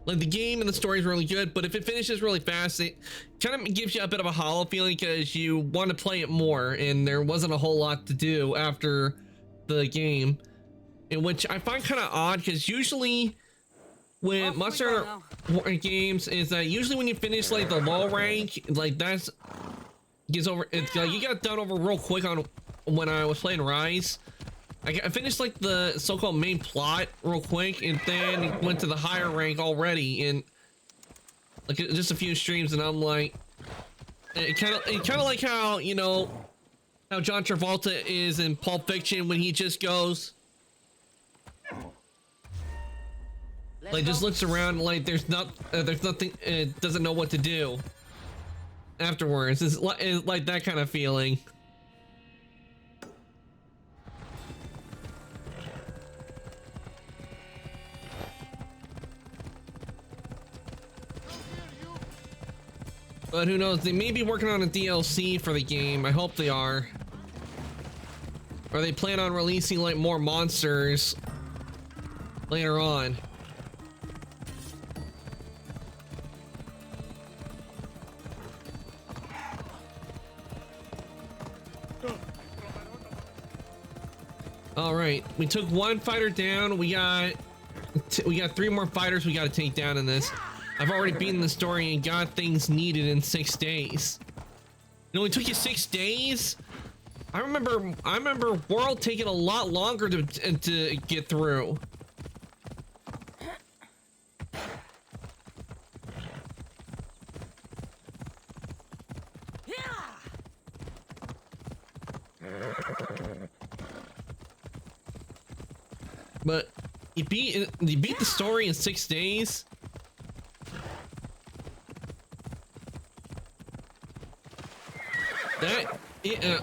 like the game and the story is really good, but if it finishes really fast, it kind of gives you a bit of a hollow feeling because you want to play it more, and there wasn't a whole lot to do after the game, in which I find kind of odd because usually when Monster Hunter games is that usually when you finish like the low rank, like that's gets over. It's like you got done over real quick on when I was playing Rise. I finished like the so-called main plot real quick, and then went to the higher rank already in like just a few streams, and I'm like, it kind of like how, you know, how John Travolta is in Pulp Fiction when he just goes, like just looks around like there's nothing, doesn't know what to do afterwards. It's like that kind of feeling. But who knows, they may be working on a DLC for the game. I hope they are. Or they plan on releasing like more monsters later on. All right, we took one fighter down. We got 3 more fighters we got to take down in this. I've already beaten the story and got things needed in 6 days. It only took you 6 days? I remember World taking a lot longer to get through. But you beat the story in 6 days?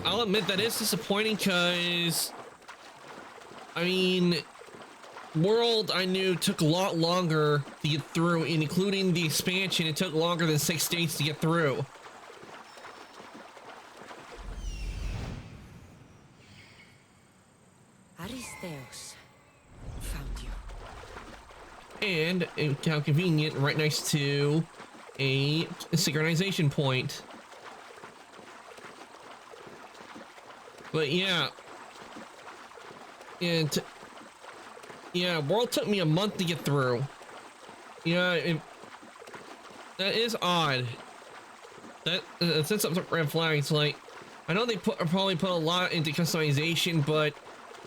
I'll admit that is disappointing because, I mean, World I knew took a lot longer to get through, and including the expansion, it took longer than 6 days to get through. Aristeus found you. And how convenient, right next to a synchronization point. But yeah, and yeah, World took me a month to get through. Yeah, that is odd. That sets up some red flags. Like, I know they probably put a lot into customization, but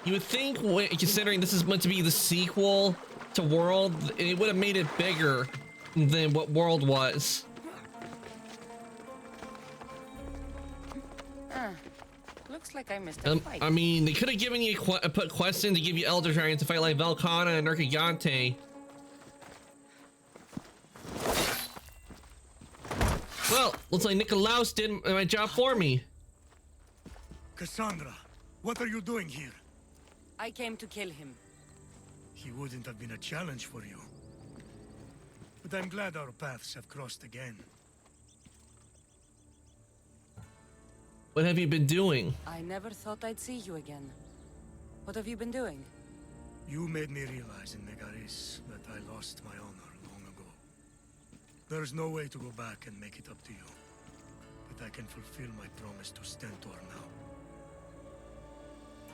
you would think, considering this is meant to be the sequel to World, it would have made it bigger than what World was. Looks like I missed a fight. I mean, they could have given you put quests in to give you Elder Dragons to fight like Velkhana and Urkagante. Well, looks like Nikolaus did my job for me. Cassandra, what are you doing here? I came to kill him. He wouldn't have been a challenge for you. But I'm glad our paths have crossed again. What have you been doing? I never thought I'd see you again. What have you been doing? You made me realize in Megaris that I lost my honor long ago. There's no way to go back and make it up to you. But I can fulfill my promise to Stentor now.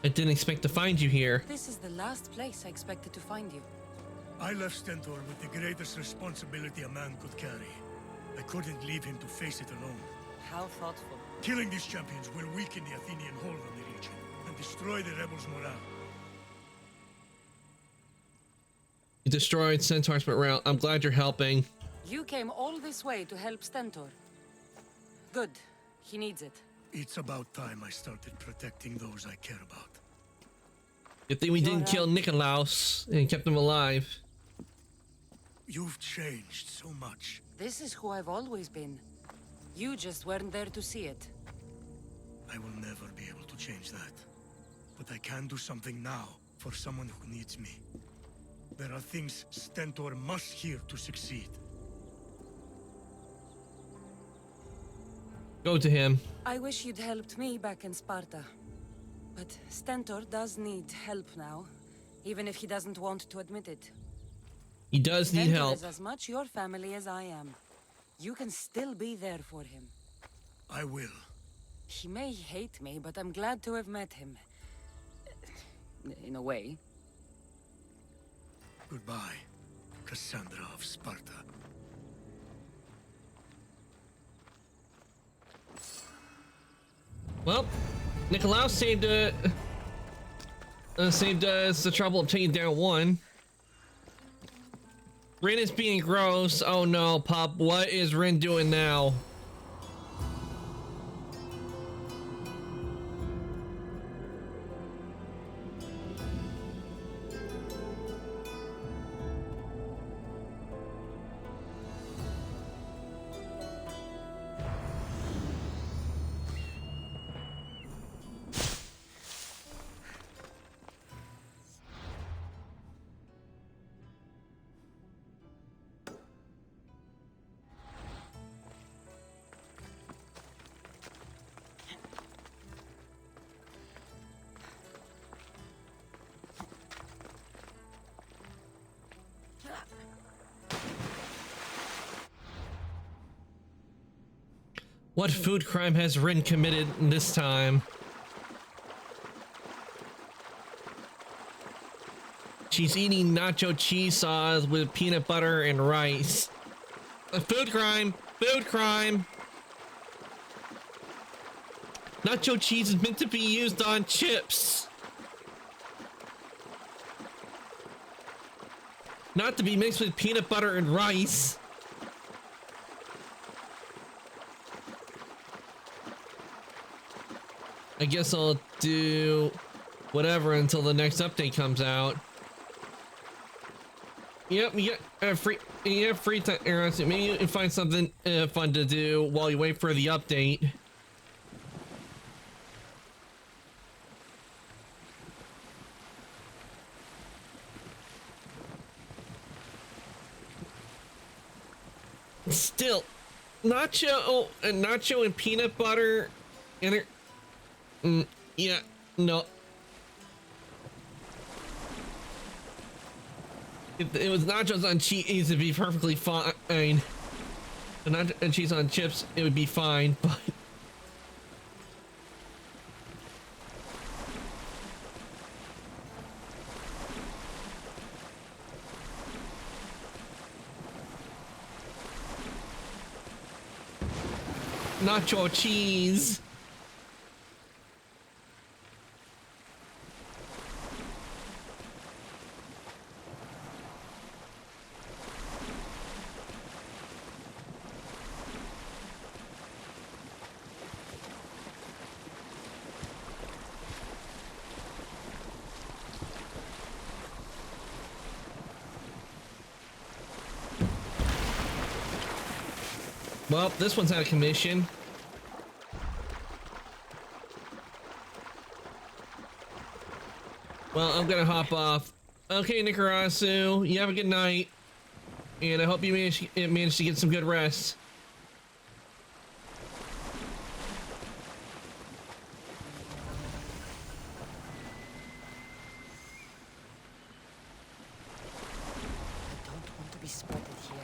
I didn't expect to find you here. This is the last place I expected to find you. I left Stentor with the greatest responsibility a man could carry. I couldn't leave him to face it alone. How thoughtful. Killing these champions will weaken the Athenian hold on the region and destroy the rebels' morale. You destroyed Centaur's morale. I'm glad you're helping. You came all this way to help Stentor. Good. He needs it. It's about time I started protecting those I care about. Good thing we didn't kill Nikolaus and kept him alive. You've changed so much. This is who I've always been. You just weren't there to see it. I will never be able to change that. But I can do something now for someone who needs me. There are things Stentor must hear to succeed. Go to him. I wish you'd helped me back in Sparta. But Stentor does need help now, even if he doesn't want to admit it. He does need Stentor help. is as much your family as I am. You can still be there for him. I will. He may hate me, but I'm glad to have met him. In a way. Goodbye, Cassandra of Sparta. Well, Nikolaus saved us the trouble of taking down one. Rin is being gross. Oh no, Pop, what is Rin doing now? What food crime has Rin committed this time? She's eating nacho cheese sauce with peanut butter and rice. A food crime! Food crime! Nacho cheese is meant to be used on chips. Not to be mixed with peanut butter and rice. I guess I'll do whatever until the next update comes out. Yep, you got free time, Aaron. So maybe you can find something fun to do while you wait for the update. Still, nacho and peanut butter, and it. Yeah, no. If it was nachos on cheese, it'd be perfectly fine. And cheese on chips, it would be fine, but... Nacho cheese. Well, this one's out of commission. Well, I'm gonna hop off. Okay, Nikarasu, you have a good night. And I hope you manage to get some good rest. I don't want to be spotted here.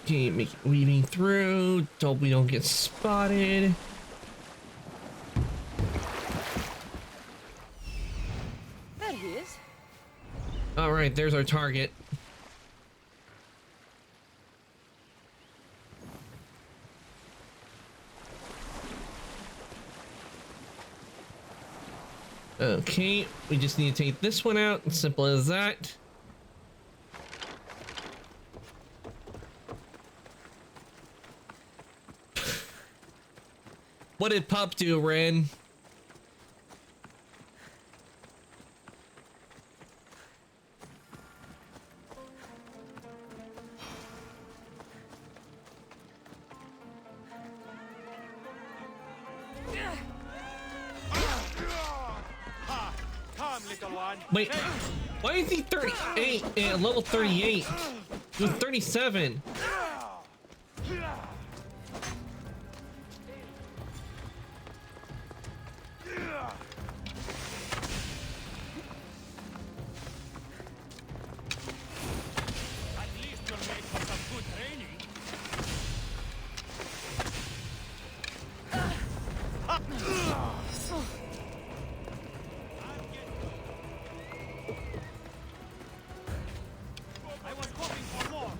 Okay, weaving through. Hope we don't get spotted. There he is. All right, there's our target. Okay, we just need to take this one out. Simple as that. What did Pup do, Ren? Come, little one. Wait, why is he 38 at level 38? He was 37. At least you're made for some good training. I was hoping for more.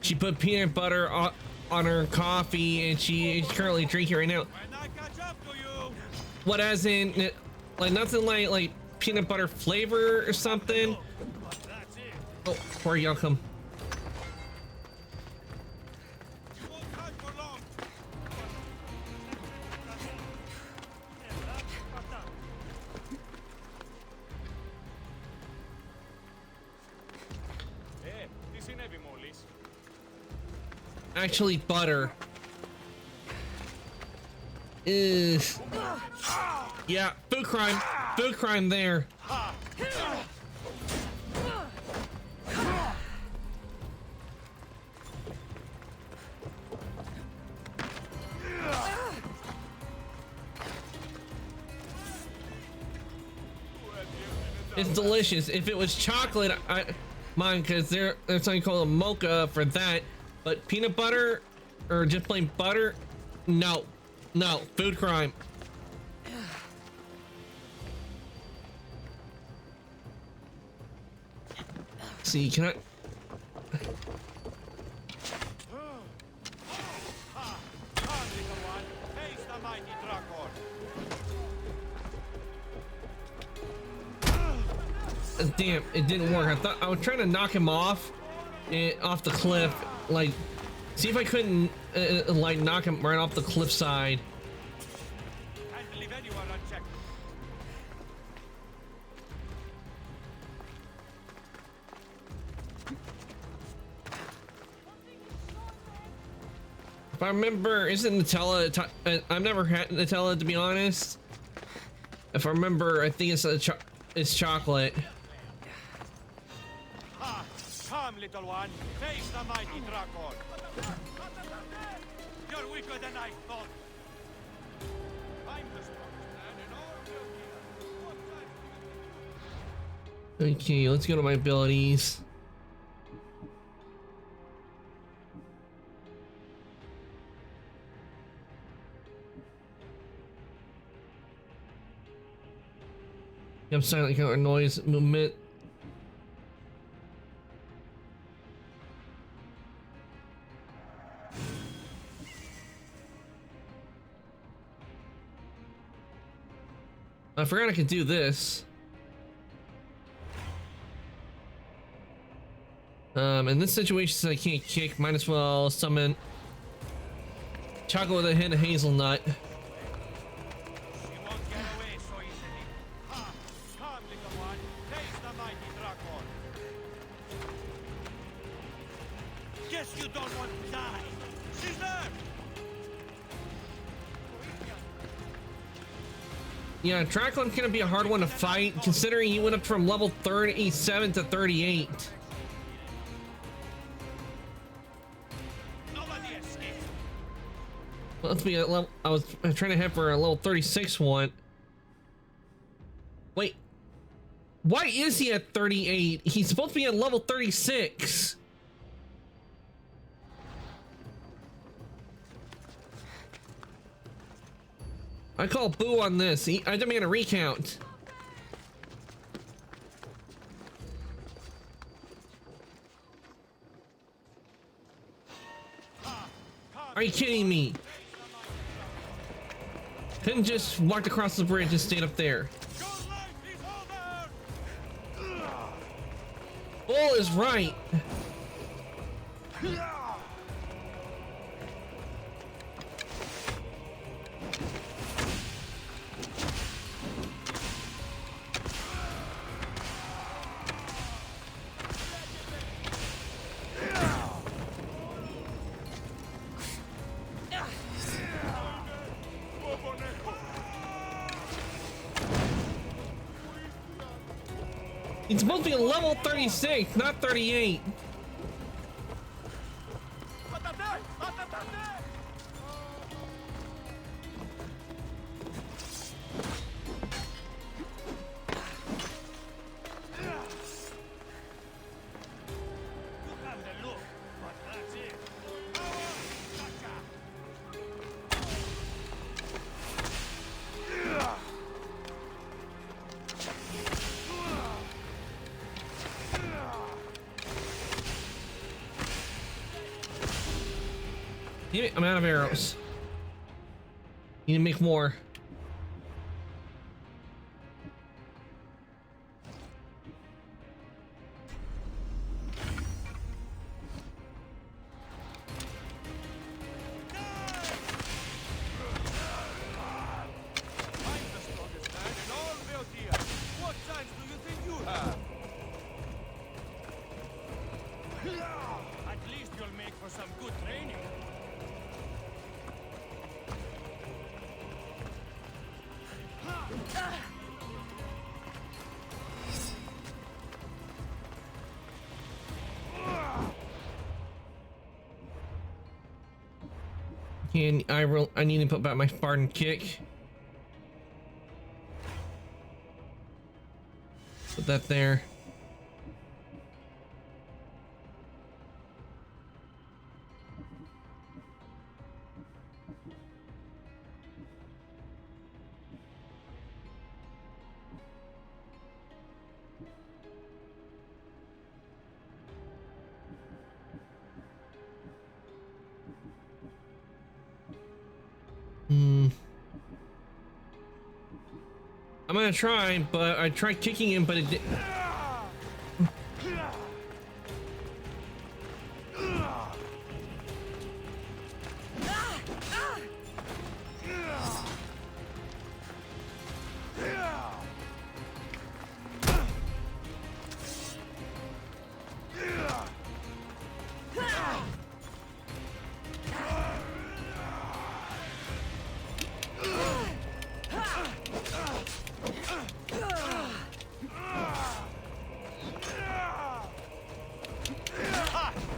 She put peanut butter on her coffee, and she is currently drinking right now. What, as in, like nothing like peanut butter flavor or something? Oh, poor Yokum. Actually, butter. Ugh. Yeah, food crime. Food crime there. It's delicious. If it was chocolate, I mine, because there's something called a mocha for that. But peanut butter or just plain butter, no, no, food crime. See, can I? Damn, it didn't work. I thought I was trying to knock him off the cliff, like see if I couldn't like knock him right off the cliff side. If I remember, isn't Nutella? I've never had Nutella, to be honest. If I remember, I think it's chocolate. Come, little one, face the mighty dragon. You're weaker than I thought. I'm the strongest man in all of Okay, let's go to my abilities. Yep, silent counter noise movement. I forgot I could do this. In this situation, since I can't kick, might as well summon chocolate with a hint of hazelnut. Guess you don't want to die. She's there. Yeah, Dracon's gonna be a hard one to fight, considering he went up from level 37 to 38. Well, let's be at level. I was trying to head for a level 36 one. Wait, why is he at 38? He's supposed to be at level 36. I call boo on this. I demand a recount. Are you kidding me? Couldn't just walked across the bridge and stayed up there. Bull is right. It's supposed to be a level 36, not 38. Damn it, I'm out of arrows. Need to make more. What signs do you think you have? At least you'll make for some good training. And I need to put back my Spartan kick. Put that there. I'm gonna try, but I tried kicking him, but it didn't.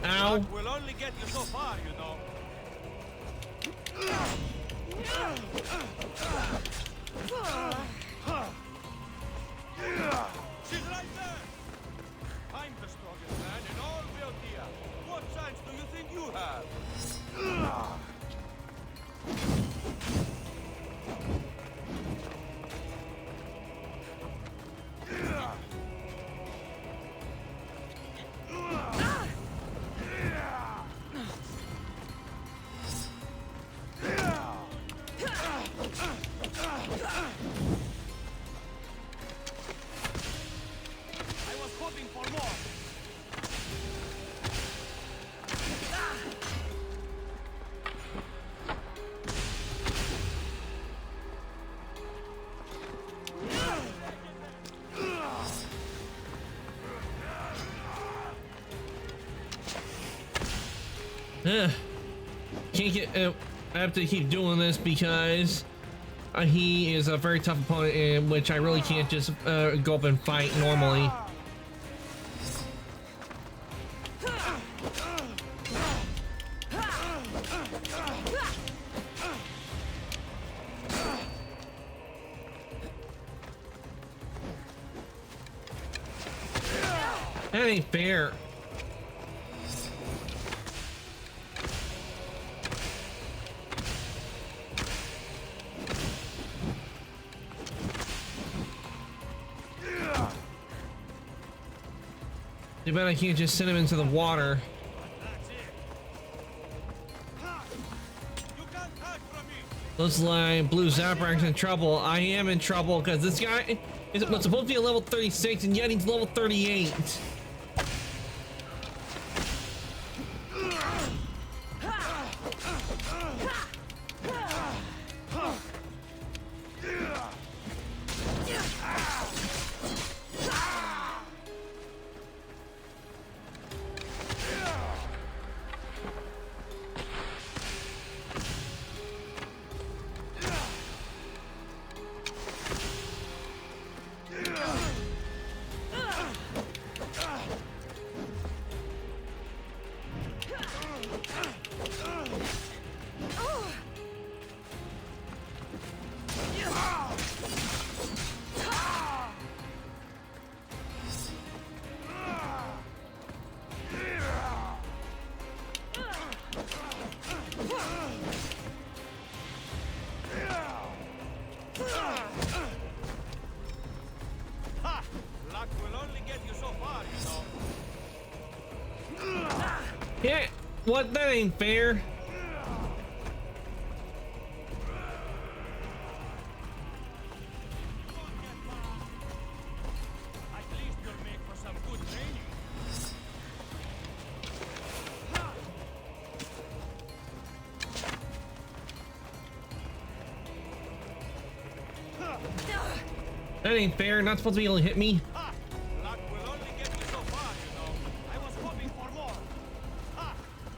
Ow. We'll only get you so far, you know. She's right there! I'm the strongest man in all Belgia. What signs do you think you have? I was hoping for more. Can't get. I have to keep doing this because he is a very tough opponent, in which I really can't just go up and fight normally. That ain't fair. Too bad I can't just send him into the water. Looks like Blue Zaprak's in trouble. I am in trouble because this guy was supposed to be a level 36 and yet he's level 38. Ha! Luck will only get you so far, you know. Yeah, what? That ain't fair. At least you'll make for some good training. That ain't fair. Not supposed to be able to hit me. Luck will only get you so far, you know. I was hoping for more. Ha!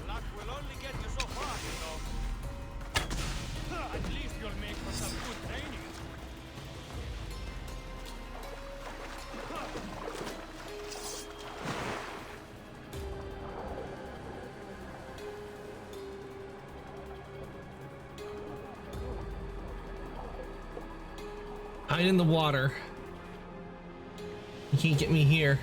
Luck will only get you so far, you know. At least you'll make for some good training. Hide in the water. You can't get me here.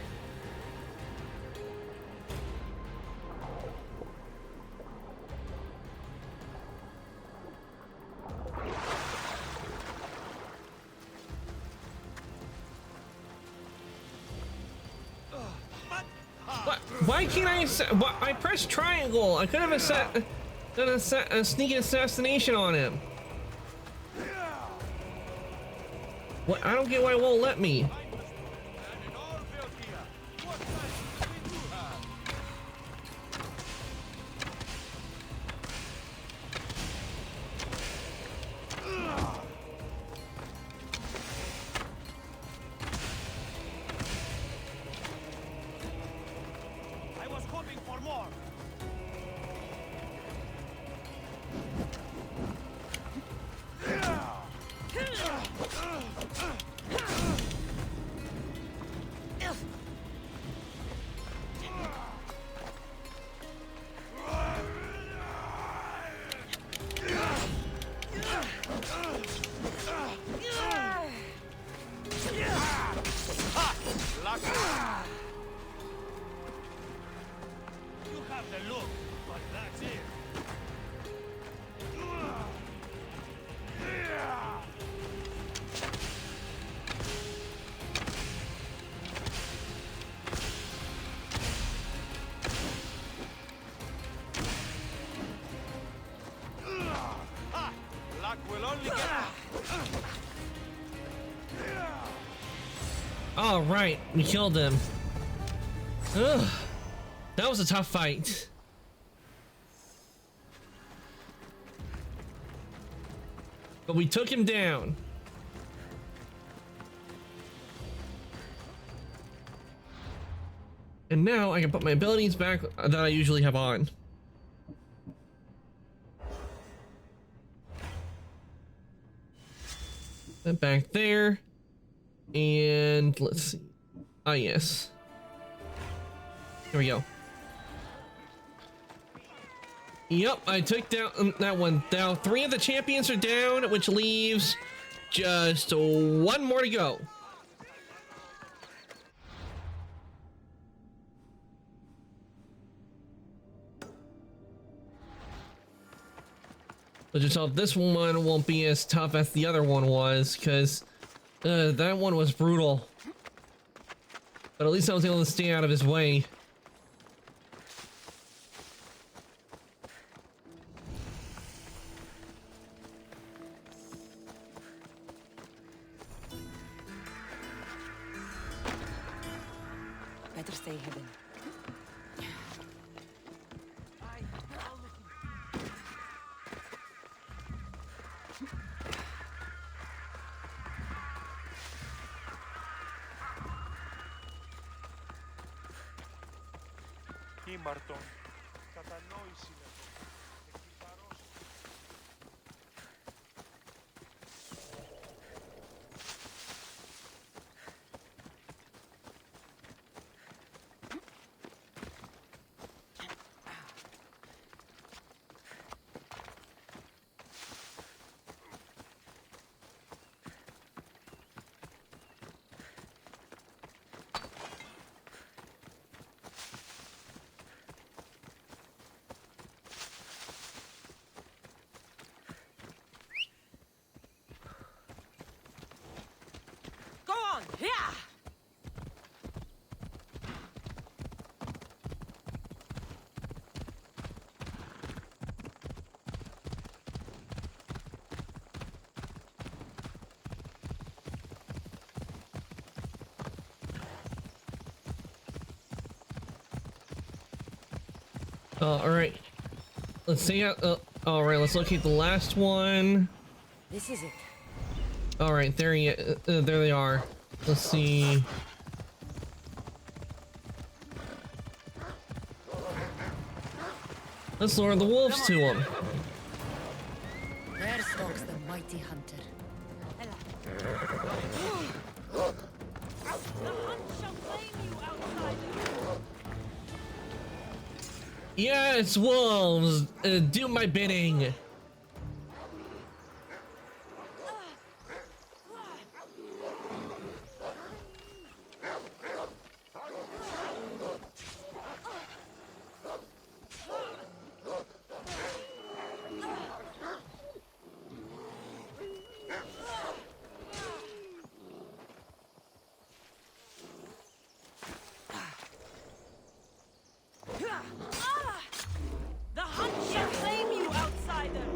What? Why can't I set? What? I pressed triangle. I could have done a sneak assassination on him. What? I don't get why it won't let me. I was hoping for more. Luck. You have the look, but that's it. Ha! Luck will only get. All right, we killed him. Ugh, that was a tough fight. But we took him down. And now I can put my abilities back that I usually have on. That back there. And let's see. Ah, yes. Here we go. Yep, I took down that one. Now 3 of the champions are down, which leaves just 1 more to go. But just hope this one won't be as tough as the other one was, because that one was brutal. But at least I was able to stay out of his way. stay hidden. Ήμαρτον, κατανόηση λέγω. Εκκληταρός. Go on! Yeah! All right. Let's see how. All right. Let's locate the last one. This is it. All right. There they are. Let's see. Let's lure the wolves to them. There stalks the mighty hunter. Yes, wolves. Do my bidding. The hunt shall claim you, outsider!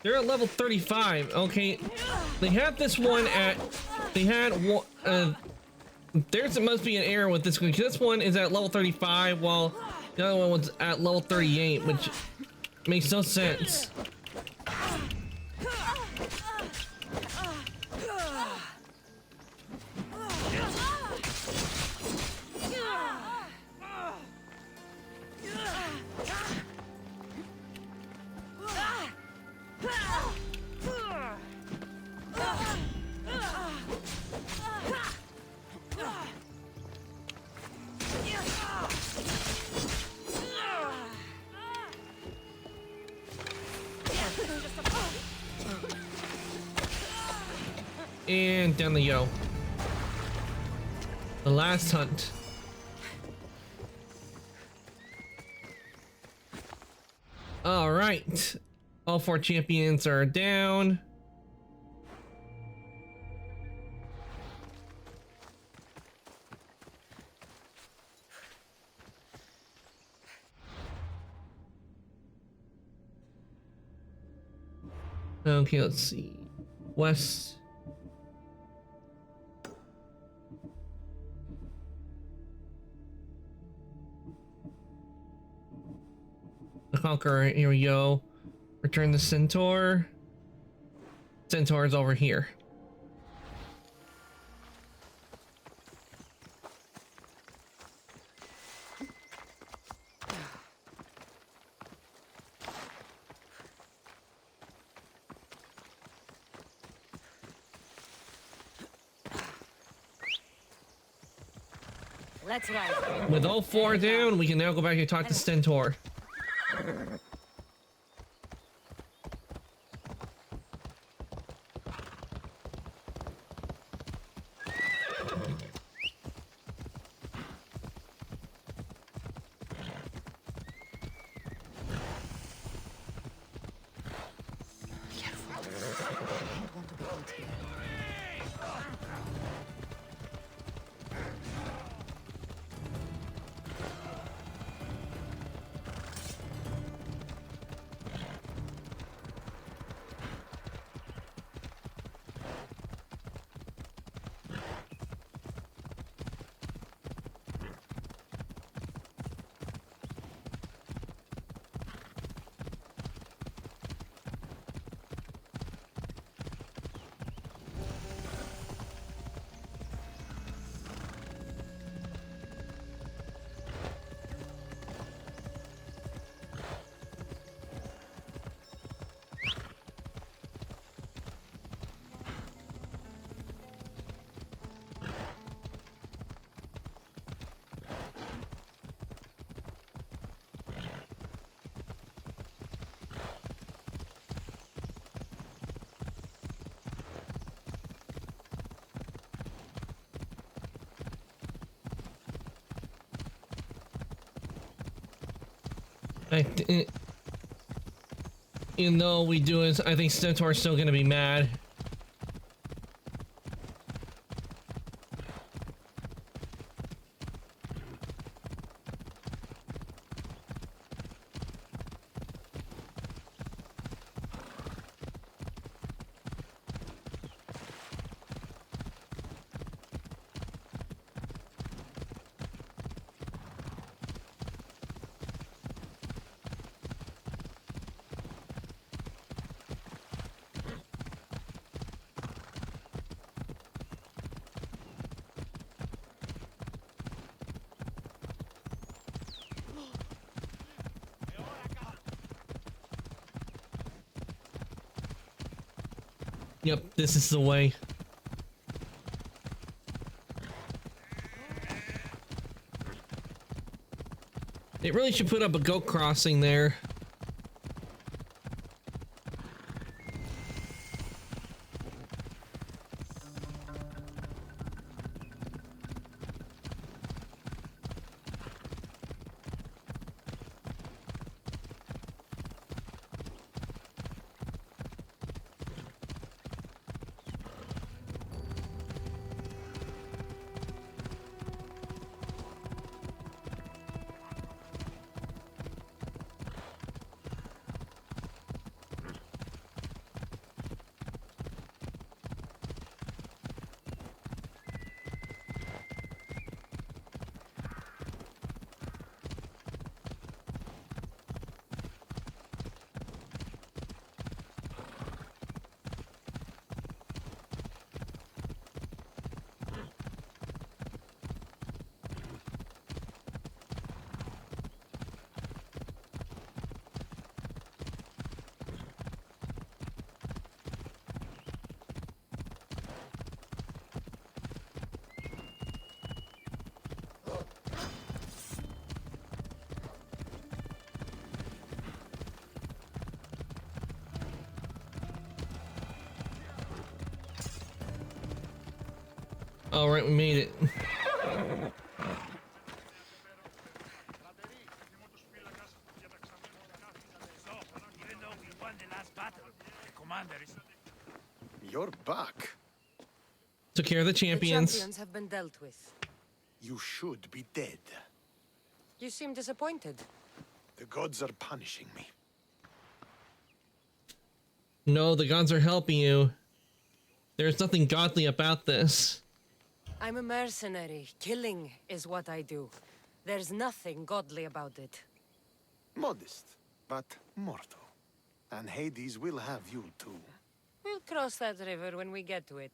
They're at level 35. Okay, they had this one at. They had one. There's must be an error with this one. This one is at level 35, while the other one was at level 38, which makes no sense. And down the yo. The last hunt. All right. All 4 champions are down. Okay, let's see. West. The Conqueror, here we go. Return the Centaur. Centaur is over here. Let's ride. With all 4 down, we can now go back and talk to Centaur. Even though we do it, I think Centaur's still gonna be mad. Yep, this is the way. They really should put up a goat crossing there. All right, we made it. You're back. Took care of the champions. The champions have been dealt with. You should be dead. You seem disappointed. The gods are punishing me. No, the gods are helping you. There's nothing godly about this. I'm a mercenary. Killing is what I do. There's nothing godly about it. Modest, but mortal. And Hades will have you too. We'll cross that river when we get to it.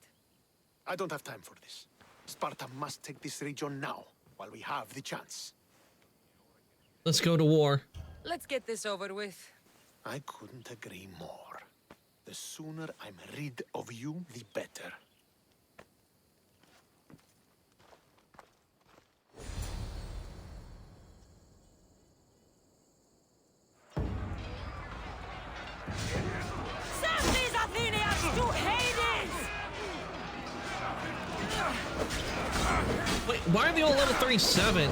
I don't have time for this. Sparta must take this region now, while we have the chance. Let's go to war. Let's get this over with. I couldn't agree more. The sooner I'm rid of you, the better. Send these Athenians to Hades! Wait, why are they all level 37?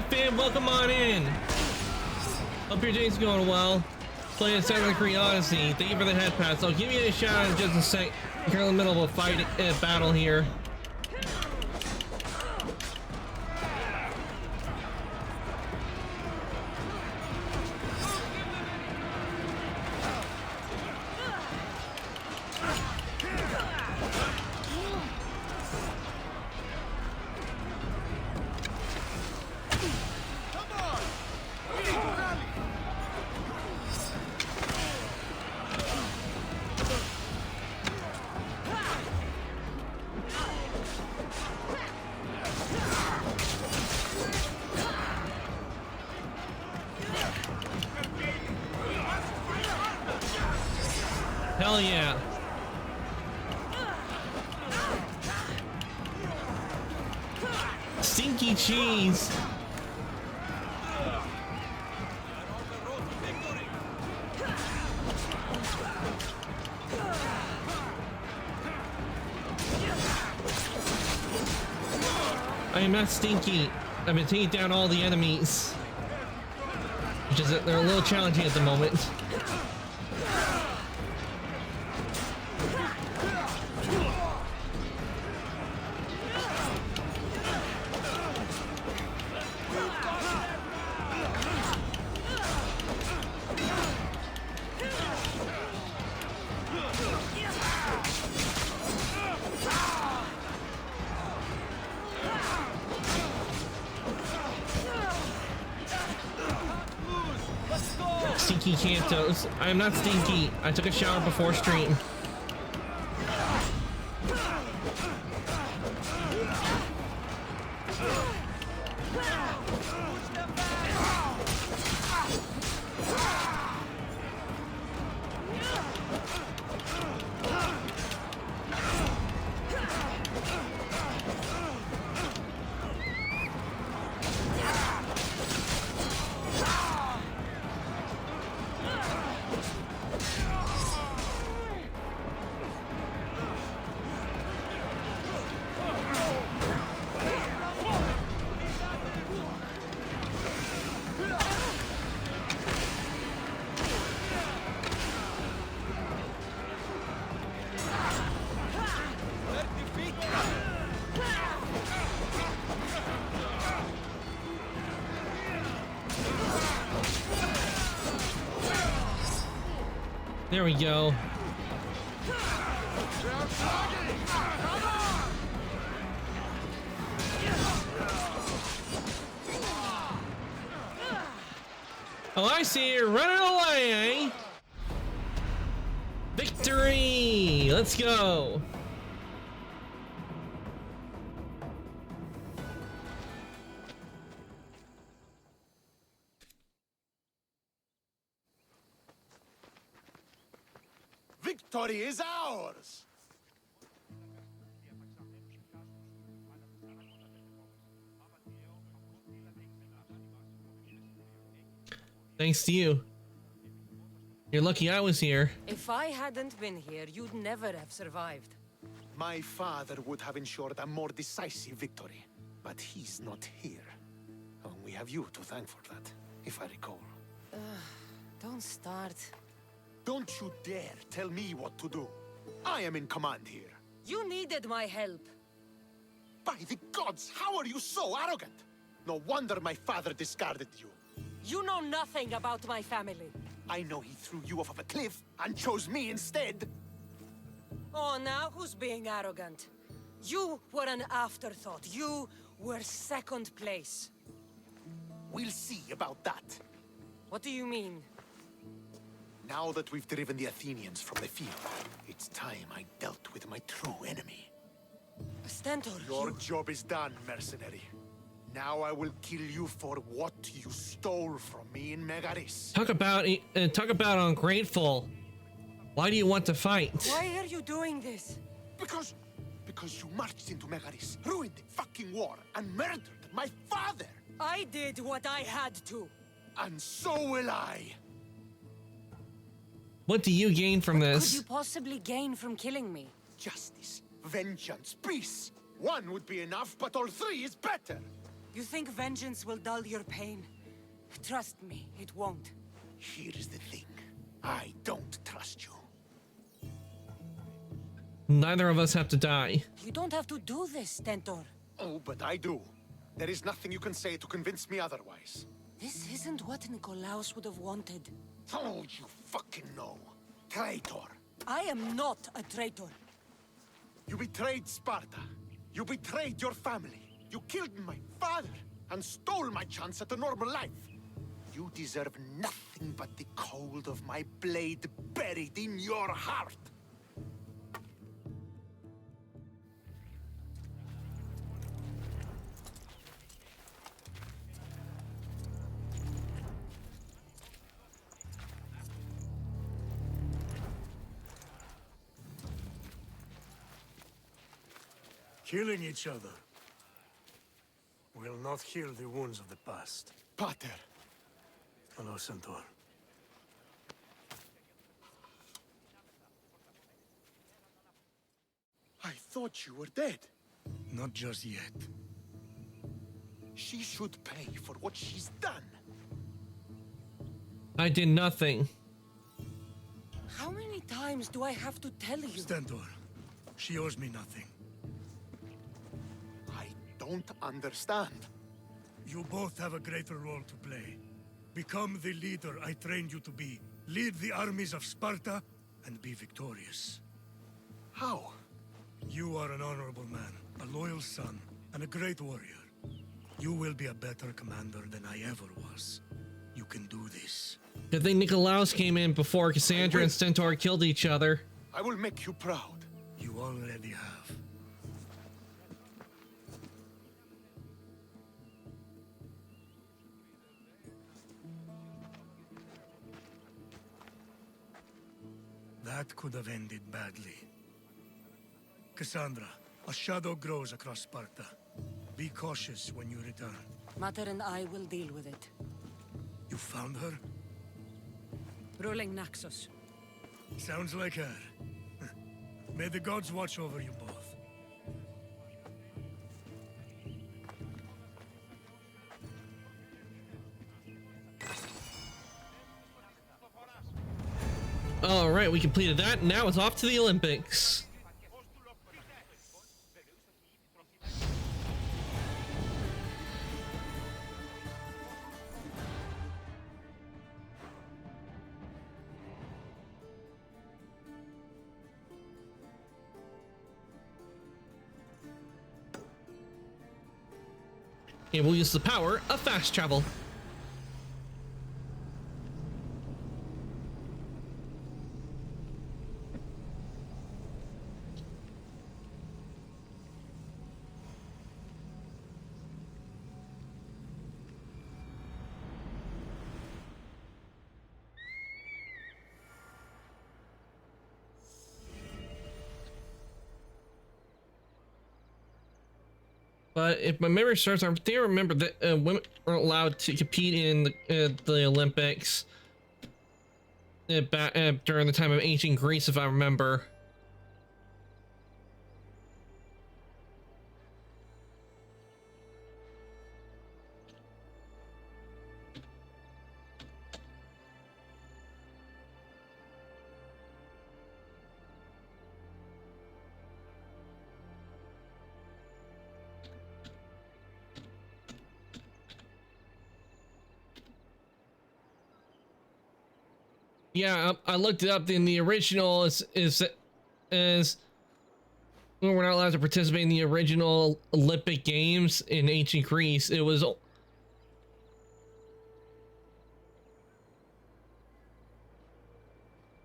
Fib, welcome on in. Hope your day's going well. Playing Assassin's Creed Odyssey. Thank you for the head pass. I'll give you a shout out in just a sec. You're in the middle of a fight battle here. Hell yeah. Stinky cheese. I am not stinky. I've been taking down all the enemies. Which is they're a little challenging at the moment. Stinky Cantos. I am not stinky. I took a shower before stream. There we go. Oh, I see you running away, eh? Victory! Let's go. Victory is ours! Thanks to you. You're lucky I was here. If I hadn't been here, you'd never have survived. My father would have ensured a more decisive victory, but he's not here. Oh, we have you to thank for that, if I recall. Don't start. Don't you dare tell me what to do. I am in command here. You needed my help. By the gods, how are you so arrogant? No wonder my father discarded you. You know nothing about my family. I know he threw you off of a cliff and chose me instead. Oh, now who's being arrogant? You were an afterthought. You were second place. We'll see about that. What do you mean? Now that we've driven the Athenians from the field, it's time I dealt with my true enemy. Stentor, Your job is done, mercenary. Now I will kill you for what you stole from me in Megaris. Talk about ungrateful. Why do you want to fight? Why are you doing this? Because you marched into Megaris, ruined the fucking war, and murdered my father. I did what I had to. And so will I. What do you gain from What this? could you possibly gain from killing me? Justice, vengeance, peace. One would be enough, but all three is better. You think vengeance will dull your pain? Trust me, it won't. Here's the thing. I don't trust you. Neither of us have to die. You don't have to do this, Stentor. Oh, but I do. There is nothing you can say to convince me otherwise. This isn't what Nikolaos would have wanted. Oh, you fucking know. Traitor. I am not a traitor. You betrayed Sparta. You betrayed your family. You killed my father and stole my chance at a normal life. You deserve nothing but the cold of my blade buried in your heart. Killing each other will not heal the wounds of the past. Pater. Hello, Centaur. I thought you were dead. Not just yet. She should pay for what she's done. I did nothing. How many times do I have to tell you? Stentor, she owes me nothing. I don't understand. You both have a greater role to play. Become the leader I trained you to be. Lead the armies of Sparta and be victorious. How? You are an honorable man, a loyal son, and a great warrior. You will be a better commander than I ever was. You can do this. I think Nikolaos came in before Cassandra and Stentor killed each other. I will make you proud. You already have. That could have ended badly. Cassandra, a shadow grows across Sparta. Be cautious when you return. Mater and I will deal with it. You found her? Ruling Naxos. Sounds like her. May the gods watch over you both. All right, we completed that. Now it's off to the Olympics. And we'll use the power of fast travel. But if my memory serves, I think I remember that women weren't allowed to compete in the Olympics during the time of ancient Greece, if I remember. Yeah, I looked it up. In the original is we're not allowed to participate in the original Olympic Games in ancient Greece. It was,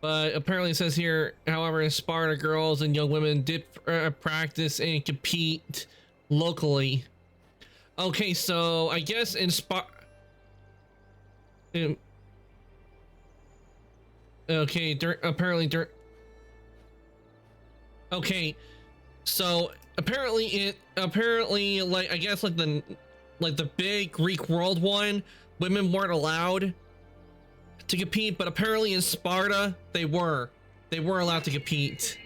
but apparently it says here, however, in Sparta, girls and young women did practice and compete locally. Okay, so I guess in Sparta. Okay, okay, so apparently like I guess like the big Greek World one, women weren't allowed to compete, but apparently in Sparta they were allowed to compete.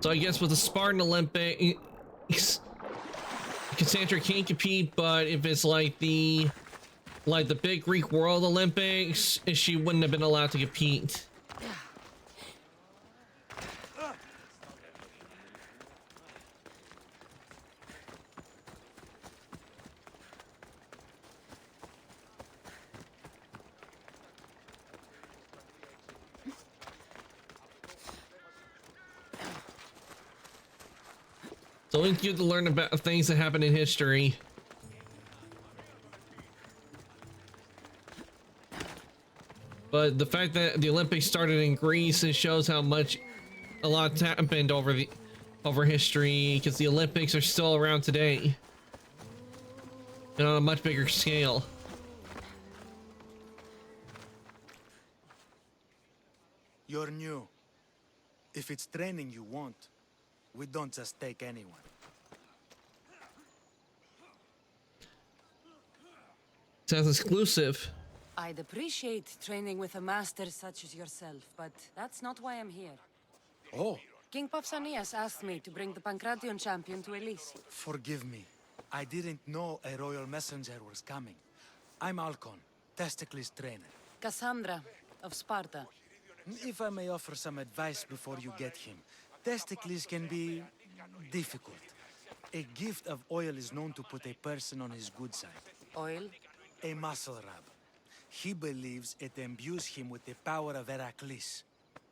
So I guess with the Spartan Olympics, Cassandra can't compete, but if it's like the big Greek World Olympics, she wouldn't have been allowed to compete. It's always good to learn about things that happen in history. But the fact that the Olympics started in Greece, it shows how much a lot's happened over history, because the Olympics are still around today. And on a much bigger scale. You're new. If it's training you want, we don't just take anyone. Sounds exclusive. I'd appreciate training with a master such as yourself, but that's not why I'm here. Oh, King Pausanias asked me to bring the Pancration champion to Elise. forgive me. I didn't know a royal messenger was coming. I'm Alcon, Testicles trainer. Cassandra of Sparta. If I may offer some advice before you get him, Testicles can be difficult. A gift of oil is known to put a person on his good side. Oil? A muscle rub. He believes it imbues him with the power of Heracles.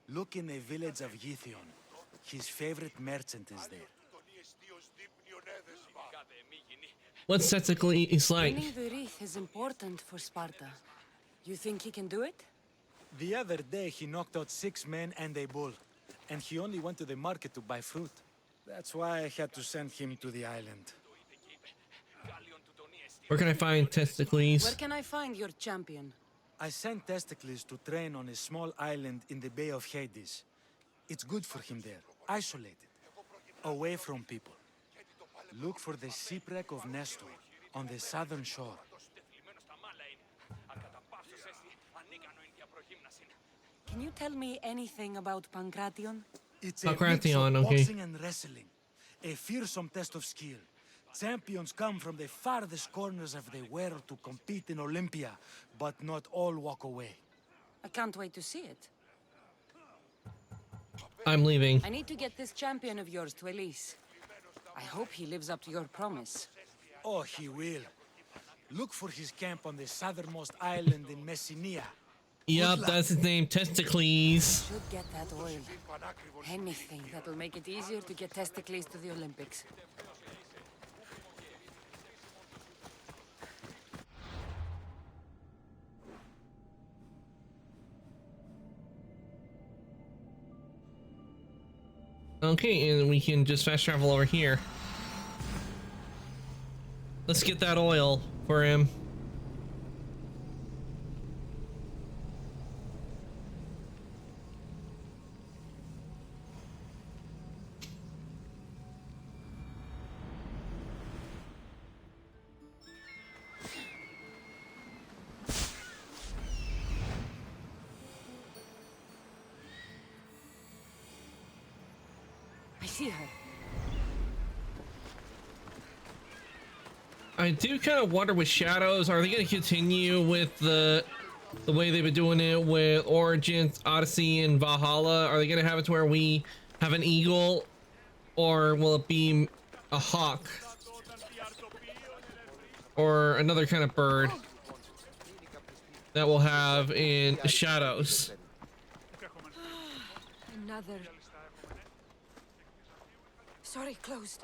Look in the village of Yithion. His favorite merchant is there. What's Testicles like? Winning the wreath is important for Sparta. You think he can do it? The other day he knocked out 6 men and a bull. And he only went to the market to buy fruit. That's why I had to send him to the island. Where can I find Testicles? Where can I find your champion? I sent Testicles to train on a small island in the Bay of Hades. It's good for him there, isolated, away from people. Look for the shipwreck of Nestor on the southern shore. Can you tell me anything about Pancration? It's a mix Pancration, of okay. boxing and wrestling. A fearsome test of skill. Champions come from the farthest corners of the world to compete in Olympia, but not all walk away. I can't wait to see it. I'm leaving. I need to get this champion of yours to Elise. I hope he lives up to your promise. Oh, he will. Look for his camp on the southernmost island in Messenia. Yup, that's his name, Testicles. Should get that oil. Anything that'll make it easier to get Testicles to the Olympics. Okay, and we can just fast travel over here. Let's get that oil for him. I see her. I do kind of wonder with Shadows, are they going to continue with the way they've been doing it with Origins, Odyssey, and Valhalla? Are they going to have it to where we have an eagle, or will it be a hawk? Or another kind of bird that we'll have in Shadows? Another. Sorry, closed.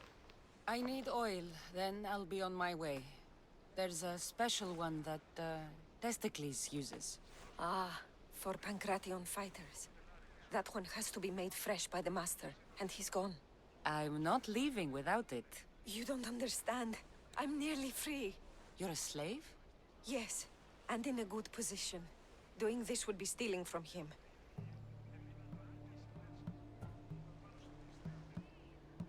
I need oil, then I'll be on my way. There's a special one that Testicles uses. Ah, for Pancration fighters. That one has to be made fresh by the master, and he's gone. I'm not leaving without it. You don't understand. I'm nearly free. You're a slave? Yes, and in a good position. Doing this would be stealing from him.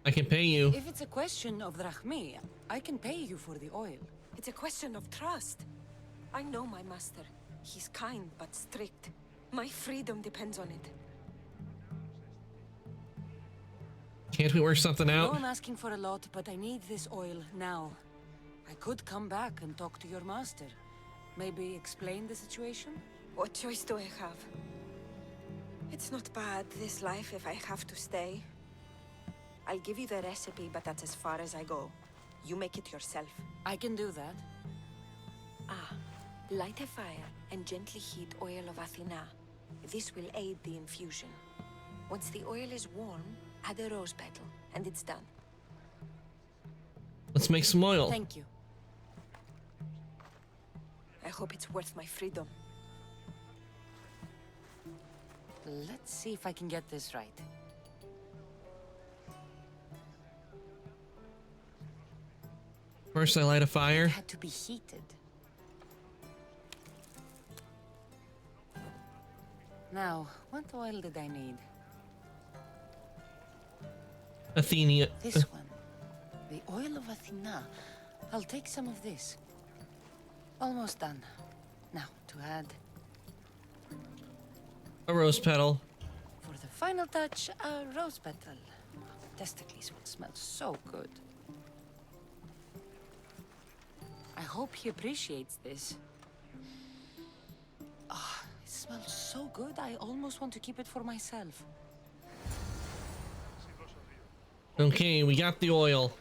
I can pay you. If it's a question of drachmi, I can pay you for the oil. It's a question of trust. I know my master. He's kind but strict. My freedom depends on it. Can't we work something I know out? I'm asking for a lot, but I need this oil now. I could come back and talk to your master. Maybe explain the situation? What choice do I have? It's not bad, this life, if I have to stay. I'll give you the recipe, but that's as far as I go. You make it yourself. I can do that. Light a fire and gently heat oil of Athena. This will aid the infusion. Once the oil is warm, add a rose petal, and it's done. Let's make some oil. Thank you. I hope it's worth my freedom. Let's see if I can get this right. First, I light a fire. It had to be heated. Now, what oil did I need? Athenia. This one. The oil of Athena. I'll take some of this. Almost done. Now, to add... A rose petal. For the final touch, a rose petal. Testicles will smell so good. I hope he appreciates this. Ah, it smells so good, I almost want to keep it for myself. Okay, we got the oil.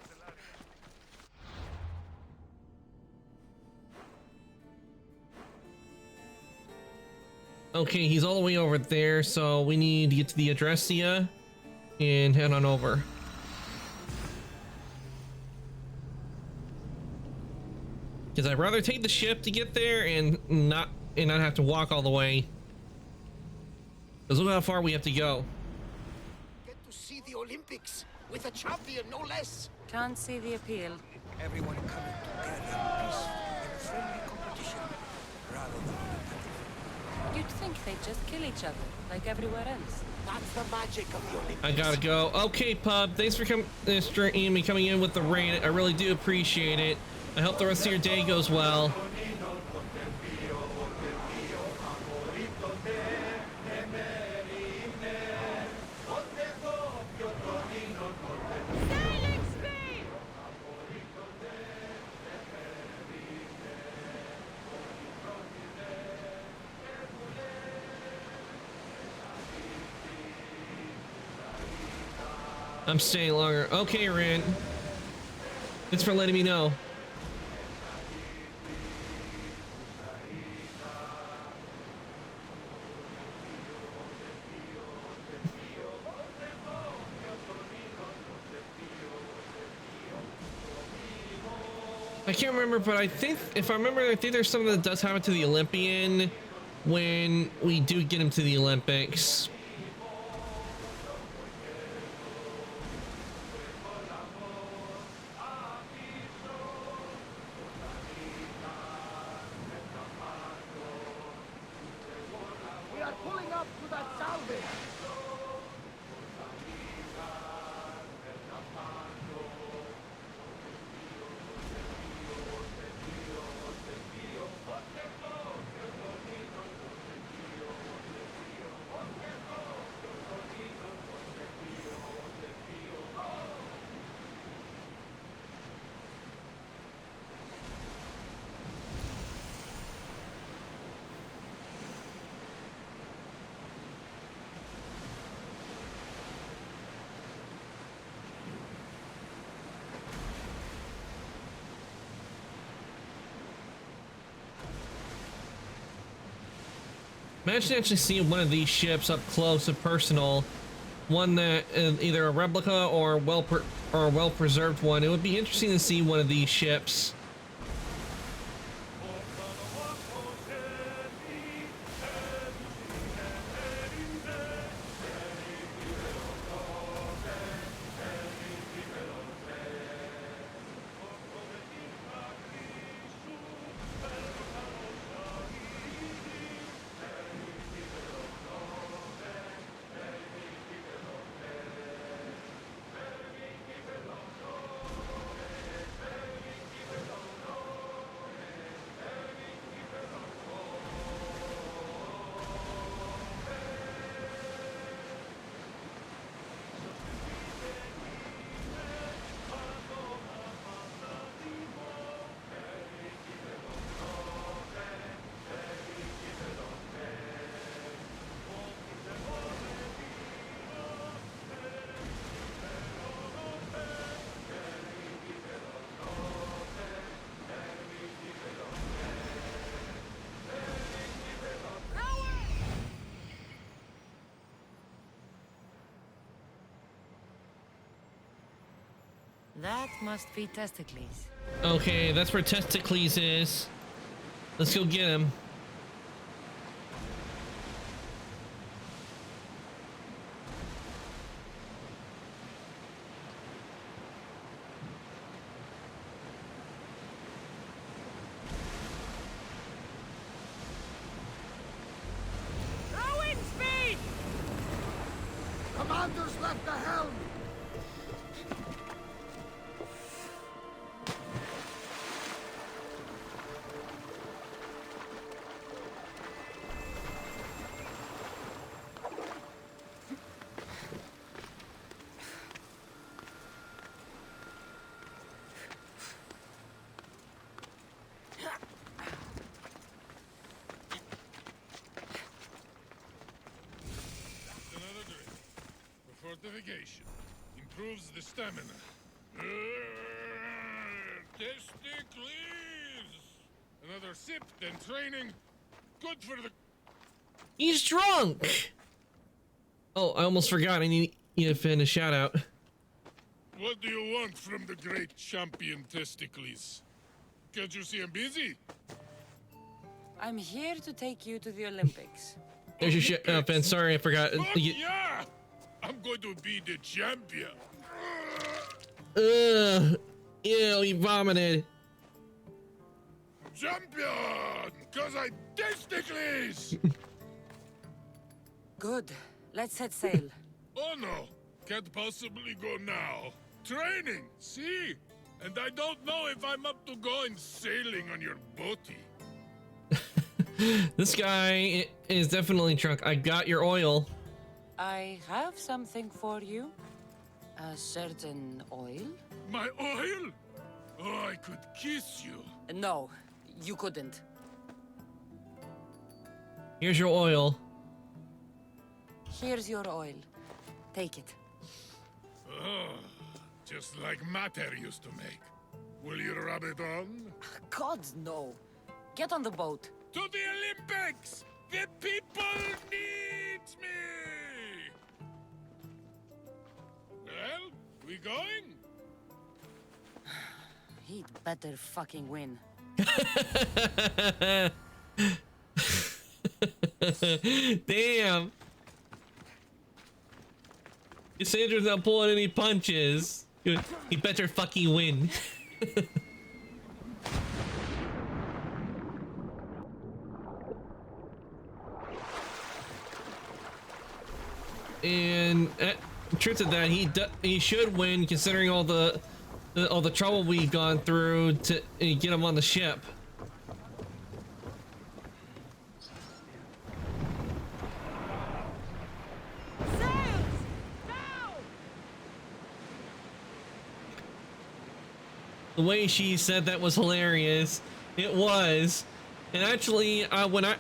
Okay, he's all the way over there, so we need to get to the Adressia and head on over. Because I'd rather take the ship to get there and not have to walk all the way. Because look how far we have to go. Get to see the Olympics with a champion, no less. Can't see the appeal. Everyone coming together in peaceful and friendly competition, rather than You'd think they'd just kill each other, like everywhere else. That's the magic of the Olympics. I gotta go. Okay, Pub, thanks for coming in with the raid. I really do appreciate it. I hope the rest of your day goes well. I'm staying longer. Okay, Rin. Thanks for letting me know. I can't remember, but I think, if I remember, I think there's something that does happen to the Olympian when we do get him to the Olympics. We are pulling up to that salve. Imagine actually seeing one of these ships up close and personal, one that is either a replica or a well-preserved one. It would be interesting to see one of these ships. That must be testicles. Okay, that's where Testicles is. Let's go get him. Wind speed! Commanders left the helm! Another drink. For fortification. Improves the stamina. Testicles! Another sip, then training. Good for the... He's drunk! Oh, I almost forgot. I need you to a shout out. What do you want from the great champion Testicles? Can't you see I'm busy? I'm here to take you to the Olympics. There's your shit up, and sorry, I forgot. Fuck yeah! I'm going to be the champion. Ugh. Ew, he vomited. Champion! Cause I Testicles! Good. Let's set sail. Oh no! Can't possibly go now. Training, see? And I don't know if I'm up to going sailing on your boaty. This guy is definitely drunk. I got your oil. I have something for you. A certain oil? My oil? Oh, I could kiss you. No, you couldn't. Here's your oil. Here's your oil. Take it. Oh, just like Mater used to make. Will you rub it on? God, no. Get on the boat. To the Olympics! The people need me! Well, we going? He'd better fucking win. Damn. Cassandra's not pulling any punches. He better fucking win. And truth of that, he should win, considering all the trouble we've gone through to get him on the ship. The way she said that was hilarious. It was. And actually, when I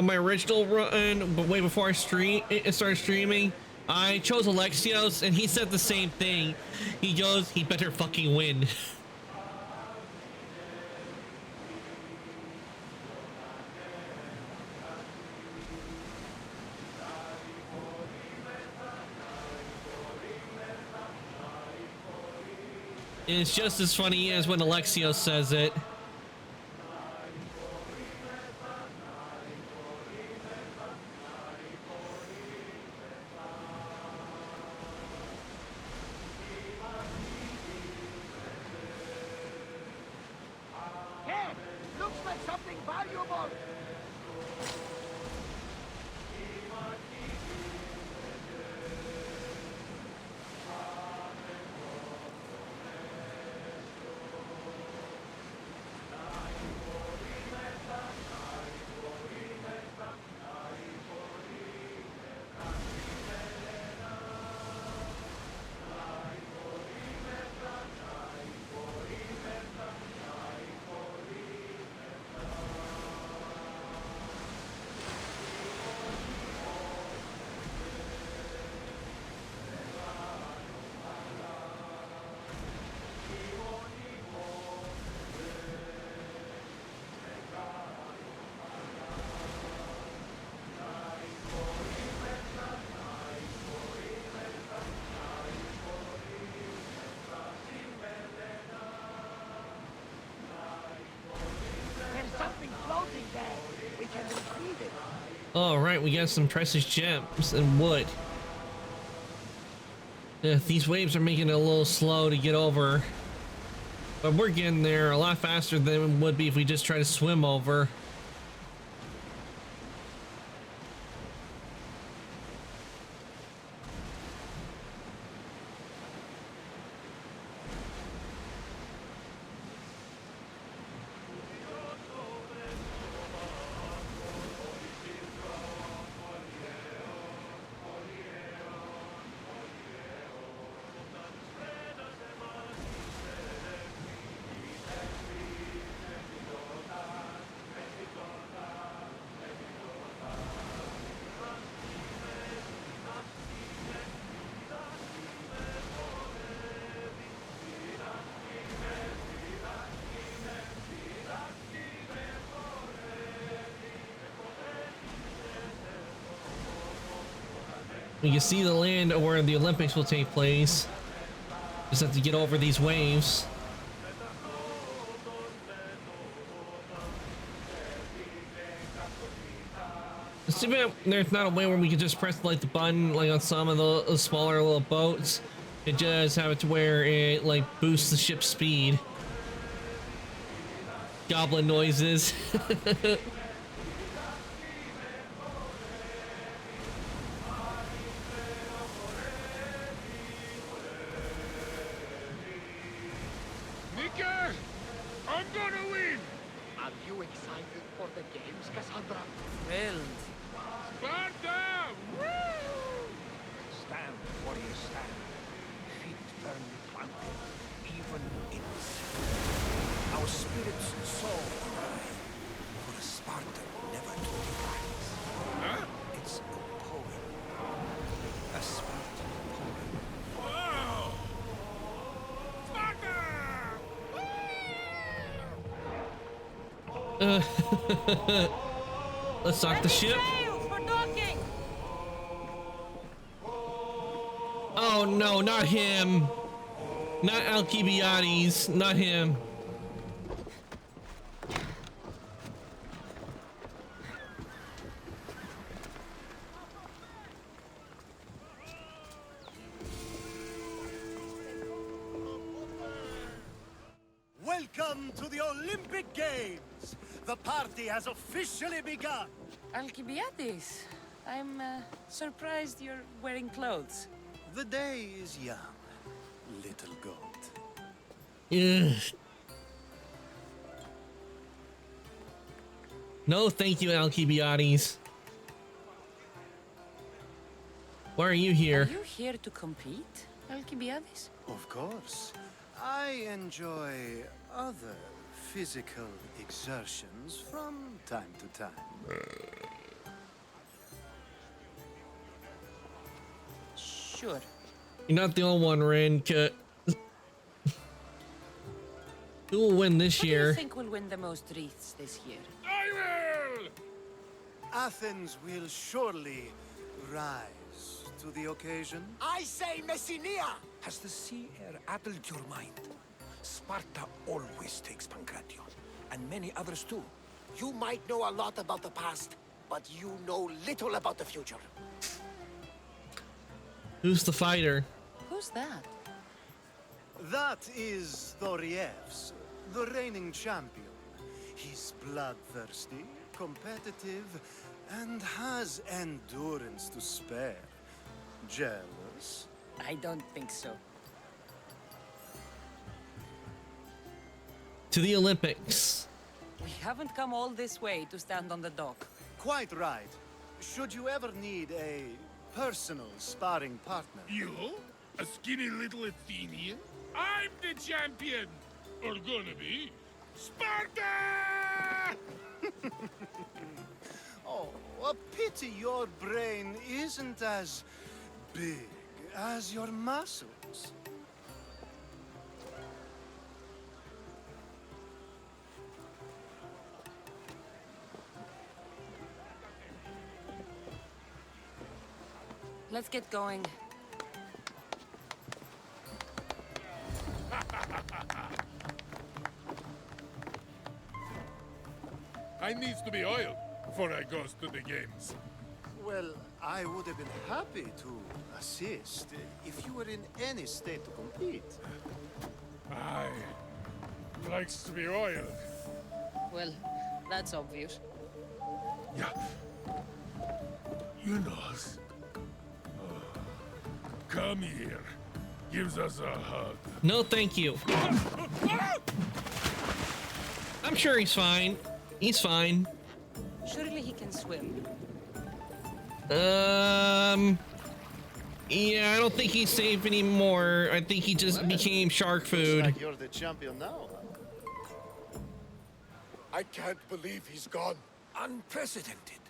my original run, but way before I started streaming, I chose Alexios, and he said the same thing. He goes, he better fucking win. And it's just as funny as when Alexios says it. Hey, looks like something valuable! All right, we got some precious gems and wood. These waves are making it a little slow to get over, but we're getting there a lot faster than it would be if we just try to swim over. You can see the land where the Olympics will take place. Just have to get over these waves. It's too bad there's not a way where we could just press like the button like on some of the smaller little boats. It just have it to where it like boosts the ship's speed. Goblin noises. I'm gonna win! Are you excited for the games, Cassandra? Thrilled. Sparta! Woo! Stand, warriors, stand. Feet firmly planted, even in sand. Our spirits soar high, for a Spartan never to rise. Huh? It's a poem. A Spartan poem. Wow! Sparta! Let's dock the ship. Oh no, not him. Not Alcibiades, not him. Welcome to the Olympic Games! The party has officially begun! Alcibiades, I'm surprised you're wearing clothes. The day is young, little goat. Ugh. No, thank you, Alcibiades. Why are you here? Are you here to compete, Alcibiades? Of course. I enjoy other physical exertions from time to time. Sure. You're not the only one, Ren. Who will win this Who do year? you think will win the most wreaths this year? I will! Athens will surely rise to the occasion. I say Messinia! Has the sea air addled your mind? Sparta always takes Pancration, and many others too. You might know a lot about the past, but you know little about the future. Who's the fighter? Who's that? That is Thorievs, the reigning champion. He's bloodthirsty, competitive, and has endurance to spare. Jealous? I don't think so. To the Olympics. We haven't come all this way to stand on the dock. Quite right. Should you ever need a personal sparring partner? You? A skinny little Athenian? I'm the champion! Or gonna be. Sparta! Oh, a pity your brain isn't as big as your muscles. Let's get going. I needs to be oiled. before I goes to the games. Well, I would have been happy to assist if you were in any state to compete. Aye. Likes to be oiled. Well, that's obvious. Yeah. You know. Come here. Gives us a hug. No, thank you. I'm sure he's fine. He's fine. Surely he can swim. Yeah, I don't think he's safe anymore. I think he just became shark food. Looks like you're the champion now. I can't believe he's gone. Unprecedented.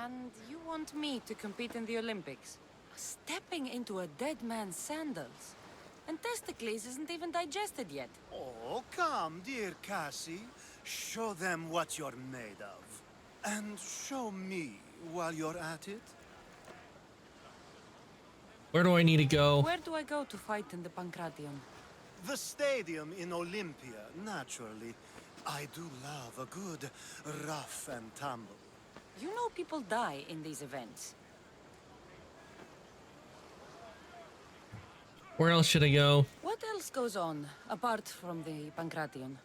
And you want me to compete in the Olympics? Stepping into a dead man's sandals. And Testicles isn't even digested yet. Oh, come, dear Cassie. Show them what you're made of. And show me while you're at it. Where do I need to go? Where do I go to fight in the Pancration? The stadium in Olympia, naturally. I do love a good rough and tumble. You know people die in these events. Where else should I go? What else goes on, apart from the Pancration?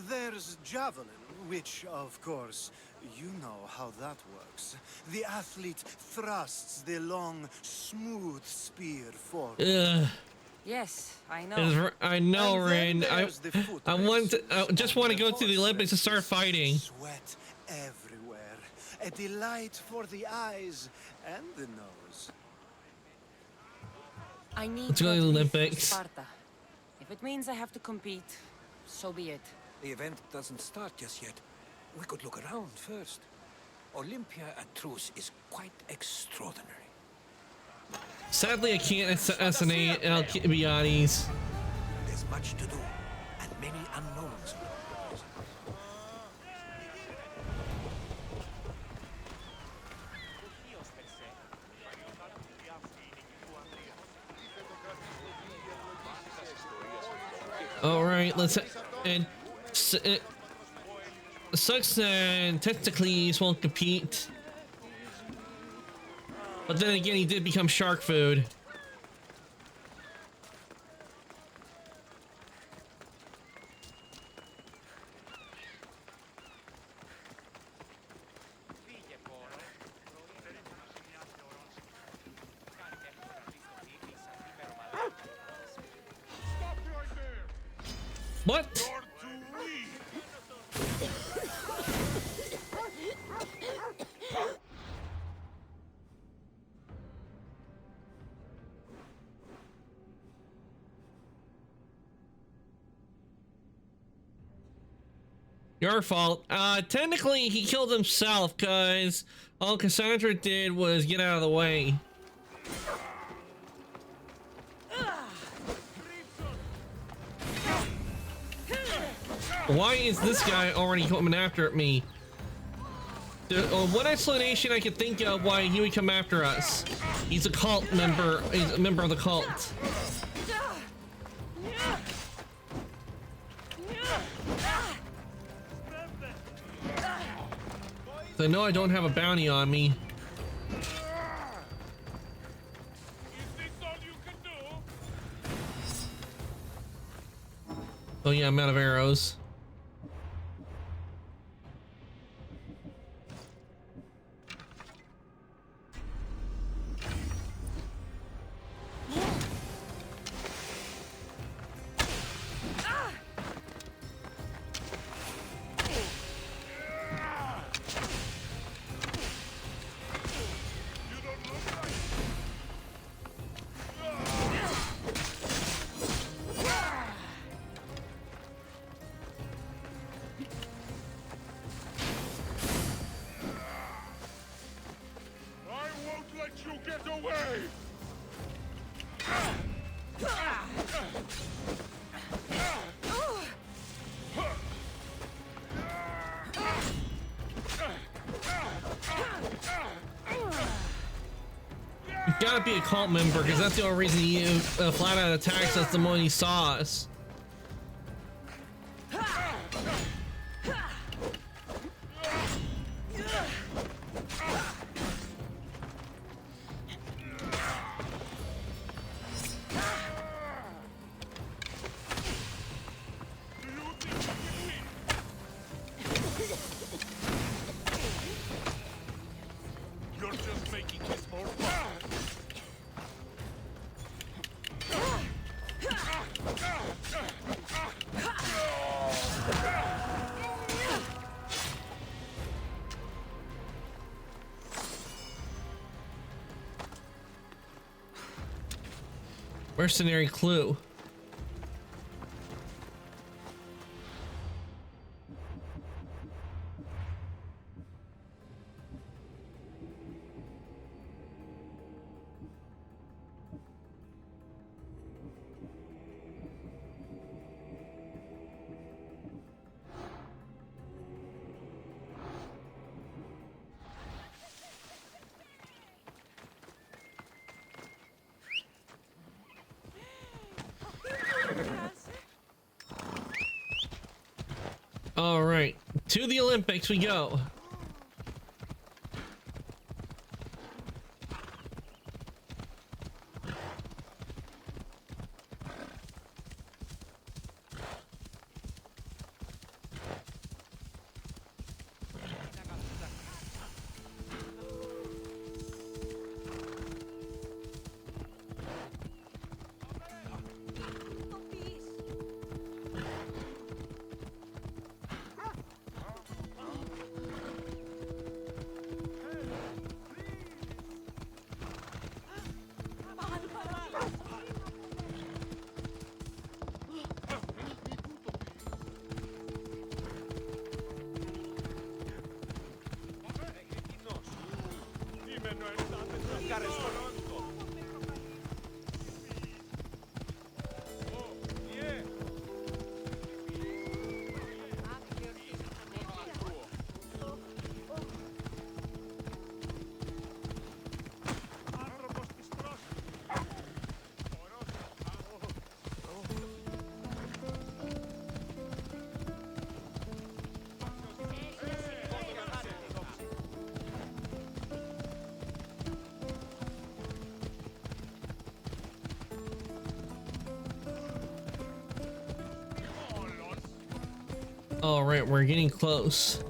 There's javelin, which, of course, you know how that works. The athlete thrusts the long, smooth spear forward. Ugh. Yes, I know. I know, Rin. I just want to go to the Olympics and start fighting. Sweat everywhere. A delight for the eyes and the nose. I need Let's go to the Olympics. Sparta. If it means I have to compete, so be it. The event doesn't start just yet. We could look around first. Olympia at truce is quite extraordinary. Sadly, I can't assassinate Alcibiades. There's much to do, and many unknowns. All right, let's. And it sucks that Testicles won't compete. But then again, he did become shark food. What? Your fault. Technically, he killed himself because all Cassandra did was get out of the way. Why is this guy already coming after me? One explanation I could think of why he would come after us. He's a cult member. He's a member of the cult. So I know I don't have a bounty on me. Oh yeah, I'm out of arrows. Gotta be a cult member because that's the only reason he flat out attacks us the moment he saw us. Mercenary clue. All right, to the Olympics we go. All right, we're getting close.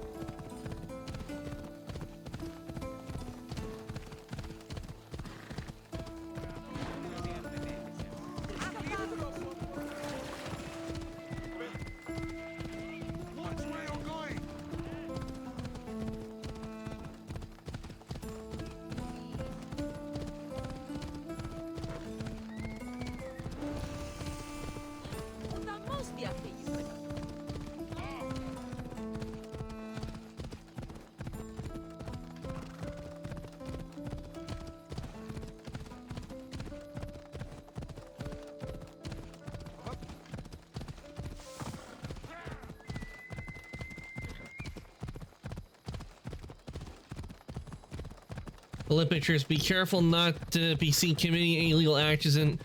Olympics, be careful not to be seen committing any illegal actions in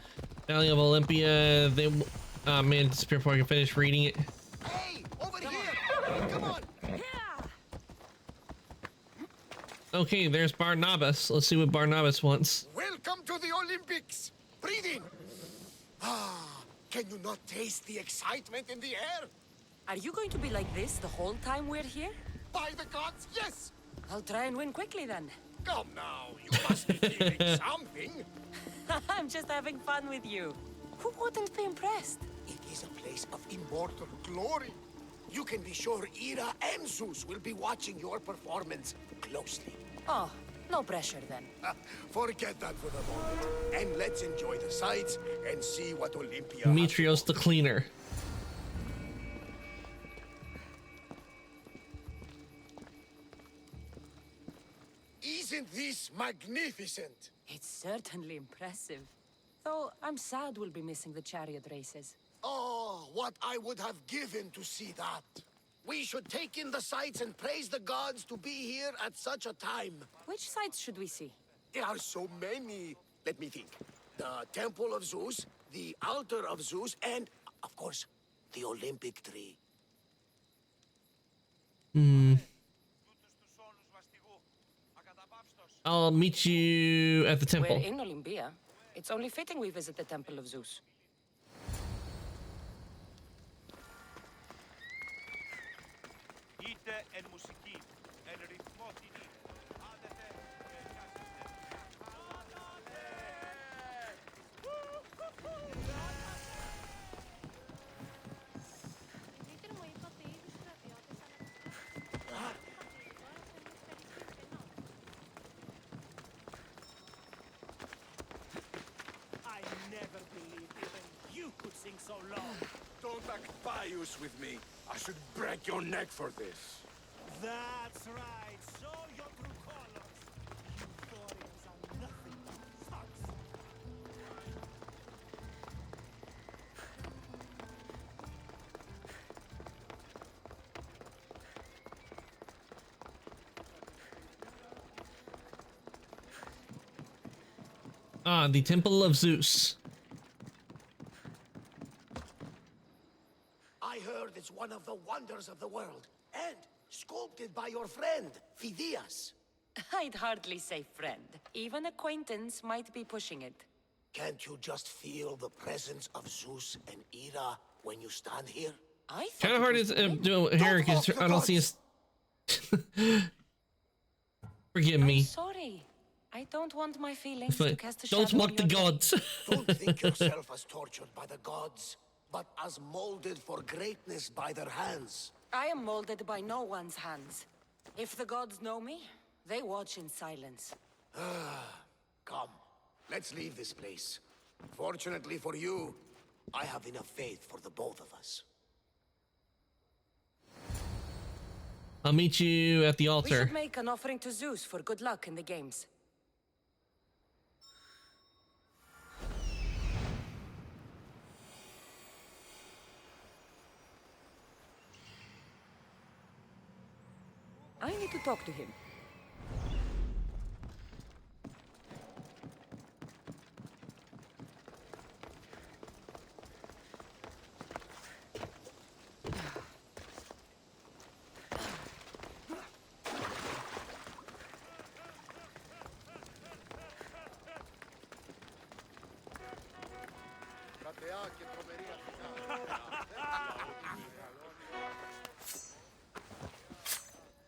Valley of Olympia. They, man, disappear before I can finish reading it. Hey, over here! Come on! Okay, there's Barnabas. Let's see what Barnabas wants. Welcome to the Olympics! Breathe in! Ah, can you not taste the excitement in the air? Are you going to be like this the whole time we're here? By the gods, yes! I'll try and win quickly then. Come now, you must be feeling something. I'm just having fun with you. Who wouldn't be impressed? It is a place of immortal glory. You can be sure Ira and Zeus will be watching your performance closely. Oh, no pressure then. Forget that for the moment, and let's enjoy the sights and see what Olympia Demetrios the Cleaner. Isn't this magnificent? It's certainly impressive. Though I'm sad we'll be missing the chariot races. Oh, what I would have given to see that. We should take in the sights and praise the gods to be here at such a time. Which sights should we see? There are so many. Let me think. The Temple of Zeus, the Altar of Zeus, and, of course, the Olympic tree. I'll meet you at the temple. We're in Olympia. It's only fitting we visit the Temple of Zeus. Είτε εν μουσική, εν ρυθμό κοινή. I never believed so long? Don't act pious with me. I should break your neck for this. That's right. Show your true colors. You Thorians are nothing but thugs. Ah, the Temple of Zeus. I heard it's one of the wonders of the world, and sculpted by your friend, Phidias. I'd hardly say friend. Even acquaintance might be pushing it. Can't you just feel the presence of Zeus and Hera when you stand here? Kind of hard to do hair because I don't see his. Forgive me. I'm sorry. I don't want my feelings to But cast a don't shadow mock on the your gods. Don't think yourself as tortured by the gods, but as molded for greatness by their hands. I am molded by no one's hands. If the gods know me, they watch in silence. Come, let's leave this place. Fortunately for you, I have enough faith for the both of us. I'll meet you at the We altar. should make an offering to Zeus for good luck in the games. I need to talk to him.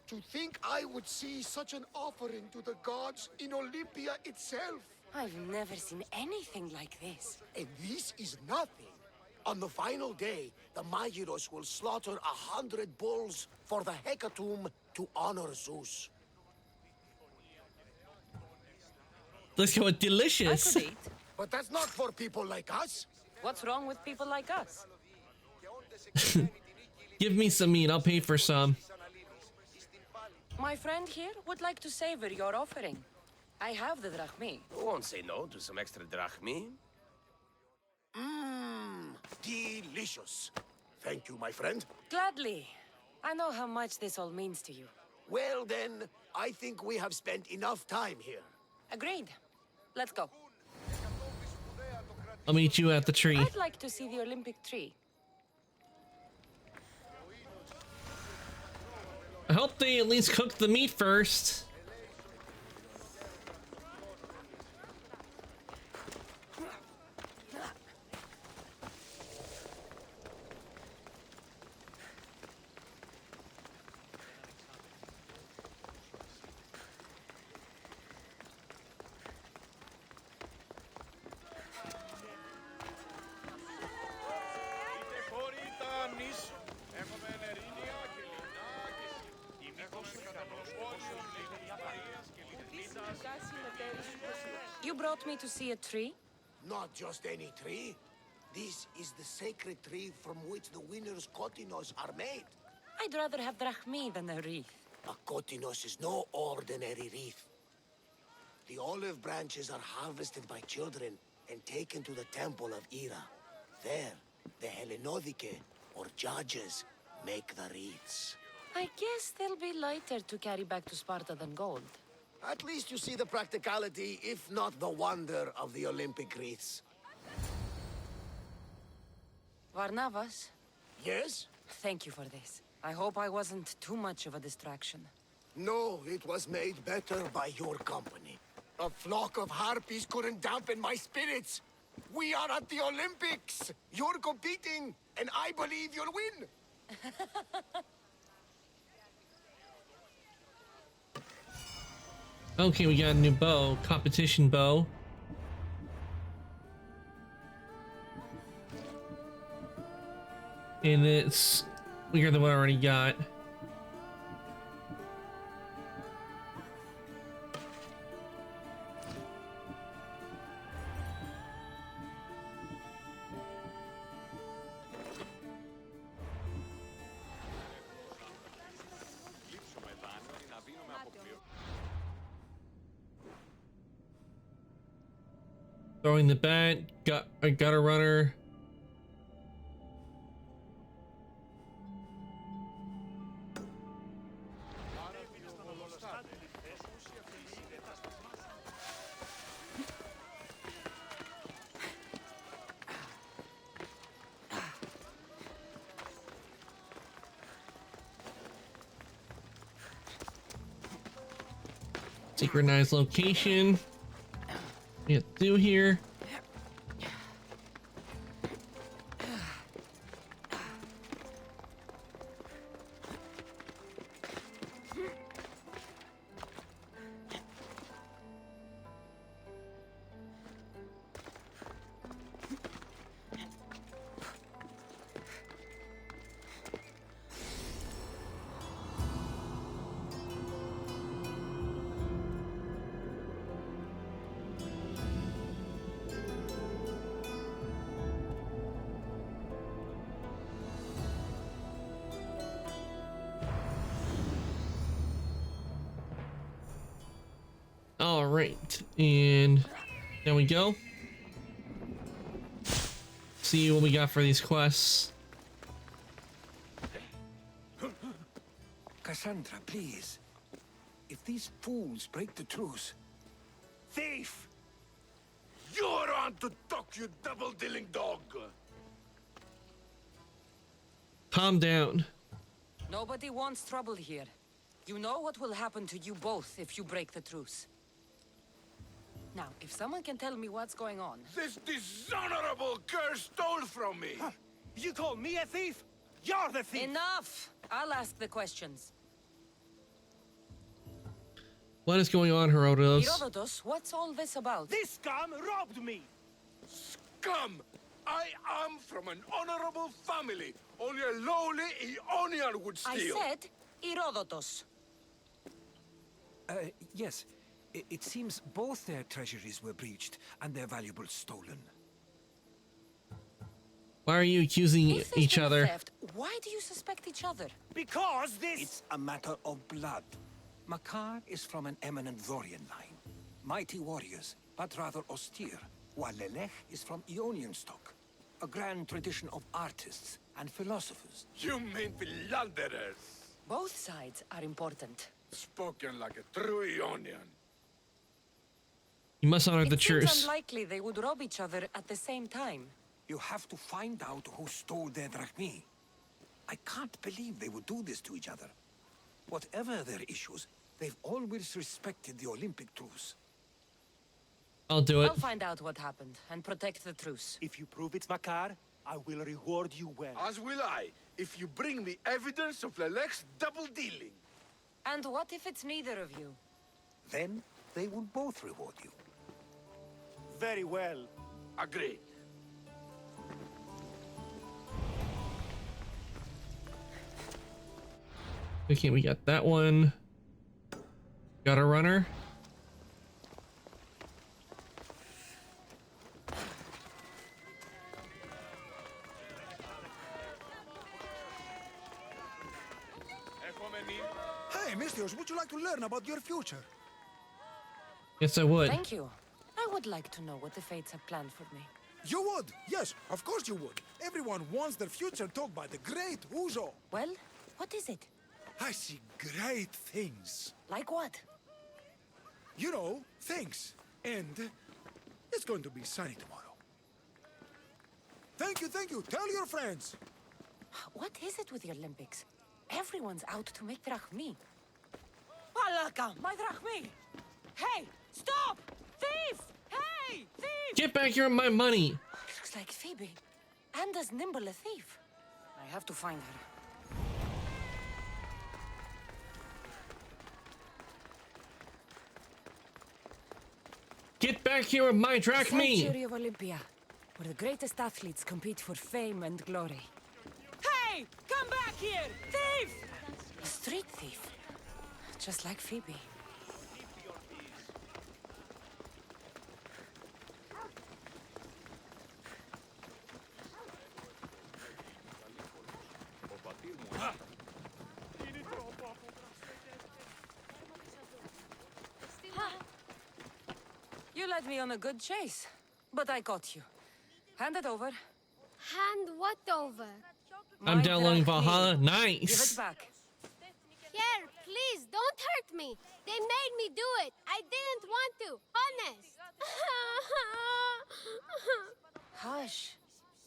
To think I would see such an offering to the gods in Olympia itself. I've never seen anything like this. And this is nothing. On the final day, the Magiros will slaughter 100 bulls for the hecatomb to honor Zeus. Let's go with delicious. I could eat. But that's not for people like us. What's wrong with people like us? Give me some meat. I'll pay for some. My friend here would like to savor your offering. I have the drachmi. Won't say no to some extra drachmi. Mmm, delicious. Thank you, my friend. Gladly. I know how much this all means to you. Well then, I think we have spent enough time here. Agreed. Let's go. I'll meet you at the tree. I'd like to see the Olympic tree. I hope they at least cook the meat first. You brought me to see a tree? Not just any tree. This is the sacred tree from which the winner's kotinos are made. I'd rather have drachmi than a wreath. A kotinos is no ordinary wreath. The olive branches are harvested by children and taken to the temple of Hera. There, the Hellenodike, or judges, make the wreaths. I guess they'll be lighter to carry back to Sparta than gold. At least you see the practicality, if not the wonder, of the Olympic wreaths. Varnavas? Yes? Thank you for this. I hope I wasn't too much of a distraction. No, it was made better by your company. A flock of harpies couldn't dampen my spirits. We are at the Olympics! You're competing, and I believe you'll win! Okay, we got a new bow. Competition bow. And it's bigger than what I already got. Throwing the bat. Got a runner. Synchronized location. What do you have to do here? All right, and there we go. See what we got for these quests. Cassandra, please. If these fools break the truce... Thief! You're on to talk, you double-dealing dog! Calm down. Nobody wants trouble here. You know what will happen to you both if you break the truce. Now, if someone can tell me what's going on... This dishonorable cur stole from me! Huh. You call me a thief? You're the thief! Enough! I'll ask the questions. What is going on, Herodotus? Herodotus, what's all this about? This scum robbed me! Scum! I am from an honorable family. Only a lowly Ionian would steal. I said Herodotus. Yes. It seems both their treasuries were breached and their valuables stolen. Why are you accusing each other? Theft, why do you suspect each other? Because this... It's a matter of blood. Makar is from an eminent Dorian line. Mighty warriors, but rather austere. While Lelech is from Ionian stock. A grand tradition of artists and philosophers. You mean philanderers? Both sides are important. Spoken like a true Ionian. You must honor the It truce. seems unlikely they would rob each other at the same time. You have to find out who stole their drachmi. I can't believe they would do this to each other. Whatever their issues, they've always respected the Olympic truce. I'll do it. I'll find out what happened and protect the truce. If you prove it's Makar, I will reward you well. As will I, if you bring me evidence of Lelech's double-dealing. And what if it's neither of you? Then they will both reward you. Very well. Agreed. Okay, we got that one. Got a runner. Hey, Mistios, would you like to learn about your future? Yes, I would. Thank you. I would like to know what the fates have planned for me. You would? Yes, of course you would. Everyone wants their future told by the great Uzo. Well, what is it? I see great things. Like what? You know, things. And it's going to be sunny tomorrow. Thank you, thank you. Tell your friends. What is it with the Olympics? Everyone's out to make drachmi. Alaka, my drachmi! Hey, stop! Thief! Hey, thief! Get back here with my money! Looks like Phoebe. And as nimble a thief. I have to find her. Get back here with my drachmi! Sanctuary of Olympia, where the greatest athletes compete for fame and glory. Hey! Come back here! Thief! A street thief. Just like Phoebe. You led me on a good chase. But I got you. Hand it over. Hand what over? I'm My downloading drachmi. Valhalla. Give Nice. it back. Here, please, don't hurt me. They made me do it. I didn't want to. Honest. Hush.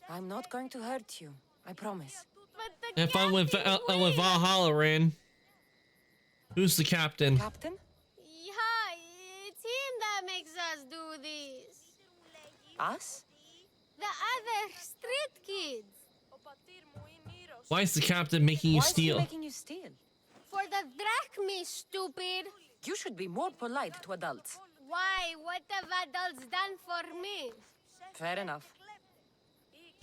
I'm not going to hurt you. I promise. But the Have fun with Valhalla, Rin. Who's the captain? Captain? Yeah, it's him that makes us do this. Us? The other street kids. Why is the captain making you Why is he steal? making you steal? For the drachmi, stupid. You should be more polite to adults. Why? What have adults done for me? Fair enough.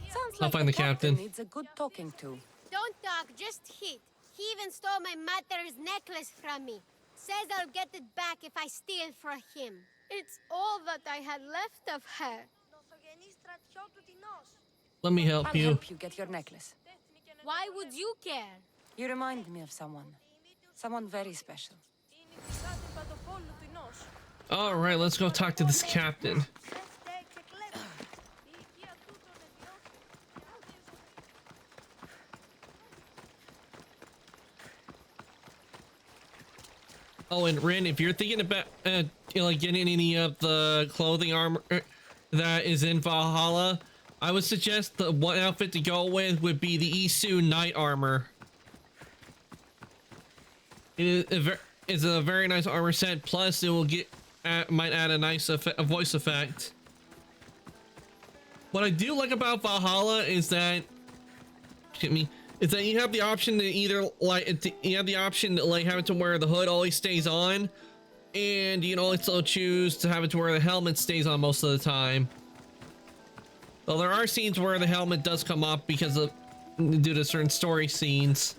Sounds I'll like find the captain. needs a good talking to. Don't talk, just hit. He even stole my mother's necklace from me. Says I'll get it back if I steal for him. It's all that I had left of her. Let me help I'll you. help you get your necklace. Why would you care? You remind me of someone. Someone very special. All right, let's go talk to this captain. Oh, and Rin, if you're thinking about like getting any of the clothing armor that is in Valhalla, I would suggest the one outfit to go with would be the Isu Knight armor. It is a very nice armor set. Plus, it will might add a nice voice effect. What I do like about Valhalla is that, is that you have the option to either you have the option to have it to where the hood always stays on, and you can also choose to have it to where the helmet stays on most of the time. Well, there are scenes where the helmet does come off because of due to certain story scenes,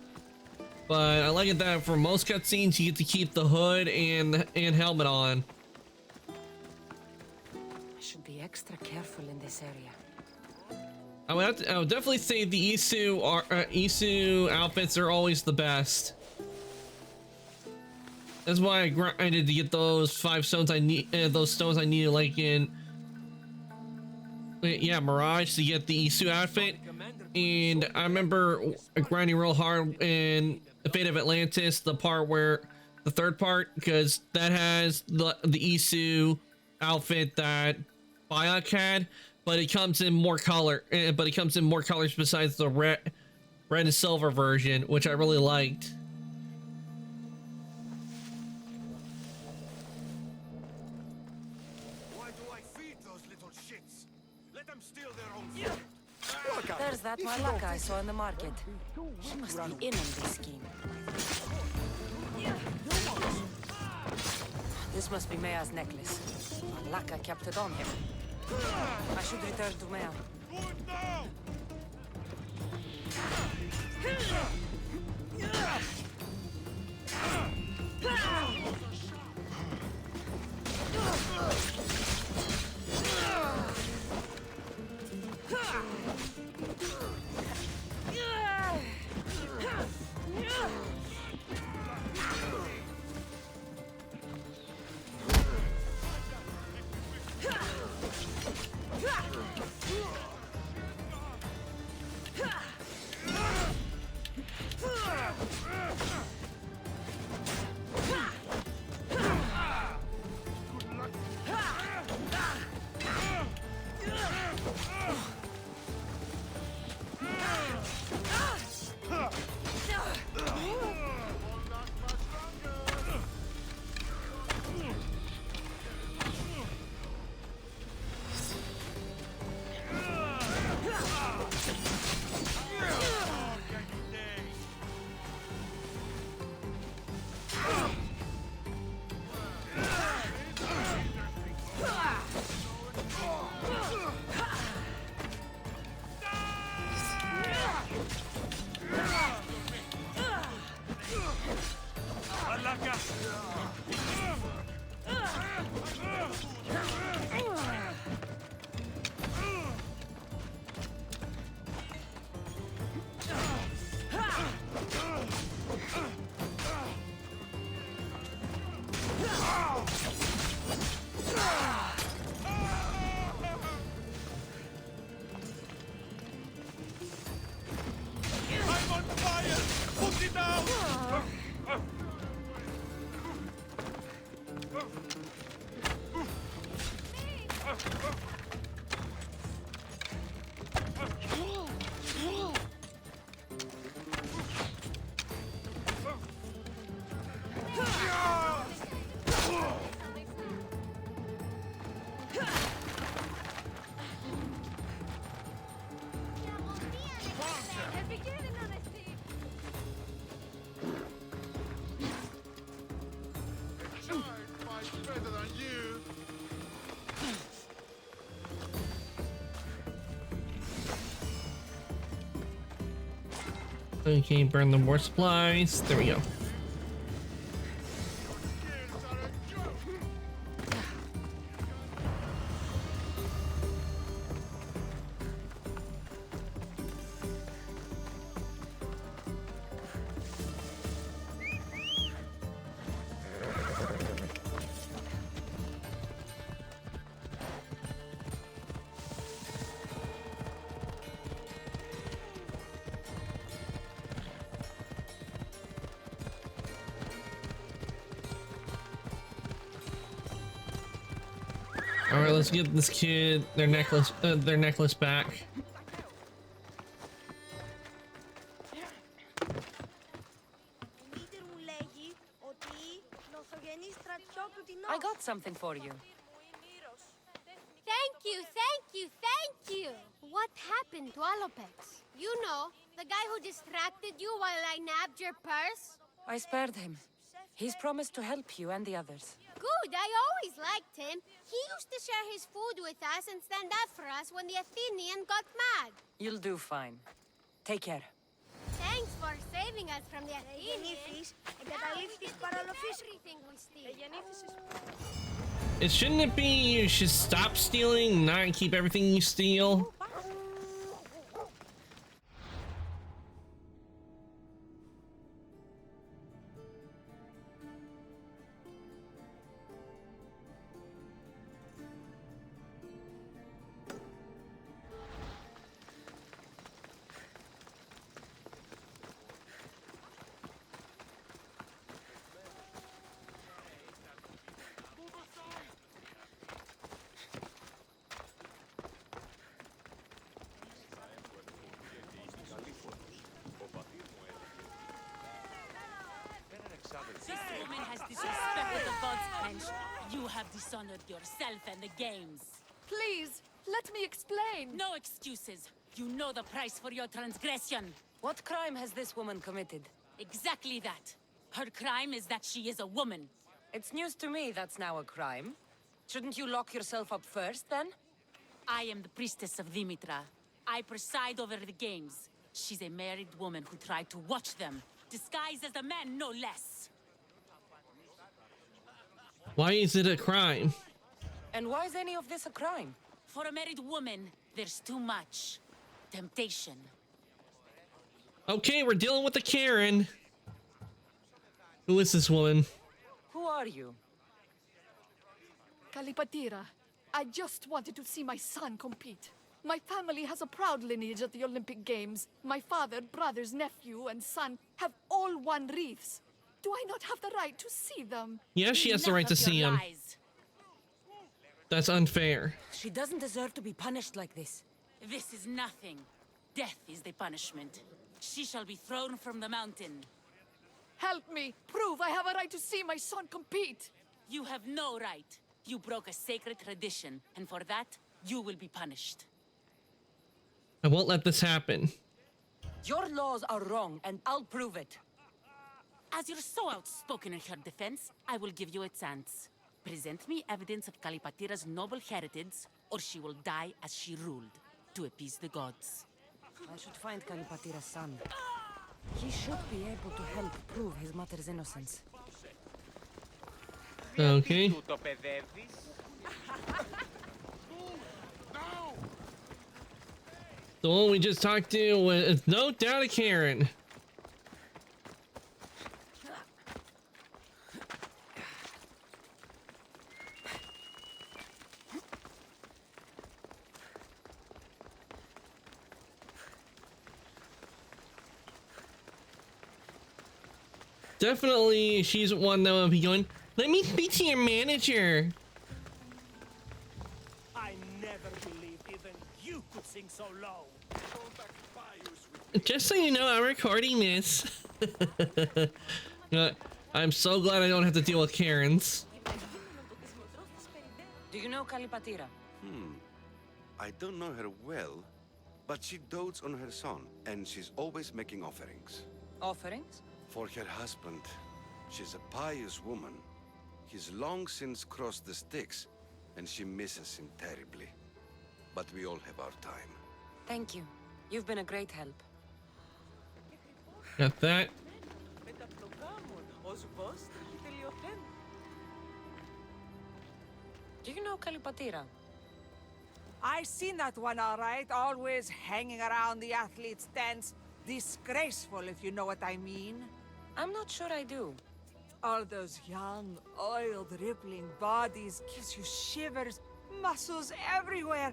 but I like it that for most cutscenes you get to keep the hood and helmet on. I should be extra careful in this area. I would definitely say the Isu outfits are always the best. That's why I grinded to get those 5 stones I need. Those stones I needed, like in Mirage, to get the Isu outfit. And I remember grinding real hard in the Fate of Atlantis, the part where the third part, because that has the Isu outfit that Bayek had. But it comes in more color. But it comes in more colors besides the red and silver version, which I really liked. Why do I feed those little shits? Let them steal their own food. There's that Malaka I saw in the market. She must be in on this scheme. This must be Mea's necklace. Malaka kept it on him. I should return to Mea. Sit down! Okay, burn the more supplies. There we go. All right, let's get this kid their necklace back. I got something for you. Thank you, thank you, thank you! What happened to Alopex? You know, the guy who distracted you while I nabbed your purse? I spared him. He's promised to help you and the others. Good, I always liked him. He used to share his food with us and stand up for us when the Athenian got mad. You'll do fine. Take care. Thanks for saving us from the Athenians. Everything we steal. Shouldn't it be you should stop stealing, not keep everything you steal? This woman has disrespected the gods, and you have dishonored yourself and the games. Please, let me explain. No excuses. You know the price for your transgression. What crime has this woman committed? Exactly that. Her crime is that she is a woman. It's news to me that's now a crime. Shouldn't you lock yourself up first, then? I am the priestess of Dimitra. I preside over the games. She's a married woman who tried to watch them, disguised as a man, no less. Why is it a crime? And why is any of this a crime? For a married woman, there's too much temptation. Okay, we're dealing with the Karen. Who is this woman? Who are you? Kalipatira, I just wanted to see my son compete. My family has a proud lineage at the Olympic Games. My father, brothers, nephew, and son have all won wreaths. Do I not have the right to see them? Yeah, she has the right to see him. That's unfair. She doesn't deserve to be punished like this. This is nothing. Death is the punishment. She shall be thrown from the mountain. Help me! Prove I have a right to see my son compete! You have no right. You broke a sacred tradition, and for that, you will be punished. I won't let this happen. Your laws are wrong, and I'll prove it. As you're so outspoken in her defense, I will give you a chance. Present me evidence of Kalipatira's noble heritage, or she will die as she ruled, to appease the gods. I should find Kalipatira's son. He should be able to help prove his mother's innocence. Okay. The one we just talked to was no doubt a Karen. definitely she's one that will be going, let me speak to your manager. I never believed even you could sing so low. Just so you know, I'm recording this. I'm so glad I don't have to deal with Karens. Do you know Kalipatira? I don't know her well, but she dotes on her son, and she's always making offerings. Offerings? For her husband. She's a pious woman. He's long since crossed the Styx, and she misses him terribly. But we all have our time. Thank you. You've been a great help. Got that. Do you know Kalipatira? I seen that one all right, always hanging around the athletes' tents. Disgraceful, if you know what I mean. I'm not sure I do. All those young, oiled, rippling bodies gives you shivers, muscles everywhere.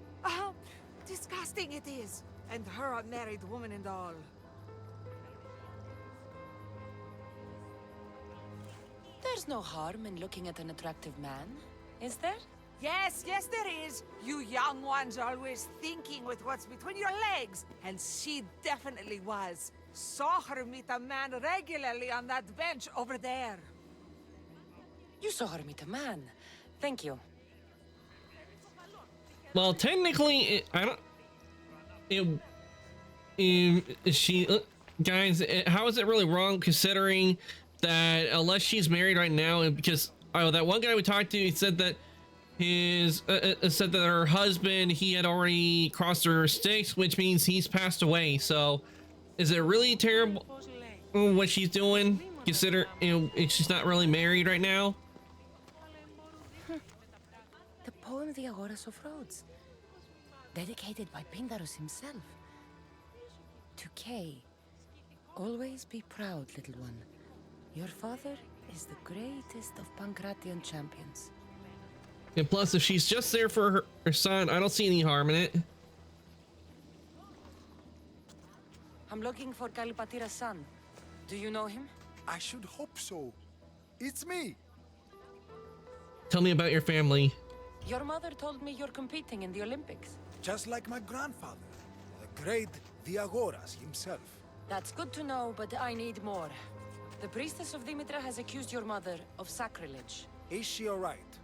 Disgusting it is. And her a married woman and all. There's no harm in looking at an attractive man, is there? Yes, yes there is. You young ones always thinking with what's between your legs. And she definitely was. Saw her meet a man regularly on that bench over there. You saw her meet a man. Thank you. Well, technically, guys, how is it really wrong considering that unless she's married right now, because that one guy we talked to, he said that said that her husband, he had already crossed her Styx, which means he's passed away. So is it really terrible what she's doing, consider she's not really married right now? The poem The Agoras of Rhodes, dedicated by Pindarus himself. To Kay, always be proud, little one. Your father is the greatest of Pancratian champions. And plus, if she's just there for her son, I don't see any harm in it. I'm looking for Kalipatira's son. Do you know him? I should hope so. It's me. Tell me about your family. Your mother told me you're competing in the Olympics. Just like my grandfather, the great Diagoras himself. That's good to know, but I need more. The priestess of Dimitra has accused your mother of sacrilege. Is she alright?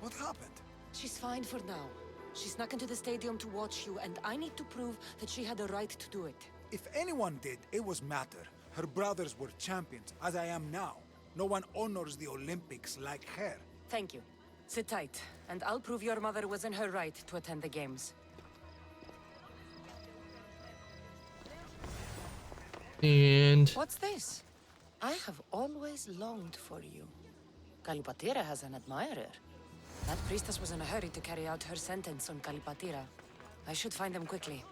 What happened? She's fine for now. She snuck into the stadium to watch you, and I need to prove that she had a right to do it. If anyone did, it was Mater. Her brothers were champions, as I am now. No one honors the Olympics like her. Thank you. Sit tight, and I'll prove your mother was in her right to attend the games. And what's this? I have always longed for you. Kalipatira has an admirer. That priestess was in a hurry to carry out her sentence on Kalipatira. I should find them quickly.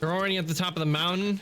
They're already at the top of the mountain.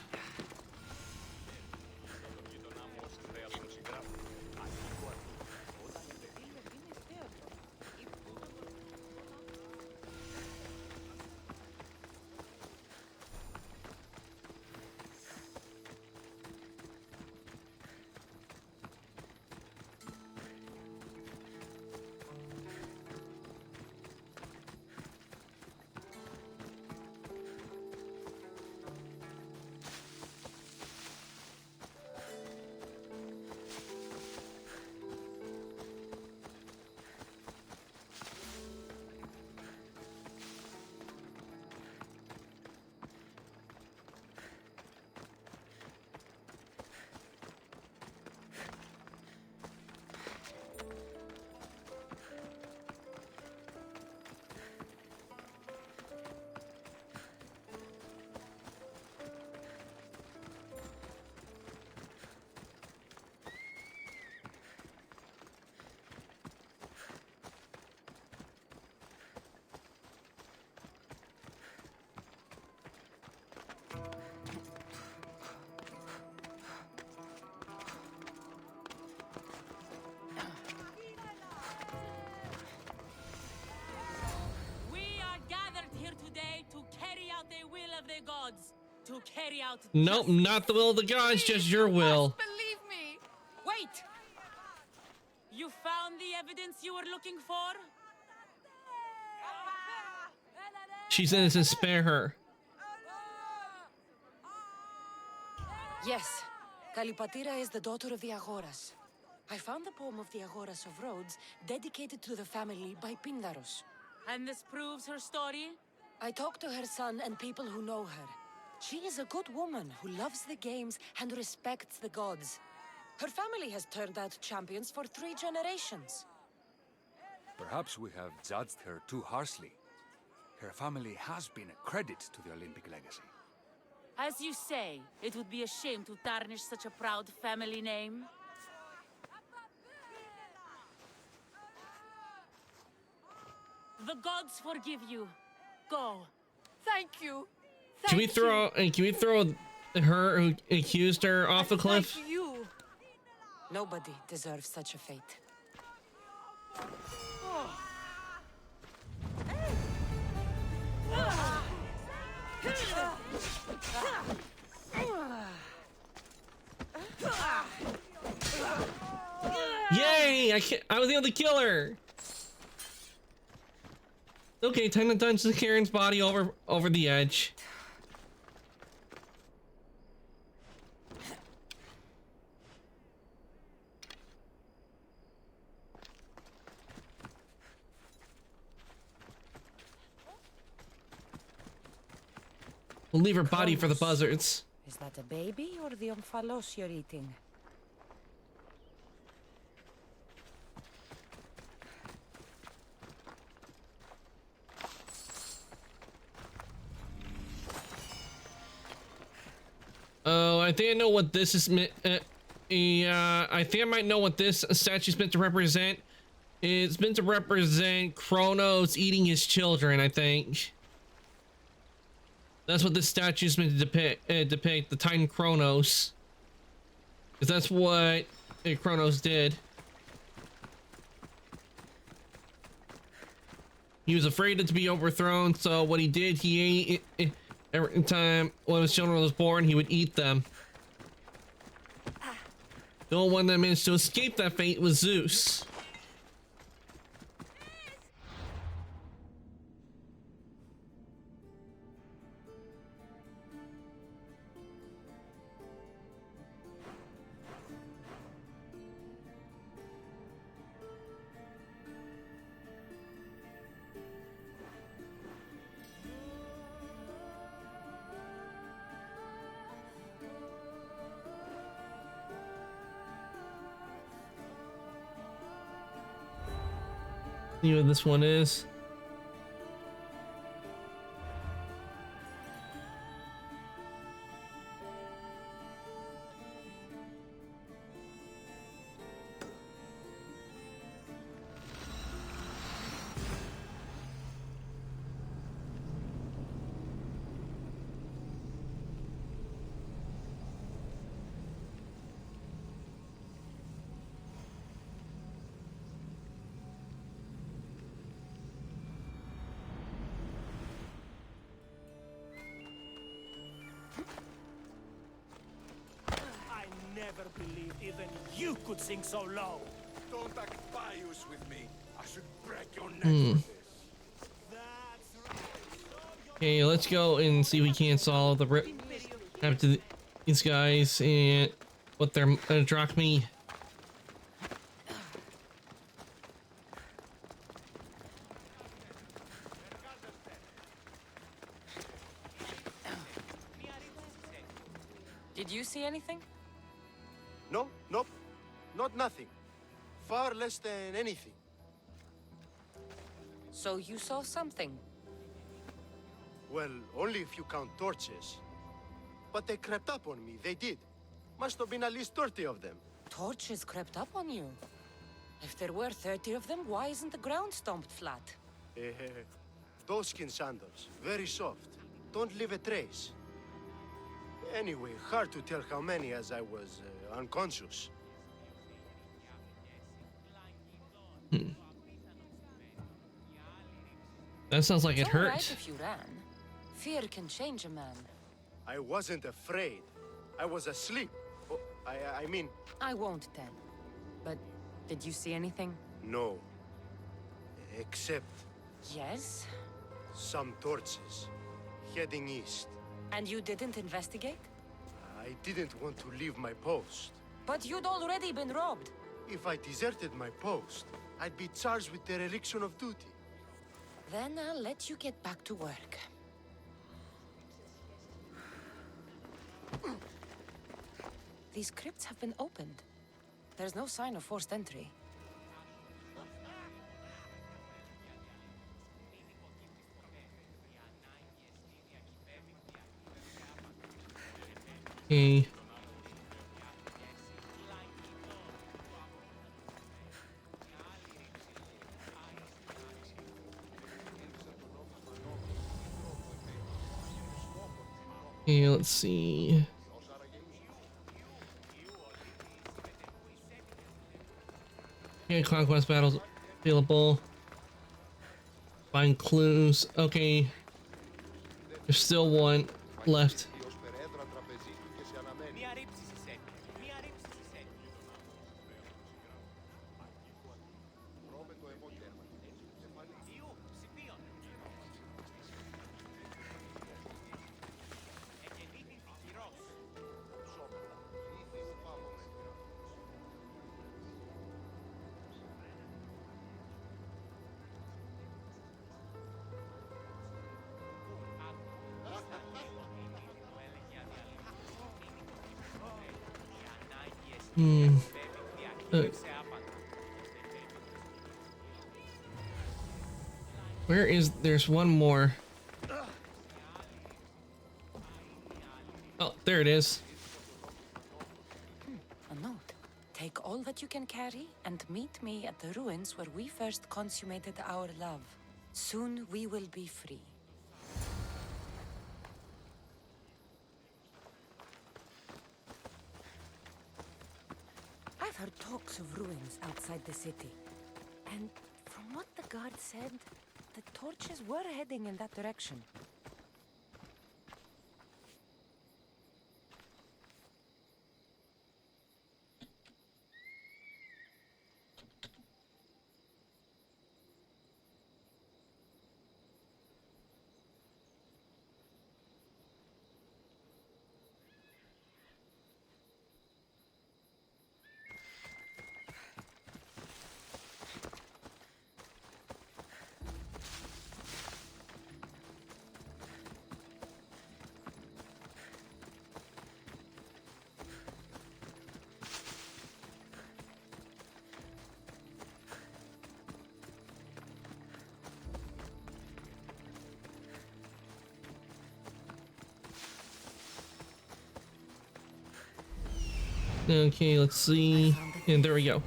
to carry out Nope, not the will of the gods, just your will. Believe me. Wait! You found the evidence you were looking for? She's innocent, spare her. Yes, Kalipatira is the daughter of the Agoras. I found the poem of the Agoras of Rhodes dedicated to the family by Pindaros. And this proves her story? I talked to her son and people who know her. She is a good woman who loves the games and respects the gods. Her family has turned out champions for 3 generations. Perhaps we have judged her too harshly. Her family has been a credit to the Olympic legacy. As you say, it would be a shame to tarnish such a proud family name. The gods forgive you. Go. Thank you. Can we throw her who accused her off the cliff? Thank you. Nobody deserves such a fate. Yay! I was able to kill her. Okay, time to dunge Karen's body over the edge. We'll leave her body for the buzzards. Is that a baby or the omphalos you're eating? Oh, I think I know what this is meant. I think I might know what this statue's meant to represent. It's meant to represent Kronos eating his children, I think. That's what this statue is meant to depict the Titan Kronos. Because that's what Kronos did. He was afraid to be overthrown, so what he did, he ate every time one of his children was born, he would eat them. The only one that managed to escape that fate was Zeus. See what this one is. I never believed even you could sing so low. Don't act pious with me. I should break your neck Hmm. for this. Okay, let's go and see if we can solve the rip after these guys and what their drachmae. Did you see anything? No, nope. Not nothing. Far less than anything. So you saw something? Well, only if you count torches. But they crept up on me, they did. Must have been at least 30 of them. Torches crept up on you? If there were 30 of them, why isn't the ground stomped flat? Doeskin sandals, very soft. Don't leave a trace. Anyway, hard to tell how many as I was unconscious. That sounds like it It's all hurt. right if you ran. Fear can change a man. I wasn't afraid. I was asleep. Oh, I mean... I won't tell. But did you see anything? No. Except... Yes? some torches. Heading east. And you didn't investigate? I didn't want to leave my post. But you'd already been robbed. If I deserted my post, I'd be charged with dereliction of duty. Then I'll let you get back to work. These crypts have been opened. There's no sign of forced entry. Okay. Okay, let's see. Okay, conquest battles available. Find clues. Okay. There's still one left. Where is... there's one more. Oh, there it is. A note. Take all that you can carry and meet me at the ruins where we first consummated our love. Soon we will be free. I've heard talks of ruins outside the city. And from what the guard said, the torches were heading in that direction. Okay, let's see. And there we go.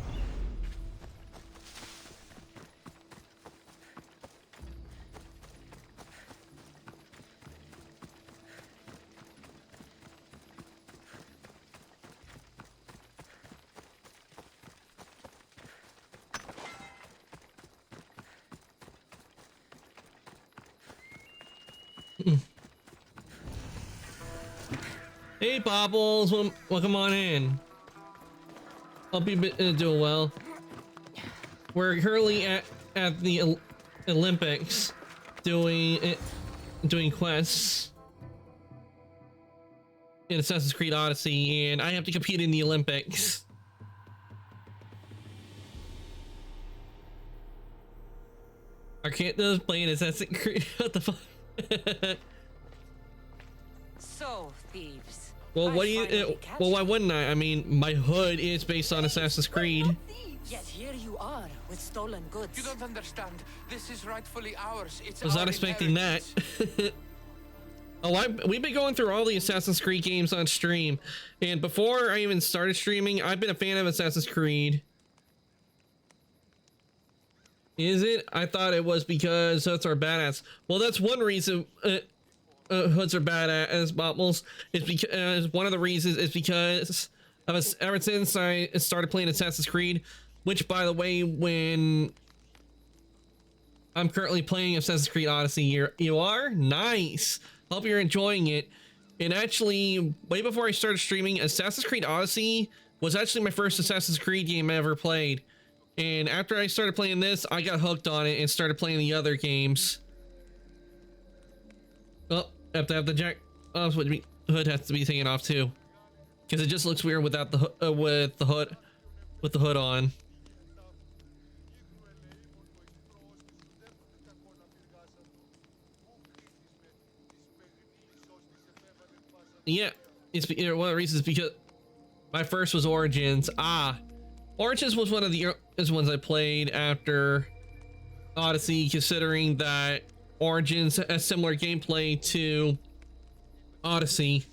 Hey, Bobbles, welcome on in. Hope you've been doing well. We're currently at the Olympics doing quests in Assassin's Creed Odyssey, and I have to compete in the Olympics. I can't just play in Assassin's Creed. What the fuck? So, thieves. Well, what do you? Well, why wouldn't I? I mean, my hood is based on Assassin's Creed. Yet here you are with stolen goods. You don't understand. This is rightfully ours. It's I was not expecting that. Oh, we've been going through all the Assassin's Creed games on stream, and before I even started streaming, I've been a fan of Assassin's Creed. Is it? I thought it was because hoods are badass. Well, that's one reason hoods are badass, Bobbles. Is because one of the reasons is because of us ever since I started playing Assassin's Creed, which, by the way, when I'm currently playing Assassin's Creed Odyssey, you are nice. Hope you're enjoying it. And actually, way before I started streaming, Assassin's Creed Odyssey was actually my first Assassin's Creed game I ever played. And after I started playing this, I got hooked on it and started playing the other games. Oh, have to have the jack. Oh, what do you mean? Hood has to be taken off too, because it just looks weird without the with the hood on. Yeah, it's one of the reasons because my first was Origins. Origins was one of the earliest ones I played after Odyssey, considering that Origins has similar gameplay to Odyssey.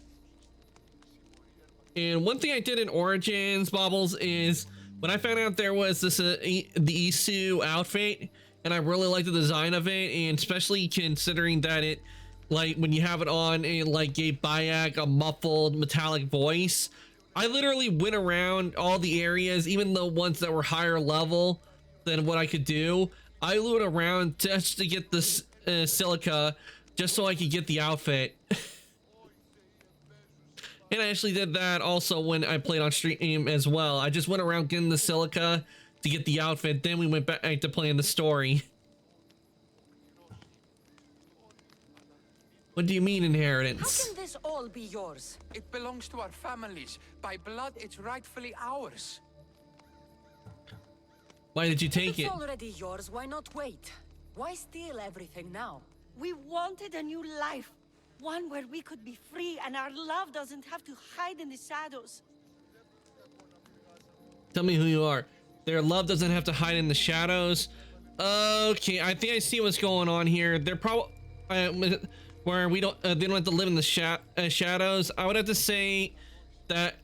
And one thing I did in Origins, Bobbles, is when I found out there was this the Isu outfit, and I really liked the design of it, and especially considering that it, like, when you have it on, it like gave Bayek a muffled metallic voice. I literally went around all the areas, even the ones that were higher level than what I could do. I went around just to get this silica, just so I could get the outfit. And I actually did that also when I played on stream as well. I just went around getting the silica to get the outfit. Then we went back to playing the story. What do you mean inheritance? How can this all be yours? It belongs to our families. By blood, it's rightfully ours. Why did you take it? If it's already yours, why not wait? Why steal everything now? We wanted a new life. One where we could be free and our love doesn't have to hide in the shadows. Tell me who you are. Their love doesn't have to hide in the shadows. Okay, I think I see what's going on here. They're probably where we don't they don't have to live in the shadows. I would have to say that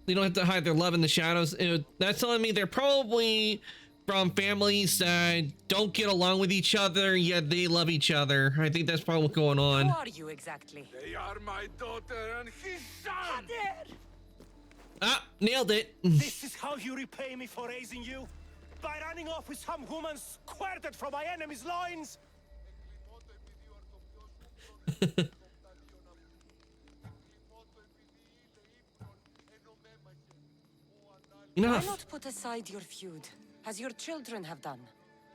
they don't have to hide their love in the shadows. That's telling me they're probably from families that don't get along with each other, yet they love each other. I think that's probably what's going on. Who are you exactly? They are my daughter and his son! Ah, nailed it. This is how you repay me for raising you? By running off with some woman squirted from my enemy's loins? Why not put aside your feud, as your children have done?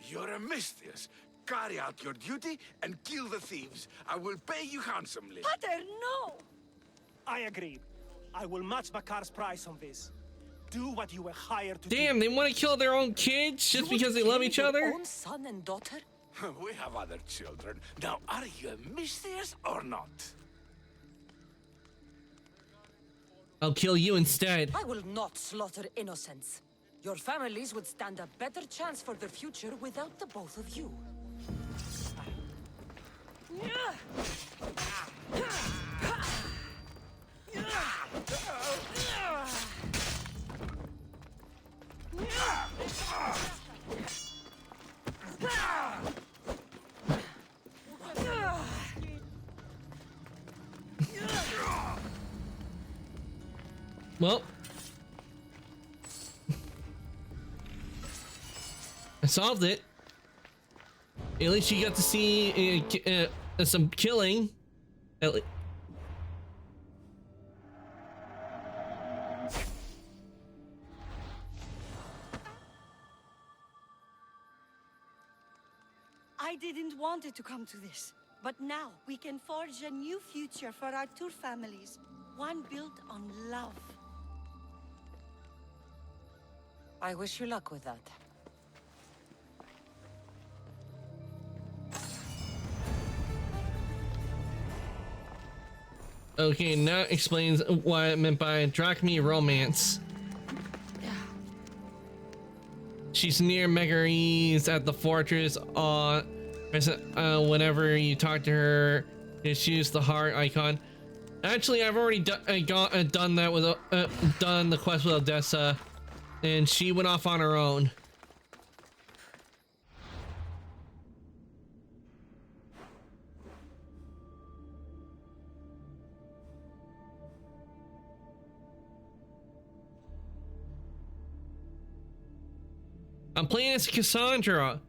You're a mistress. Carry out your duty and kill the thieves. I will pay you handsomely. Pater, no! I agree. I will match Bakar's price on this. Do what you were hired to do. Damn, they want to kill their own kids just because they love each other? Your own son and daughter? We have other children. Now, are you a mistress or not? I'll kill you instead. I will not slaughter innocents. Your families would stand a better chance for their future without the both of you. Well, I solved it. At least you got to see some killing. I didn't want it to come to this. But now we can forge a new future for our two families. One built on love. I wish you luck with that. Okay, now it explains what I meant by Drachme romance. She's near Megaries at the fortress. Whenever you talk to her, just use the heart icon. Actually, I've already done that with done the quest with Odessa, and she went off on her own. I'm playing as Cassandra.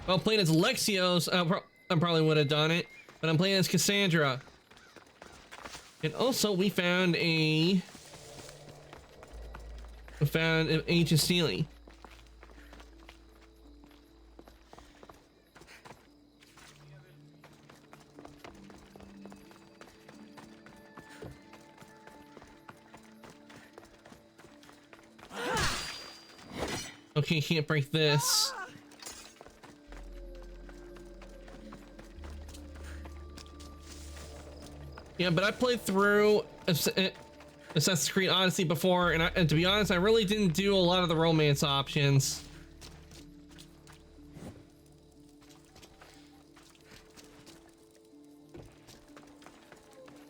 If I'm playing as Alexios, I probably would have done it, but I'm playing as Cassandra. And also, we found an ancient stealing. Okay, can't break this. Yeah, but I played through Assassin's Creed Odyssey before, and to be honest, I really didn't do a lot of the romance options.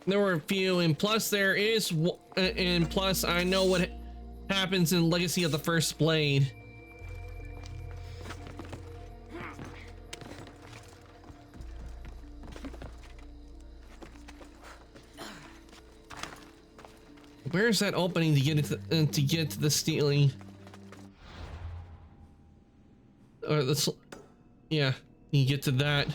There were a few, and plus I know what happens in Legacy of the First Blade. Where's that opening to get to the stealing? Or this, yeah, you get to that.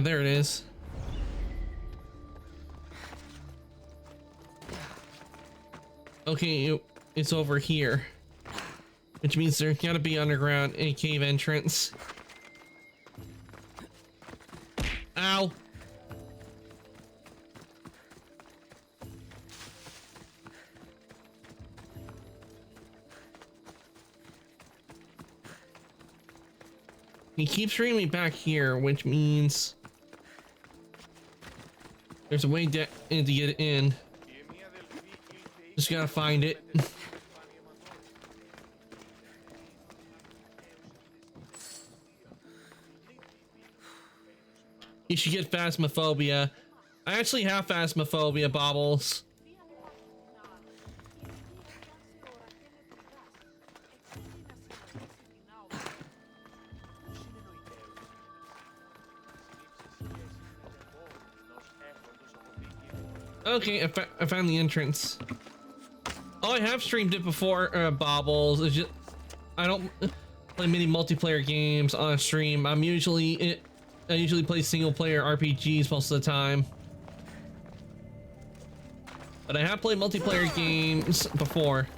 There it is. Okay, it's over here, which means there's gotta be underground a cave entrance. Ow. He keeps bringing me back here, which means there's a way to get in. Just gotta find it. You should get Phasmophobia. I actually have Phasmophobia, Bobbles. Okay, I found the entrance. Oh, I have streamed it before, Bobbles. It's just I don't play many multiplayer games on stream. I usually play single player RPGs most of the time. But I have played multiplayer games before.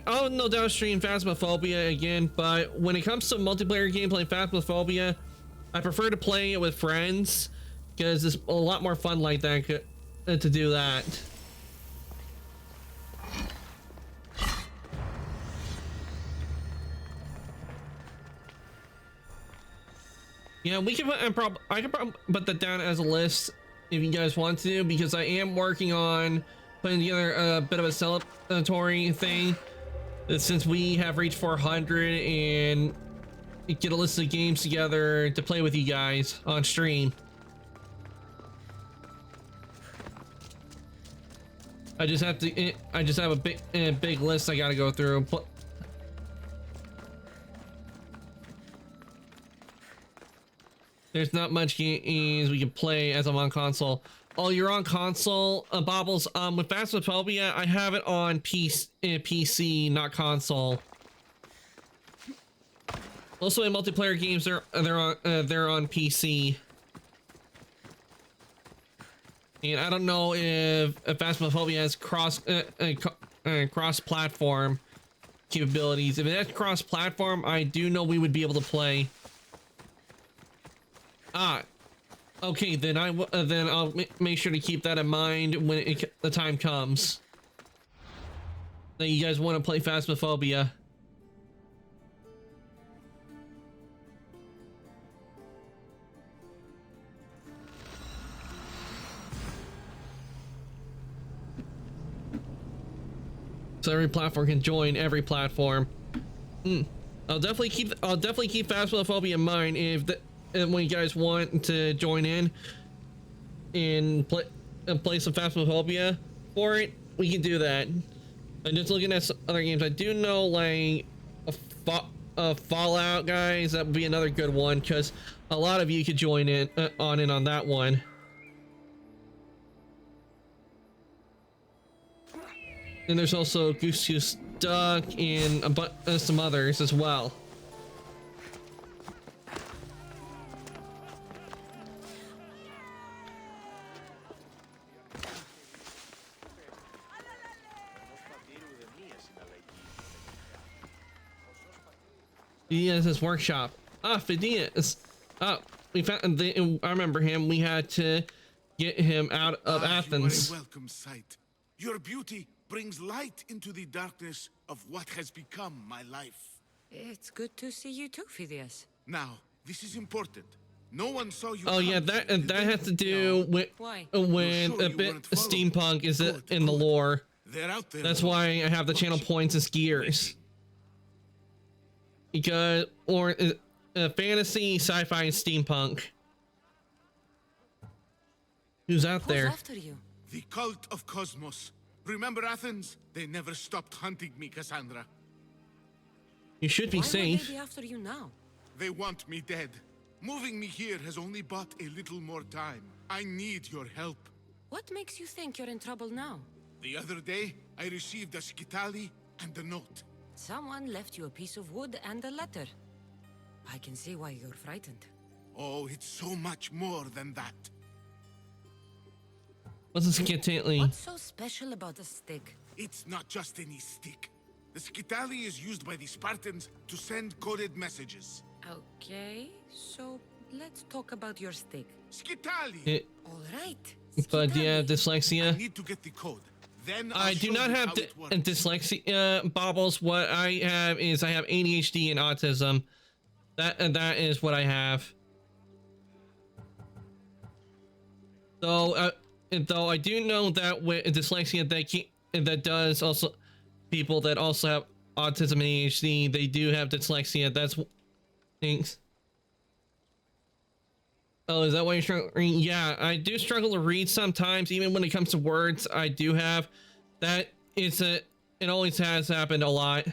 I'll no doubt stream Phasmophobia again, but when it comes to multiplayer game playing Phasmophobia, I prefer to play it with friends because it's a lot more fun like that to do that. Yeah, we can. I can probably put that down as a list if you guys want to, because I am working on putting together a bit of a celebratory thing. Since we have reached 400 and get a list of games together to play with you guys on stream. I just have a big list I gotta go through. There's not much games we can play as I'm on console. Oh, you're on console, Bobbles. With Phasmophobia, I have it on PC, not console. Also, in multiplayer games, they're on PC. And I don't know if Phasmophobia has cross-platform capabilities. If it has cross-platform, I do know we would be able to play. Okay, then I'll make sure to keep that in mind when the time comes. That you guys want to play Phasmophobia. So every platform can join every platform. I'll definitely keep Phasmophobia in mind if when you guys want to join in and play some Phasmophobia for it, we can do that. I'm just looking at some other games. I do know like a Fallout, guys. That would be another good one because a lot of you could join in on that one. And there's also Goose Duck and some others as well. Phidias' workshop. Phidias. We found. I remember him. We had to get him out of Athens. You are a welcome sight. Your beauty brings light into the darkness of what has become my life. It's good to see you too, Phidias. Now, this is important. No one saw you. Oh yeah, that has to do with when a bit steampunk is in the lore. They're out there. That's why I have the channel points and skiers. Because fantasy, sci-fi, and steampunk. Who's out there? After you? The cult of Cosmos. Remember Athens? They never stopped hunting me, Cassandra. You should be safe. Why would they be after you now? They want me dead. Moving me here has only bought a little more time. I need your help. What makes you think you're in trouble now? The other day, I received a skitali and a note. Someone left you a piece of wood and a letter. I can see why you're frightened. Oh, it's so much more than that. What's a skitali? What's so special about a stick? It's not just any stick. The skitali is used by the Spartans to send coded messages. Okay, so let's talk about your stick. Skitali! All right. But do you have dyslexia? I need to get the code. Then I do not have dyslexia, Bobbles. What I have is I have ADHD and autism. That is what I have. Though I do know that with dyslexia, that does also people that also have autism and ADHD, they do have dyslexia. That's things. Oh, is that why you're struggling? Yeah, I do struggle to read sometimes, even when it comes to words. I do have that. It always has happened a lot.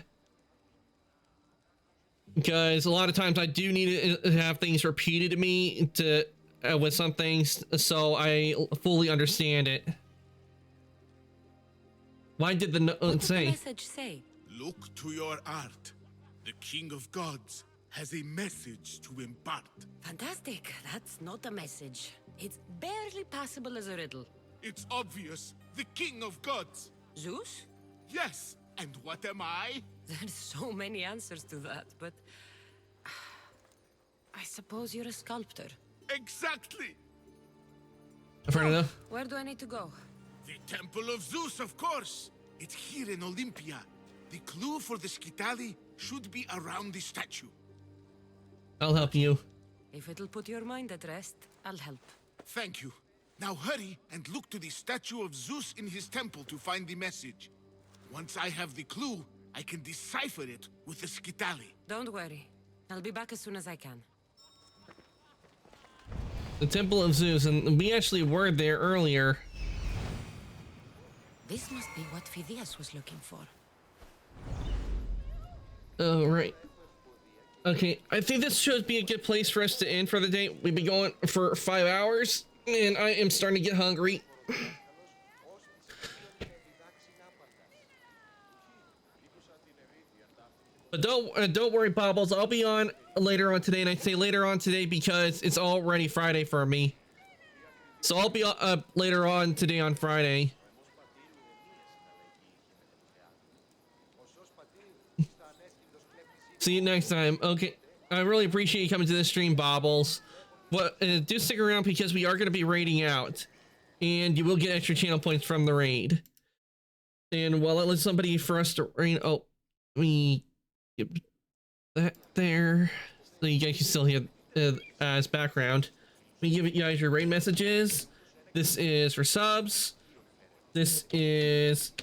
Because a lot of times I do need to have things repeated to me with some things, so I fully understand it. Why did the note say? What did the message say? Look to your art. The King of Gods has a message to impart. Fantastic. That's not a message. It's barely passable as a riddle. It's obvious. The King of Gods. Zeus? Yes. And what am I? There's so many answers to that, but I suppose you're a sculptor. Exactly. Fernando? Where do I need to go? The Temple of Zeus, of course. It's here in Olympia. The clue for the skitali should be around the statue. I'll help you. If it'll put your mind at rest, I'll help. Thank you. Now hurry and look to the statue of Zeus in his temple to find the message. Once I have the clue, I can decipher it with the skitali. Don't worry. I'll be back as soon as I can. The Temple of Zeus, and we actually were there earlier. This must be what Phidias was looking for. Oh, right. Okay, I think this should be a good place for us to end for the day. We've been going for 5 hours, and I am starting to get hungry. But don't worry, Bobbles. I'll be on later on today, and I say later on today because it's already Friday for me. So I'll be up later on today on Friday. See you next time. Okay, I really appreciate you coming to this stream, Bobbles. But do stick around because we are going to be raiding out, and you will get extra channel points from the raid. And while it lets somebody for us to raid, oh, we get that there, so you guys can still hear as background. We give you guys your raid messages. This is for subs. This is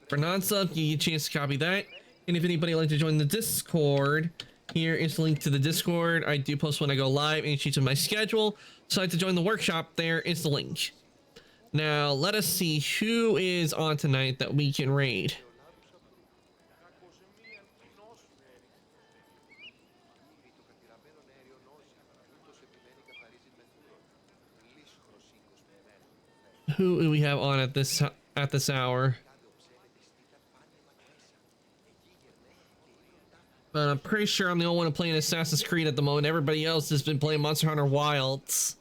For non-sub, you get a chance to copy that. And if anybody would like to join the Discord, here is the link to the Discord. I do post when I go live and sheets of my schedule. So to join the workshop, there is the link. Now, let us see who is on tonight that we can raid. Who do we have on at this hour? But I'm pretty sure I'm the only one playing Assassin's Creed at the moment. Everybody else has been playing Monster Hunter Wilds.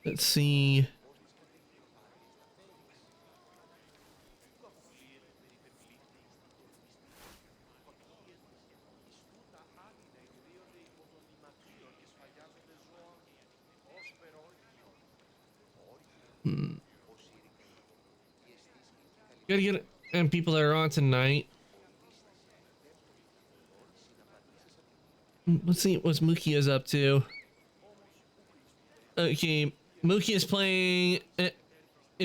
Let's see. Gotta get and people that are on tonight. Let's see what Mukia's up to. Okay, Muki is playing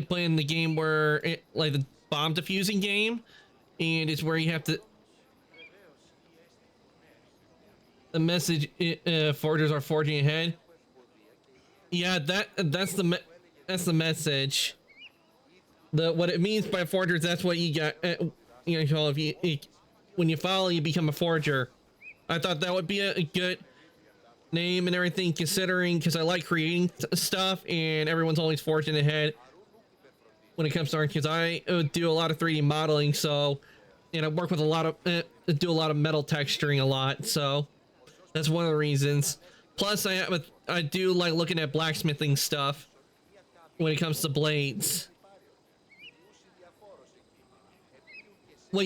playing the game where like the bomb defusing game, and it's where you have to the message forgers are forging ahead. Yeah, that's the message. What it means by forgers, that's what you got. You know, if you when you follow, you become a forger. I thought that would be a good name and everything, considering because I like creating stuff and everyone's always forging ahead when it comes to art, because I do a lot of 3D modeling, so and I work with a lot of do a lot of metal texturing a lot, so that's one of the reasons. Plus I do like looking at blacksmithing stuff when it comes to blades. Well,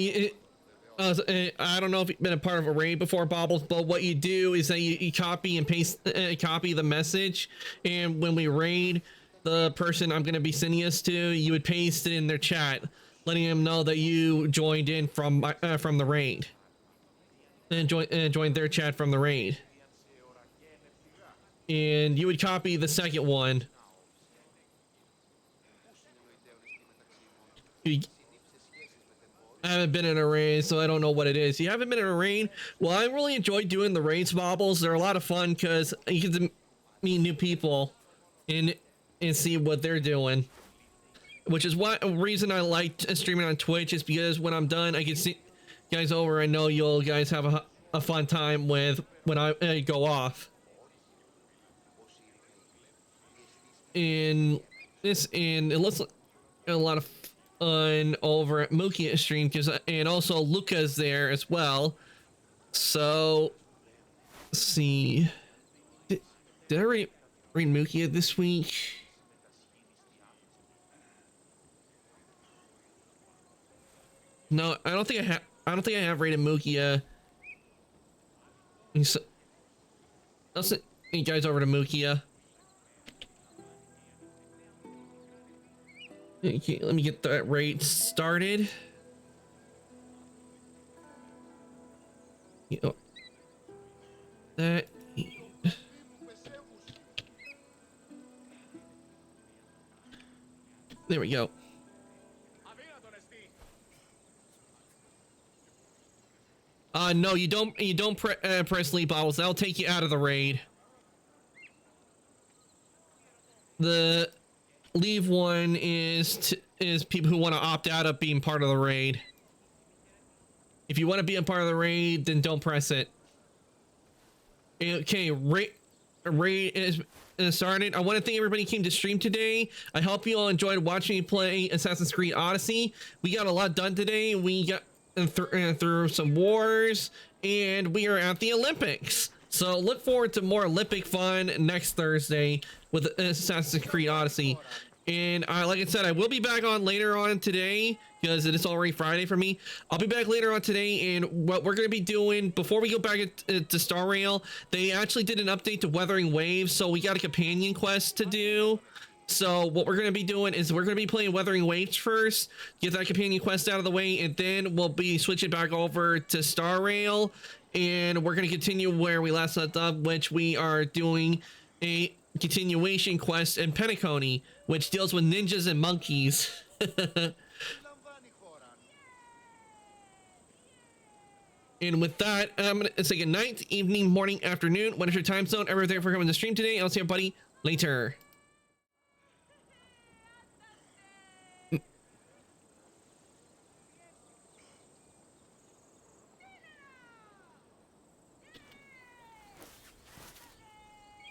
I don't know if you've been a part of a raid before, Bobbles, but what you do is that you copy and paste, copy the message, and when we raid the person I'm going to be sending us to, you would paste it in their chat, letting them know that you joined in from the raid, and joined their chat from the raid, and you would copy the second one. I haven't been in a raid, so I don't know what it is. You haven't been in a raid? Well, I really enjoy doing the raids, Bobbles. They're a lot of fun because you get to meet new people and see what they're doing. Which is a reason I like streaming on Twitch, is because when I'm done, I can see you guys over. I know you'll guys have a fun time with when I go off. And it looks like a lot of over at Mukia's stream, and also Luca's there as well. So let's see, did I read Mukia this week? No, I don't think I have rated Mukia. So I'll send you guys over to Mukia. Okay, let me get that raid started. That. There we go. No, you don't press lead bottles. That'll take you out of the raid. The leave one is people who want to opt out of being part of the raid. If you want to be a part of the raid, then don't press it. Okay, raid is started. I want to thank everybody who came to stream today. I hope you all enjoyed watching me play Assassin's Creed Odyssey. We got a lot done today. We got through some wars, and we are at the Olympics. So look forward to more Olympic fun next Thursday with Assassin's Creed Odyssey. And like I said, I will be back on later on today because it is already Friday for me. I'll be back later on today, and what we're going to be doing before we go back to Star Rail, they actually did an update to Weathering Waves, so we got a companion quest to do. So what we're going to be doing is we're going to be playing Weathering Waves first, get that companion quest out of the way, and then we'll be switching back over to Star Rail, and we're going to continue where we last left off, which we are doing a continuation quest in Penacony, which deals with ninjas and monkeys. And with that, I'm gonna say good night, evening, morning, afternoon, whatever your time zone, everything for coming to stream today. I'll see everybody later.